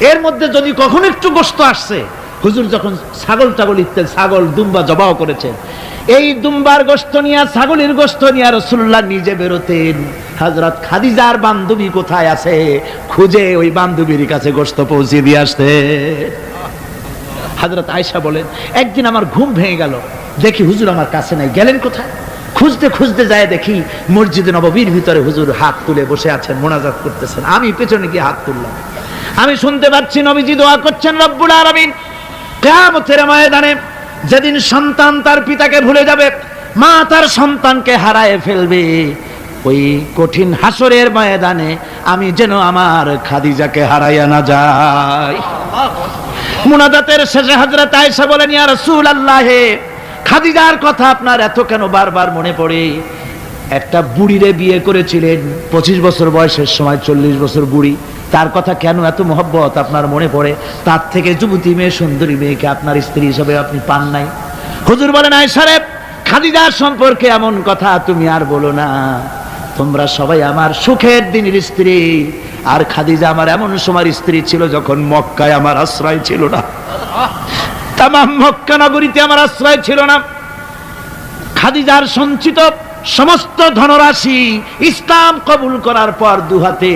এর মধ্যে যদি কখনো একটু গোশত আসছে, হুজুর যখন ছাগল ইত্যাদি ছাগল দুম্বা জবাও করেছে, এই দুম্বার গোশত নিয়ে ছাগলের গোশত নিয়ে রাসূলুল্লাহ নিজে বেরোতেন। হযরত খাদিজার বান্ধবী কোথায় আছে খুঁজে ওই বান্ধবীর কাছে গোশত পৌঁছে দিয়ে আসতে। হযরত আয়েশা বলেন, একদিন আমার ঘুম ভেঙে গেল, দেখি হুজুর আমার কাছে নাই, গেলেন কোথায়? খুঁজতে খুঁজতে যায় দেখি মসজিদে নববীর ভিতরে হুজুর হাত তুলে বসে আছেন, মোনাজাত করতেছেন। আমি পেছনে গিয়ে হাত তুললাম, আমি শুনতে পাচ্ছি নবীজি দোয়া করছেন, রব্বুল আলামিন কিয়ামতের ময়দানে যেদিন সন্তান তার পিতাকে ভুলে যাবে, মা তার সন্তানকে হারায় ফেলবে, ওই কঠিন হাসরের ময়দানে আমি যেন আমার খাদিজাকে হারাইয়া না যাই। মুনাজাতের শেষে হযরত আয়েশা বলেন, ইয়া রাসূলুল্লাহ, খাদিজার কথা আপনার এত কেন বারবার মনে পড়ে? একটা বুড়িরে বিয়ে করেছিলেন 25 বছর বয়সের সময়, 40 বছর বুড়ি, তার কথা কেন এত মহব্বত আপনার মনে পড়ে? তার থেকে যুবতী মেয়ে, সুন্দরী মেয়েকে আপনার স্ত্রী হিসেবে আপনি পান নাই? হুজুর বলেন, আয়েশা রে, খাদিজার সম্পর্কে এমন কথা তুমি আর বলো না, তোমরা সবাই আমার সুখের দিনের স্ত্রী, আর খাদিজা আমার এমন সময় স্ত্রী ছিল যখন মক্কায় আমার আশ্রয় ছিল না, তামাম মক্কা নগরীতে আমার আশ্রয় ছিল না। খাদিজার সঞ্চিত সমস্ত ধনরাশি ইসলাম কবুল করার পর দুহাতে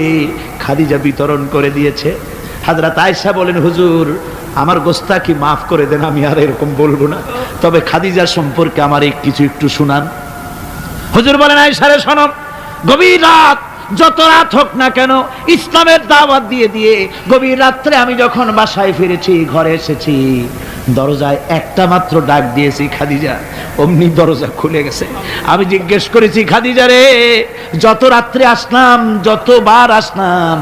খাদিজা বিতরণ করে দিয়েছে। হযরত আয়েশা বলেন, হুজুর আমার গোস্তাকি মাফ করে দেন, আমি আর এরকম বলবো না, তবে খাদিজা সম্পর্কে আমার কিছু একটু শুনান। হুজুর বলেন, আয়েশা রে শোনো, গভীর রাত, যত রাত হোক না কেন ইসলামের দাওয়াত দিয়ে দিয়ে গভীর রাত্রে আমি যখন বাসায় ফিরেছি, ঘরে এসেছি, দরজায় একটা মাত্র ডাক দিয়েছি, খাদিজা, অমনি দরজা খুলে গেছে। আমি জিজ্ঞেস করেছি, খাদিজা রে, যত রাত্রে আসলাম, যতবার আসলাম,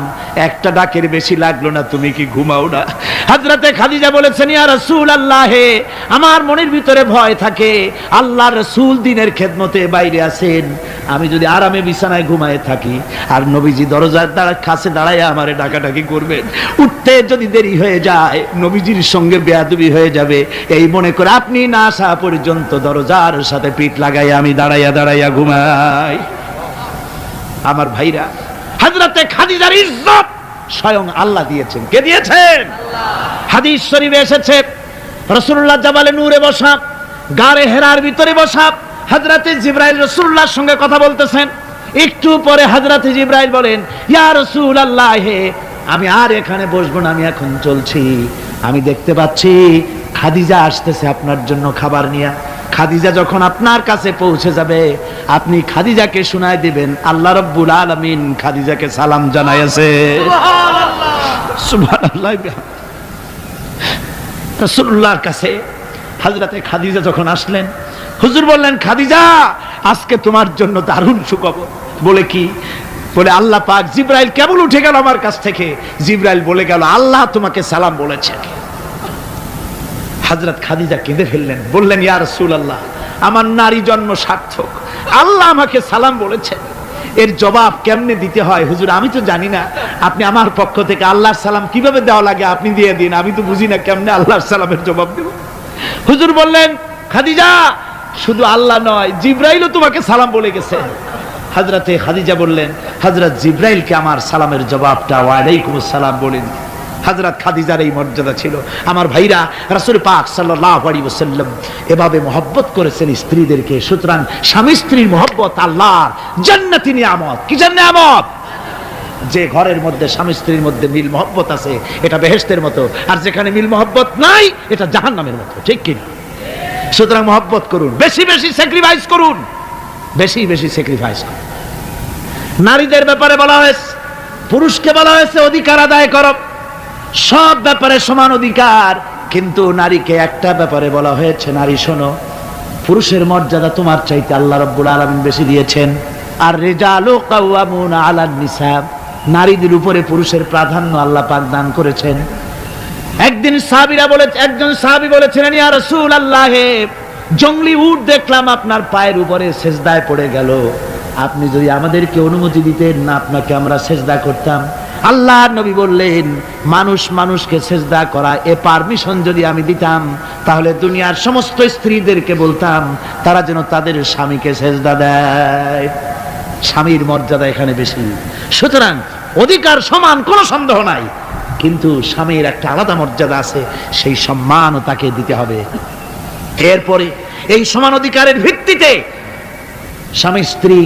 একটা ডাকের বেশি লাগলো না, তুমি কি ঘুমাও না? হযরতে খাদিজা বলেছেন, ইয়া রাসূলুল্লাহ, আমার মনের ভিতরে ভয় থাকে, আল্লাহর রাসূল দ্বীনের খেদমতে বাইরে আছেন, আমি যদি আরামে বিছানায় ঘুমায় থাকি আর নবীজি দরজার কাছে দাঁড়ায় আমারে ডাকাডাকি করবেন, উঠতে যদি দেরি হয়ে যায় নবীজির সঙ্গে বেয়াদবি হয়ে যাবে, এই মনে করে আপনি না আসা পর্যন্ত দরজার সাথে পিঠ লাগাই আমি দাঁড়াইয়া দাঁড়াইয়া ঘুমাই। আমার ভাইরা, হযরতে খাদিজার ইজ্জত স্বয়ং আল্লাহ দিয়েছেন। কে দিয়েছেন? হাদিস শরীফে এসেছে, রাসূলুল্লাহ জাবালে নূরে বসা, গারে হেরার ভিতরে বসা, হযরতে জিবরাইল রাসূলুল্লাহর সঙ্গে কথা বলতেছেন। একটু পরে হযরতে জিবরাইল বলেন, ইয়া রাসূলুল্লাহ, আমি আর এখানে বসবো না, আমি এখন চলছি, আমি দেখতে পাচ্ছি খাদিজা আসতেছে আপনার জন্য খাবার নিয়ে। খাদিজা যখন আপনার কাছে পৌঁছে যাবে, আপনি খাদিজাকে শোনায় দিবেন আল্লাহ রাব্বুল আলামিন খাদিজাকে সালাম জানাইছে। সুবহানাল্লাহ। রাসূলুল্লাহর কাছে হযরতে খাদিজা যখন আসলেন, হুজুর বললেন, খাদিজা, আজকে তোমার জন্য দারুণ সুখবর। বলে কি? বলে আল্লাহ পাক, জিবরাইল কেবল উঠে গেল আমার কাছ থেকে, জিবরাইল বলে গেল আল্লাহ তোমাকে সালাম বলেছে। হযরত খাদিজা কেঁদে ফেললেন, বললেন, ইয়া রাসূলুল্লাহ, আমার নারী জন্ম সার্থক, আল্লাহ আমাকে সালাম বলেছেন, এর জবাব কেমনে দিতে হয় হুজুর আমি তো জানি না, আপনি আমার পক্ষ থেকে আল্লাহর সালাম কিভাবে দেওয়া লাগে আপনি দিয়ে দিন, আমি তো বুঝি না কেমনে আল্লাহর সালামের জবাব দেব। হুজুর বললেন, খাদিজা, শুধু আল্লাহ নয়, জিবরাইলও তোমাকে সালাম বলে গেছে। হযরতে খাদিজা বললেন, হযরত জিবরাইলকে আমার সালামের জবাবটা ওয়ালাইকুমুস সালাম বলেন। হযরত খাদিজার এই মর্যাদা ছিল। আমার ভাইরা, রাসূল পাক সাল্লাল্লাহু আলাইহি ওয়াসাল্লাম এভাবে মহব্বত করেছেন স্ত্রীদেরকে। সুতরাং স্বামী স্ত্রীর মহব্বত আল্লাহর জান্নাতি নিয়ামত। কি নিয়ামত? যে ঘরের মধ্যে স্বামী স্ত্রীর মধ্যে মিল মহব্বত আছে, এটা বেহেশতের মতো, আর যেখানে মিল মহব্বত নাই, এটা জাহান্নামের মতো। ঠিক কি? সুতরাং মহব্বত করুন, বেশি বেশি স্যাক্রিফাইস করুন, বেশি বেশি স্যাক্রিফাইস করুন। নারীদের ব্যাপারে বলা হয়েছে, পুরুষকে বলা হয়েছে অধিকার আদায় করো, সব ব্যাপারে সমান অধিকার, কিন্তু নারীকে একটা ব্যাপারে বলা হয়েছে, নারী শোনো, পুরুষের মর্যাদা তোমার চাইতে আল্লাহ রাব্বুল আলামিন বেশি দিয়েছেন। আর রিজালু কাওয়ামুনা আলান নিসা, নারীদের উপরে পুরুষের প্রাধান্য আল্লাহ পাক দান করেছেন। একদিন একজন সাহাবী বলেছিলেন, ইয়া রাসূলুল্লাহ, জংলি উট দেখলাম আপনার পায়ের উপরে সেজদায় পড়ে গেল, আপনি যদি আমাদেরকে অনুমতি দিতেন না আপনাকে আমরা সেজদা করতাম। আল্লাহর নবী বললেন, মানুষ মানুষকে সেজদা করা এ পারমিশন যদি আমি দিতাম, তাহলে দুনিয়ার সমস্ত স্ত্রীদেরকে বলতাম তারা যেন তাদের স্বামীকে সেজদা দেয়। স্বামীর মর্যাদা এখানে বেশি। সুতরাং অধিকার সমান, কোনো সন্দেহ নাই, কিন্তু স্বামীর একটা আলাদা মর্যাদা আছে, সেই সম্মানও তাকে দিতে হবে। এরপরে এই সমান অধিকারের ভিত্তিতে স্বামী স্ত্রী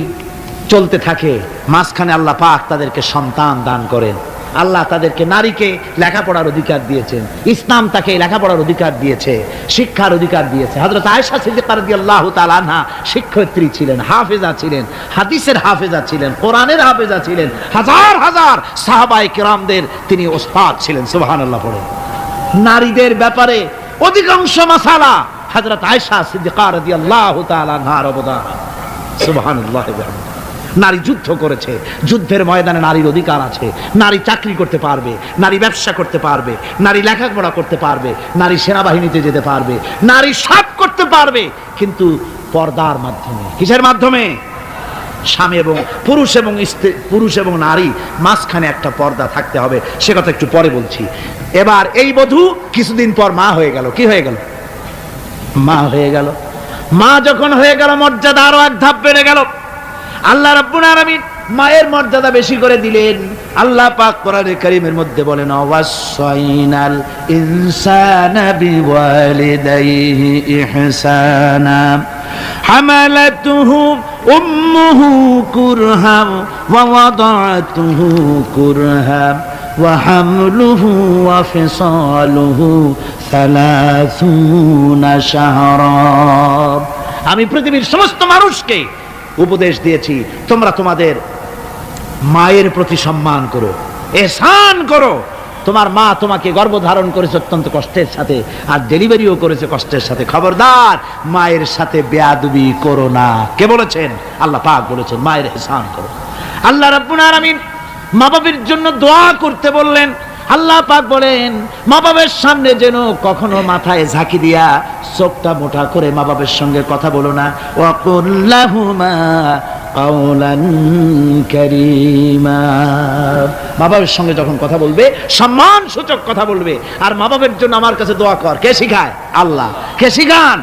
চলতে থাকে, মাঝখানে আল্লাহ পাক তাদেরকে সন্তান দান করেন। আল্লাহ তাদেরকে, নারীকে লেখাপড়ার অধিকার দিয়েছেন, ইসলাম তাকে লেখাপড়ার অধিকার দিয়েছে, শিক্ষার অধিকার দিয়েছে। হযরত আয়েশা সিদ্দিকা রাদিয়াল্লাহু তাআলা আনহা শিক্ষয়িত্রী ছিলেন, হাফেজা ছিলেন, হাদিসের হাফেজা ছিলেন, কোরআনের হাফেজা ছিলেন, হাজার হাজার সাহাবায়ে কেরামদের তিনি ওস্তাদ ছিলেন। সুবহানাল্লাহ পড়েন। নারীদের ব্যাপারে অধিকাংশ মাসালা হযরত আয়েশা সিদ্দিকা রাদিয়াল্লাহু তাআলা আনহার অবদান। সুবহানাল্লাহ। নারী যুদ্ধ করেছে, যুদ্ধের ময়দানে নারীর অধিকার আছে। নারী চাকরি করতে পারবে, নারী ব্যবসা করতে পারবে, নারী লেখাপড়া করতে পারবে, নারী সেনাবাহিনীতে যেতে পারবে, নারী সব করতে পারবে, কিন্তু পর্দার মাধ্যমে। কিসের মাধ্যমে? স্বামী এবং পুরুষ এবং স্ত্রী, পুরুষ এবং নারী মাঝখানে একটা পর্দা থাকতে হবে। সে কথা একটু পরে বলছি। এবার এই বধূ কিছুদিন পর মা হয়ে গেল। কি হয়ে গেল? মা হয়ে গেল। মা যখন হয়ে গেল, মর্যাদা আরো এক ধাপ বেড়ে গেল। আল্লাহ রাব্বুল আলামিন মায়ের মর্যাদা বেশি করে দিলেন। আল্লাহ পাক কোরআনে কারীমের মধ্যে বলেন, ওয়াসাইনাল ইনসানা বিওয়ালিদাইহি ইহসানা হামালাতুহু উম্মুহু কুরহাম ওয়া ওয়াদাআতুহু কুরহাম ওয়া হামলুহু ওয়া ফিসালুহু 30 শাহরা। আমি পৃথিবীর সমস্ত মানুষকে উপদেশ দিয়েছি, তোমরা তোমাদের মায়ের প্রতি সম্মান করো, এহসান করো। তোমার মা তোমাকে গর্ভধারণ করেছে অত্যন্ত কষ্টের সাথে, আর ডেলিভারিও করেছে কষ্টের সাথে। খবরদার মায়ের সাথে বেয়াদবি করো না। কে বলেছেন? আল্লাহ পাক বলেছেন মায়ের এহসান করো। আল্লাহ রাব্বুল আলামিন মা বাবার জন্য দোয়া করতে বললেন। আল্লাহ পাক বলেন, মা বাবার সামনে যেন কখনো মাথায় ঝাঁকি দিয়া চোখটা মোটা করে মা বাবার সঙ্গে কথা বলো না। ওয়াকুল লাহুমা কাওলান কারীমা। মা বাবার সঙ্গে যখন কথা বলবে সম্মান সূচক কথা বলবে। আর মা বাবার জন্য আমার কাছে দোয়া কর। কে শিখায়? আল্লাহ। কে শিখান?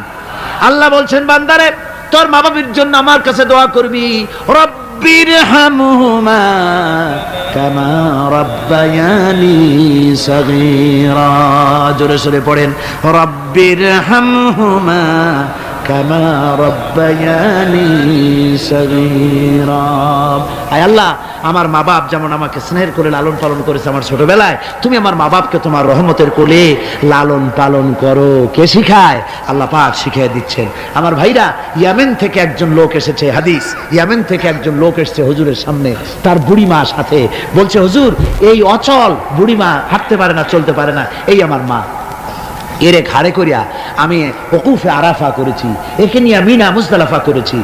আল্লাহ বলছেন, বান্দারে তোর মা বাবার জন্য আমার কাছে দোয়া করবি। রব্বিরহামহুমা কামা রাব্বায়ানি সগীরা। জোরে সোরে পড়েন, রব্বিরহামহুমা কামা রাব্বায়ানি সগীরা। আয় আল্লাহ, আমার মা বাপ যেমন আমাকে স্নেহ করে লালন পালন করেছে আমার ছোটবেলায়, তুমি আমার মা বাপকে তোমার রহমতের কোলে লালন পালন করো। কে শিখায়? আল্লাহ পাক শিখিয়ে দিচ্ছেন। আমার ভাইরা, ইয়ামেন থেকে একজন লোক এসেছে, হাদিস, ইয়ামেন থেকে একজন লোক এসেছে হুজুরের সামনে, তার বুড়িমা সাথে। বলছে, হুজুর, এই অচল বুড়িমা, হাঁটতে পারে না, চলতে পারে না, এই আমার মা। এরে ঘাড়ে করিয়া আমি ওকুফে আরাফা করেছি, একে নিয়ে মিনা মুজদালিফা করেছি,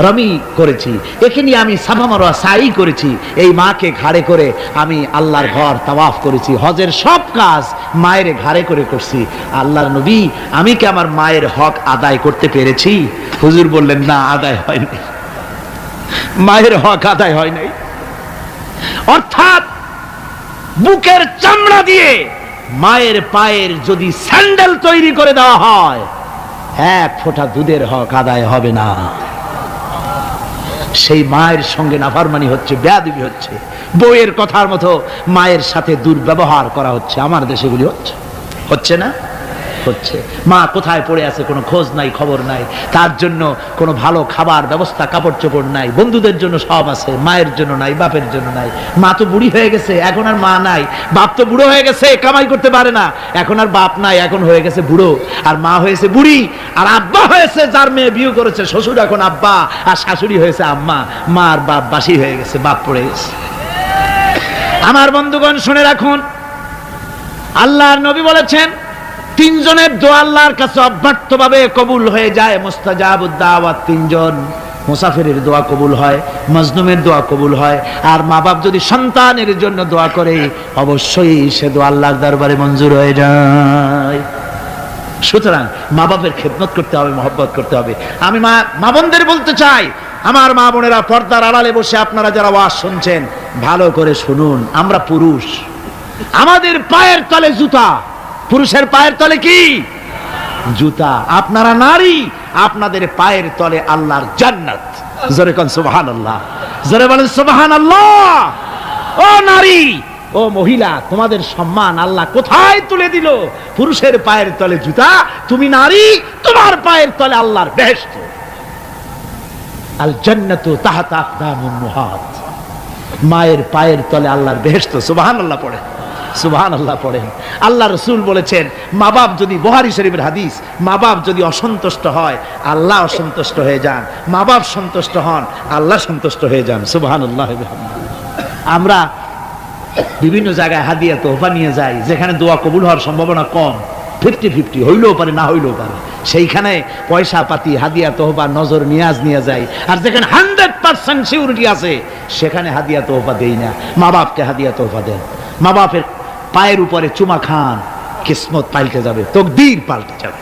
রমি করেছি, একে নিয়ে আমি সাফা মারওয়া সাই করেছি। এই মাকে ঘাড়ে করে আমি আল্লাহর ঘর তাওয়াফ করেছি, হজের সব কাজ মায়ের ঘাড়ে করে করছি। আল্লাহর নবী, আমি কি আমার মায়ের হক আদায় করতে পেরেছি? হুজুর বললেন, না, আদায় হয়নি, মায়ের হক আদায় হয় নাই। অর্থাৎ বুকের চামড়া দিয়ে মায়ের পায়ের যদি স্যান্ডেল তৈরি করে দেওয়া হয়, এক ফোঁটা দুধের হক আদায় হবে না। সেই মায়ের সঙ্গে নাফরমানি হচ্ছে, বেয়াদবি হচ্ছে, বউয়ের কথার মতো মায়ের সাথে দুর্ব্যবহার করা হচ্ছে। আমার দেশেগুলি হচ্ছে, হচ্ছে না? হচ্ছে। মা কোথায় পড়ে আছে কোনো খোঁজ নাই, খবর নাই। তার জন্য কোনো ভালো খাবার ব্যবস্থা, কাপড় চোপড় নাই। বন্ধুদের জন্য সব আছে, মায়ের জন্য নাই, বাপের জন্য নাই। মা তো বুড়ি হয়ে গেছে, এখন আর মা নাই। বাপ তো বুড়ো হয়ে গেছে, কামাই করতে পারে না, এখন আর বাপ নাই, এখন হয়ে গেছে বুড়ো। আর মা হয়েছে বুড়ি। আর আব্বা হয়েছে, যার মেয়ে বিয়ে করেছে শ্বশুর এখন আব্বা, আর শাশুড়ি হয়েছে আম্মা। মা আর বাপ বাসি হয়ে গেছে, বাপ পড়ে গেছে। আমার বন্ধুগণ, শুনে রাখুন, আল্লাহর নবী বলেছেন, তিনজনের দোয়া আল্লাহর কাছে অব্যর্থভাবে কবুল হয়ে যায়। মুস্তাজাবুদ দাওয়াত তিনজন। মুসাফিরের দোয়া কবুল হয়, মজলুমের দোয়া কবুল হয়, আর মা বাপ যদি সন্তানের জন্য দোয়া করে অবশ্যই সে দোয়া আল্লাহর দরবারে মঞ্জুর হয়ে যায়। সুতরাং মা বাপের খেদমত করতে হবে, মহব্বত করতে হবে। আমি মা বোনদের বলতে চাই, আমার মা বোনেরা, পর্দার আড়ালে বসে আপনারা যারা ওয়াজ শুনছেন, ভালো করে শুনুন। আমরা পুরুষ, আমাদের পায়ের তলে জুতা। পুরুষের পায়ের তলে কি? জুতা। আপনারা নারী, আপনাদের পায়ের তলে আল্লাহর জান্নাত। জোরে কোন সুবহানাল্লাহ, জোরে বলেন সুবহানাল্লাহ। ও নারী, ও মহিলা, তোমাদের সম্মান আল্লাহ কোথায় তুলে দিল? পুরুষের পায়ের তলে জুতা, তুমি নারী, তোমার পায়ের তলে আল্লাহর বেহেশত। আল জান্নাতু তাহতা আকদামিন মুহাত। মায়ের পায়ের তলে আল্লাহর বেহেশত। সুবহানাল্লাহ পড়ে, সুবহানাল্লাহ পড়েন। আল্লাহ রাসূল বলেছেন, মা বাপ যদি, বুখারী শরীফের হাদিস, মা বাপ যদি অসন্তুষ্ট হয়, আল্লাহ অসন্তুষ্ট হয়ে যান। মা বাপ সন্তুষ্ট হন, আল্লাহ সন্তুষ্ট হয়ে যান। সুবহানাল্লাহ। আমরা বিভিন্ন জায়গায় হাদিয়া তোহফা নিয়ে যাই, যেখানে দোয়া কবুল হওয়ার সম্ভাবনা কম, 50-50, হইলেও পারে না হইলেও পারে, সেইখানে পয়সা পাতি, হাদিয়া তোহফা, নজর নিয়াজ নিয়ে যাই। আর যেখানে 100% সিউরিটি আছে, সেখানে হাদিয়া তোহফা দেই না। মা বাপকে হাদিয়া তোহফা দেন। মা বাপের পায়ের উপরে চুমা খান, কিসমত পাল্টে যাবে, তকদীর পাল্টে যাবে।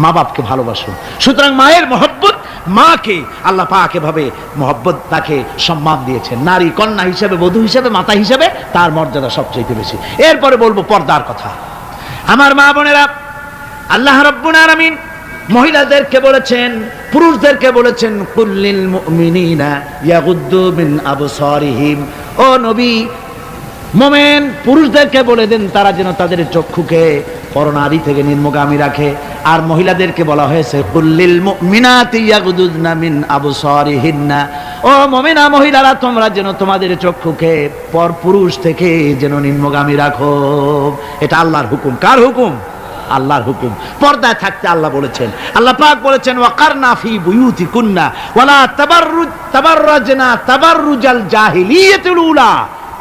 মা বাপকে ভালোবাসুন। সুতরাং মায়ের মহব্বত, মাকে আল্লাহ পাক এভাবে মহব্বত, তাকে সম্মান দিয়েছেন। নারী কন্যা হিসেবে, বধূ হিসেবে, মাতা হিসেবে তার মর্যাদা সবচেয়ে বেশি। এরপরে বলবো পর্দার কথা। আমার মা বোনেরা, আল্লাহ রাব্বুল আলামিন মহিলাদেরকে বলেছেন, পুরুষদেরকে বলেছেন, কুল্লিল মুমিনিনা ইয়াগুদ্দু মিন আবসারিহিম। ও নবী, মোমেন পুরুষদেরকে বলে দেন তারা যেন তাদের চক্ষুকে পরনারী থেকে নিম্নগামী রাখে। আর মহিলাদেরকে বলা হয়েছে, কুল্লিল মুমিনাতি ইয়াগুদুনা মিন আবসারিহিন্না। ও মুমিনা মহিলারা, তোমরা যেন তোমাদের চক্ষুকে পর পুরুষ থেকে যেন নিম্নগামী রাখো। এটা আল্লাহর হুকুম। কার হুকুম? আল্লাহর হুকুম। পর্দায় থাকতে আল্লাহ বলেছেন। আল্লাহ পাক বলেছেন, ওয়াকারনা ফি বুয়ুতিকুন্না ওয়ালা তাবাররাজনা তাবাররুজাল জাহিলিয়াতুল উলা।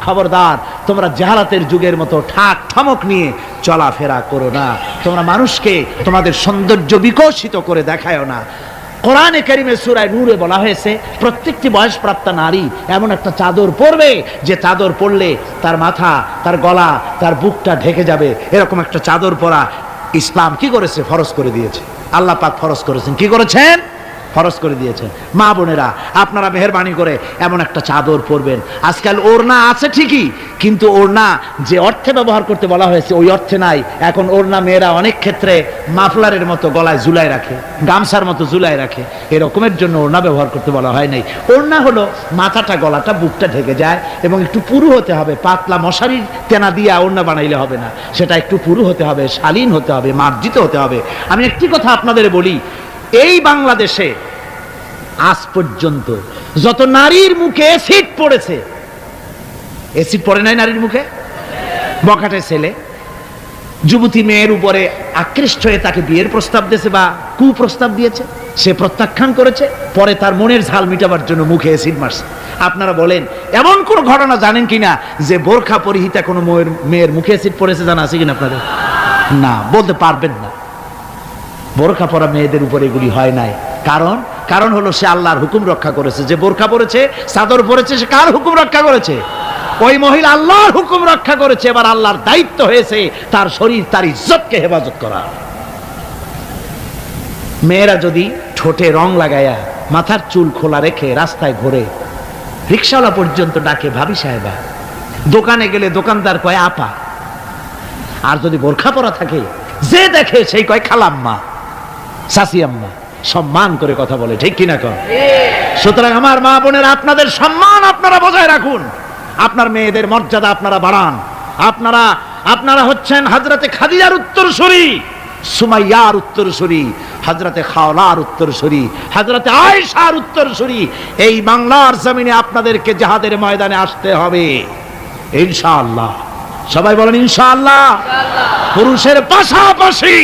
খবরদার, তোমরা জাহালাতের যুগের মতো ঠাক ঠমক নিয়ে চলাফেরা করো না। তোমরা মানুষকে তোমাদের সৌন্দর্য বিকশিত করে দেখায়ও না। কোরআনে কারিমে সূরা নূরে বলা হয়েছে, প্রত্যেকটি বয়সপ্রাপ্তা নারী এমন একটা চাদর পরবে, যে চাদর পরলে তার মাথা, তার গলা, তার বুকটা ঢেকে যাবে। এরকম একটা চাদর পরা ইসলাম কি করেছে? ফরজ করে দিয়েছে। আল্লাহ পাক ফরজ করেছেন। কি করেছেন? ফরজ করে দিয়েছেন। মা বোনেরা, আপনারা মেহেরবানি করে এমন একটা চাদর পরবেন। আজকাল ওড়না আছে ঠিকই, কিন্তু ওড়না যে অর্থে ব্যবহার করতে বলা হয়েছে ওই অর্থে নাই। এখন ওড়না মেয়েরা অনেক ক্ষেত্রে মাফলারের মতো গলায় ঝুলায় রাখে, গামছার মতো ঝুলায় রাখে। এরকমের জন্য ওড়না ব্যবহার করতে বলা হয় নাই। ওড়না হলো মাথাটা, গলাটা, বুকটা ঢেকে যায় এবং একটু পুরু হতে হবে। পাতলা মশারির তেনা দিয়ে ওড়না বানাইলে হবে না, সেটা একটু পুরু হতে হবে, শালীন হতে হবে, মার্জিত হতে হবে। আমি একটি কথা আপনাদের বলি, এই বাংলাদেশে আজ পর্যন্ত যত নারীর মুখে অ্যাসিড পড়েছে, অ্যাসিড পড়ে নাই নারীর মুখে? বখাটে ছেলে যুবতী মেয়ের উপরে আকৃষ্ট হয়ে তাকে বিয়ের প্রস্তাব দিয়েছে বা কুপ্রস্তাব দিয়েছে, সে প্রত্যাখ্যান করেছে, পরে তার মনের ঝাল মিটাবার জন্য মুখে অ্যাসিড মারছে। আপনারা বলেন, এমন কোন ঘটনা জানেন কিনা যে বোরখা পরিহিতা কোনো মেয়ের মুখে অ্যাসিড পড়েছে? জানা আছে কিনা আপনাদের? না, বলতে পারবেন না। বোরখা পরা মেয়েদের উপরে এগুলি হয় নাই। কারণ হলো সে আল্লাহর হুকুম রক্ষা করেছে। যে বোরখা পরেছে, চাদর পরেছে, সে কার হুকুম রক্ষা করেছে? ওই মহিলা আল্লাহর হুকুম রক্ষা করেছে। এবার আল্লাহর দায়িত্ব হয়েছে তার শরীর, তার ইজ্জতকে হেফাজত করা। মেয়েরা যদি ঠোঁটে রং লাগায়া, মাথার চুল খোলা রেখে রাস্তায় ঘোরে, রিকশাওয়ালা পর্যন্ত ডাকে ভাবি সাহেবা, দোকানে গেলে দোকানদার কয় আপা, আর যদি বোরখা পরা থাকে, যে দেখে সেই কয় খালাম্মা, চাচি আম্মা, সম্মান করে কথা বলে। ঠিক কিনা কর? সুতরাং আমার মা বোনেরা, আপনাদের সম্মান আপনারা বজায় রাখুন। আপনার মেয়েদের মর্যাদা আপনারা বাড়ান। আপনারা হচ্ছেন হযরতে খাদিজার উত্তরসূরি, সুমাইয়ার উত্তরসূরি, হযরতে খাওলার উত্তরসূরি, হযরতে আয়েশার উত্তরসূরি। এই বাংলার জমিনে আপনাদেরকে জিহাদের ময়দানে আসতে হবে ইনশাআল্লাহ। সবাই বলেন ইনশাআল্লাহ। পুরুষের পাশাপাশি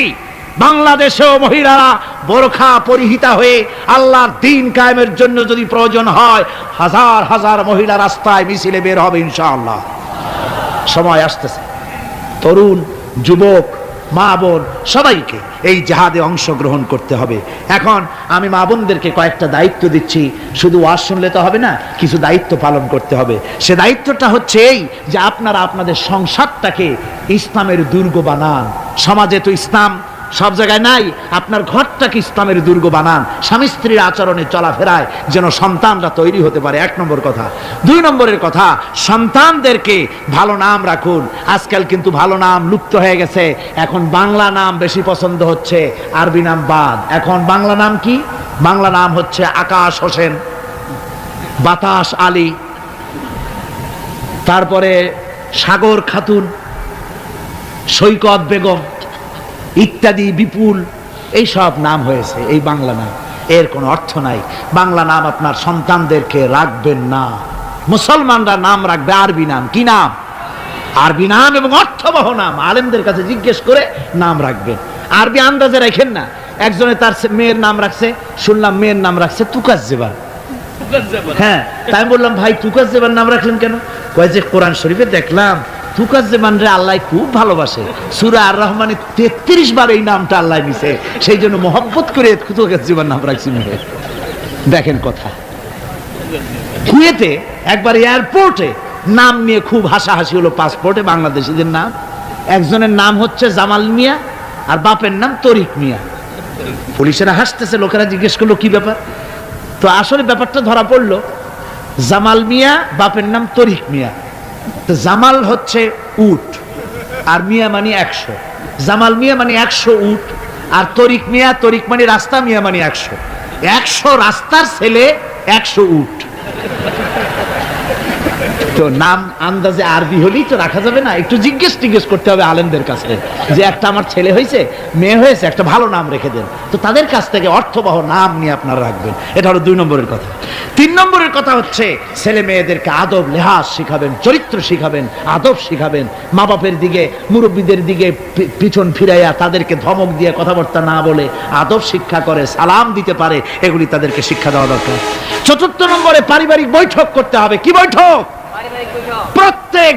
বাংলাদেশেও মহিলারা বোরখা পরিহিতা হয়ে আল্লাহর দ্বীন কায়েমের জন্য যদি প্রয়োজন হয়, হাজার হাজার মহিলা রাস্তায় মিছিলে বের হবে ইনশাআল্লাহ। সময় আসতেছে, তরুণ, যুবক, মা বোন সবাইকে এই জিহাদে অংশগ্রহণ করতে হবে। এখন আমি মা বোনদেরকে কয়েকটা দায়িত্ব দিচ্ছি। শুধু ওয়াজ শুনলে তো হবে না, কিছু দায়িত্ব পালন করতে হবে। সে দায়িত্বটা হচ্ছে এই যে আপনারা আপনাদের সংসারটাকে ইসলামের দুর্গ বানান। সমাজে তো ইসলাম সব জায়গায় নাই। আপনার ঘরটাকে ইসলামের দুর্গ বানান, স্বামী স্ত্রীর আচরণে চলাফেরায় যেন সন্তানরা তৈরি হতে পারে, 1 নম্বর কথা। 2 নম্বরের কথা, সন্তানদেরকে ভালো নাম রাখুন। আজকাল কিন্তু ভালো নাম লুপ্ত হয়ে গেছে, এখন বাংলা নাম বেশি পছন্দ হচ্ছে, আরবি নাম বাদ। এখন বাংলা নাম কি? বাংলা নাম হচ্ছে আকাশ হোসেন, বাতাস আলী, তারপরে সাগর খাতুন, সৈকত বেগম ইত্যাদি, বিপুল, এই সব নাম হয়েছে এই বাংলা নাম। এর কোনো অর্থ নাই। বাংলা নাম আপনার সন্তানদেরকে রাখবেন না। মুসলমানরা নাম রাখবে আরবি নাম। কি নাম? আরবি নাম এবং অর্থবহ নাম। আলেমদের কাছে জিজ্ঞেস করে নাম রাখবেন। আরবি আন্দাজে রাখেন না। একজনে তার মেয়ের নাম রাখছে, শুনলাম মেয়ের নাম রাখছে তুকাজ্জেবান। হ্যাঁ, তাই আমি বললাম, ভাই তুকাজ্জেবান নাম রাখলেন কেন? কয় যে কোরআন শরীফে দেখলাম তুকাজ্জেবান রে আল্লাহ খুব ভালোবাসে, সূরা আর রহমানে 33 বার এই নামটা আল্লাহ নিছে, সেই জন্য মহব্বত করে তুকাজ্জেবান নাম রাখছি মেয়ে। দেখেন কথা। কুয়েতে একবার এয়ারপোর্টে নাম নিয়ে খুব হাসাহাসি হলো। পাসপোর্টে বাংলাদেশিদের নাম, একজনের নাম হচ্ছে জামাল মিয়া আর বাপের নাম তরিক মিয়া। পুলিশেরা হাসতেছে, লোকেরা জিজ্ঞেস করলো কি ব্যাপার। তো আসলে ব্যাপারটা ধরা পড়লো, জামাল মিয়া বাপের নাম তরিক মিয়া। তো জামাল হচ্ছে উট আর মিয়া মানে 100। জামাল মিয়া মানে 100 উট, আর তরিক মিয়া, তরিক মানে রাস্তা, মিয়া মানে 100। 100 রাস্তার ছেলে, 100 উট। তো নাম আন্দাজে আরবি হলেই তো রাখা যাবে না, একটু জিজ্ঞেস করতে হবে আলেমদের কাছে যে একটা আমার ছেলে হয়েছে, মেয়ে হয়েছে, একটা ভালো নাম রেখে দেন। তো তাদের কাছ থেকে অর্থবহ নাম নিয়ে আপনারা রাখবেন। এটা হলো 2 নম্বরের কথা। 3 নম্বরের কথা হচ্ছে ছেলে মেয়েদেরকে আদব লেহাজ শিখাবেন, চরিত্র শিখাবেন, আদব শিখাবেন। মা বাপের দিকে, মুরব্বীদের দিকে পিছন ফিরাইয়া তাদেরকে ধমক দিয়ে কথাবার্তা না বলে আদব শিক্ষা করে, সালাম দিতে পারে, এগুলি তাদেরকে শিক্ষা দেওয়া দরকার। 4 নম্বরে পারিবারিক বৈঠক করতে হবে। কি বৈঠক? প্রত্যেক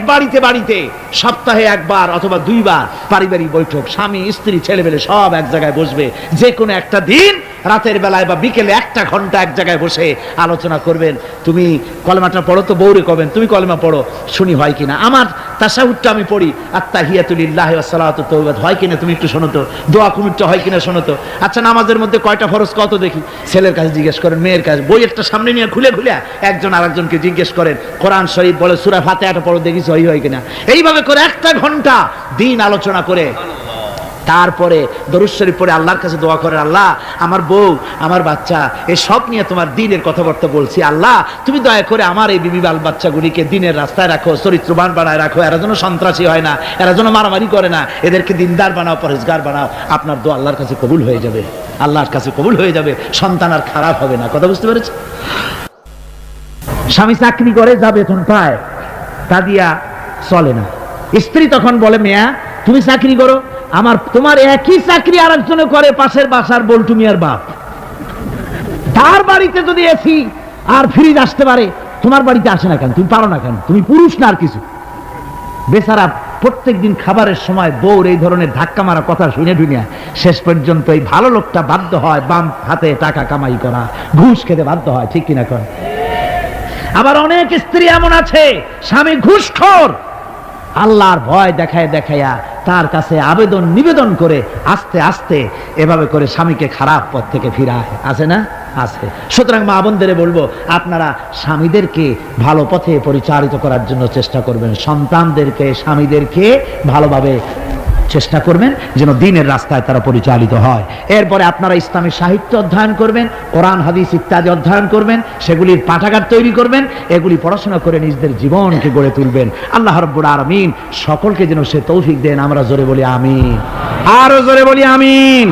বাড়িতে সপ্তাহে 1 বার অথবা 2 বার পারিবারিক বৈঠক। স্বামী স্ত্রী ছেলেমেলে সব এক জায়গায় বসবে, যে কোনো একটা দিন রাতের বেলায় বা বিকেলে 1 ঘন্টা এক জায়গায় বসে আলোচনা করবেন। তুমি কলেমাটা পড়ো তো, বউরে কবেন তুমি কলেমা পড়ো, শুনি হয় কিনা। আমার তাশাহুদটা আমি পড়ি, আত্তাহিয়াতু লিল্লাহি ওয়াস সালাতু তাওবাত, হয় কিনা তুমি একটু শোনো তো। দোয়া কুনুতটা হয় কিনা শোনো তো। আচ্ছা, নামাজের মধ্যে কয়টা ফরজ কত দেখি। ছেলের কাছে জিজ্ঞেস করেন, মেয়ের কাছে। বই একটা সামনে নিয়ে খুলে একজন আরেকজনকে জিজ্ঞেস করেন, কোরআন শরীফ বলে সূরা ফাতিহাটা পড়ো দেখি সহি হয় কিনা। এইভাবে করে 1 ঘন্টা দিন আলোচনা করে তারপরে দরুদ শরীফ পড়ে আল্লাহর কাছে দোয়া করেন, আল্লাহ আমার বউ, আমার বাচ্চা, এই সব নিয়ে তোমার দ্বীনের কথাবার্তা বলছি, আল্লাহ তুমি দয়া করে আমার এই বিবি বাল বাচ্চাগুলিকে দ্বীনের রাস্তায় রাখো, চরিত্রবান বানায় রাখো, এরা যেন সন্ত্রাসী হয় না, এরা যেন মারামারি করে না, এদেরকে দিনদার বানাও, পরেজগার বানাও। আপনার দোয়া আল্লাহর কাছে কবুল হয়ে যাবে, আল্লাহর কাছে কবুল হয়ে যাবে, সন্তান আর খারাপ হবে না। কথা বুঝতে পেরেছ? স্বামী চাকরি করে, যা বেতন পায় তা দিয়া চলে না। স্ত্রী তখন বলে, মেয়া তুমি চাকরি করো, তোমার একই চাকরি আর একজনে করে, পাশের বাসার বল্টু মিয়ার বাপ। তার বাড়িতে যদি এসি আর ফ্রিজ আসতে পারে, তোমার বাড়িতে আসে না কেন? তুমি পারো না কেন? তুমি পুরুষ না আর কিছু? বেচারা প্রত্যেক দিন খাবারের সময় বউর এই ধরনের ধাক্কা মারা কথা শুনে শুনে শেষ পর্যন্ত এই ভালো লোকটা বাধ্য হয় বাম হাতে টাকা কামাই করা, ঘুষ খেতে বাধ্য হয়। ঠিক কিনা কর? আবার অনেক স্ত্রী এমন আছে, স্বামী ঘুষখোর, আল্লাহর ভয় দেখায়া তার কাছে আবেদন নিবেদন করে আস্তে আস্তে এভাবে করে স্বামীকে খারাপ পথ থেকে ফিরায়। আছে না? আছে। সুতরাং মা বোনদের বলবো, আপনারা স্বামীদেরকে ভালো পথে পরিচালিত করার জন্য চেষ্টা করবেন, সন্তানদেরকে, স্বামীদেরকে ভালোভাবে চেষ্টা করবেন যেন দ্বীনের রাস্তায় তারা পরিচালিত হয়। এরপরে আপনারা ইসলামী সাহিত্য অধ্যয়ন করবেন, কোরআন হাদিস ইত্যাদি অধ্যয়ন করবেন, সেগুলির পাঠাগার তৈরি করবেন, এগুলি পড়াশোনা করে নিজেদের জীবনকে গড়ে তুলবেন। আল্লাহ রাব্বুল আলামিন সকলকে যেন সে তৌফিক দেন। আমরা জোরে বলি আমিন, আরো জোরে বলি আমিন।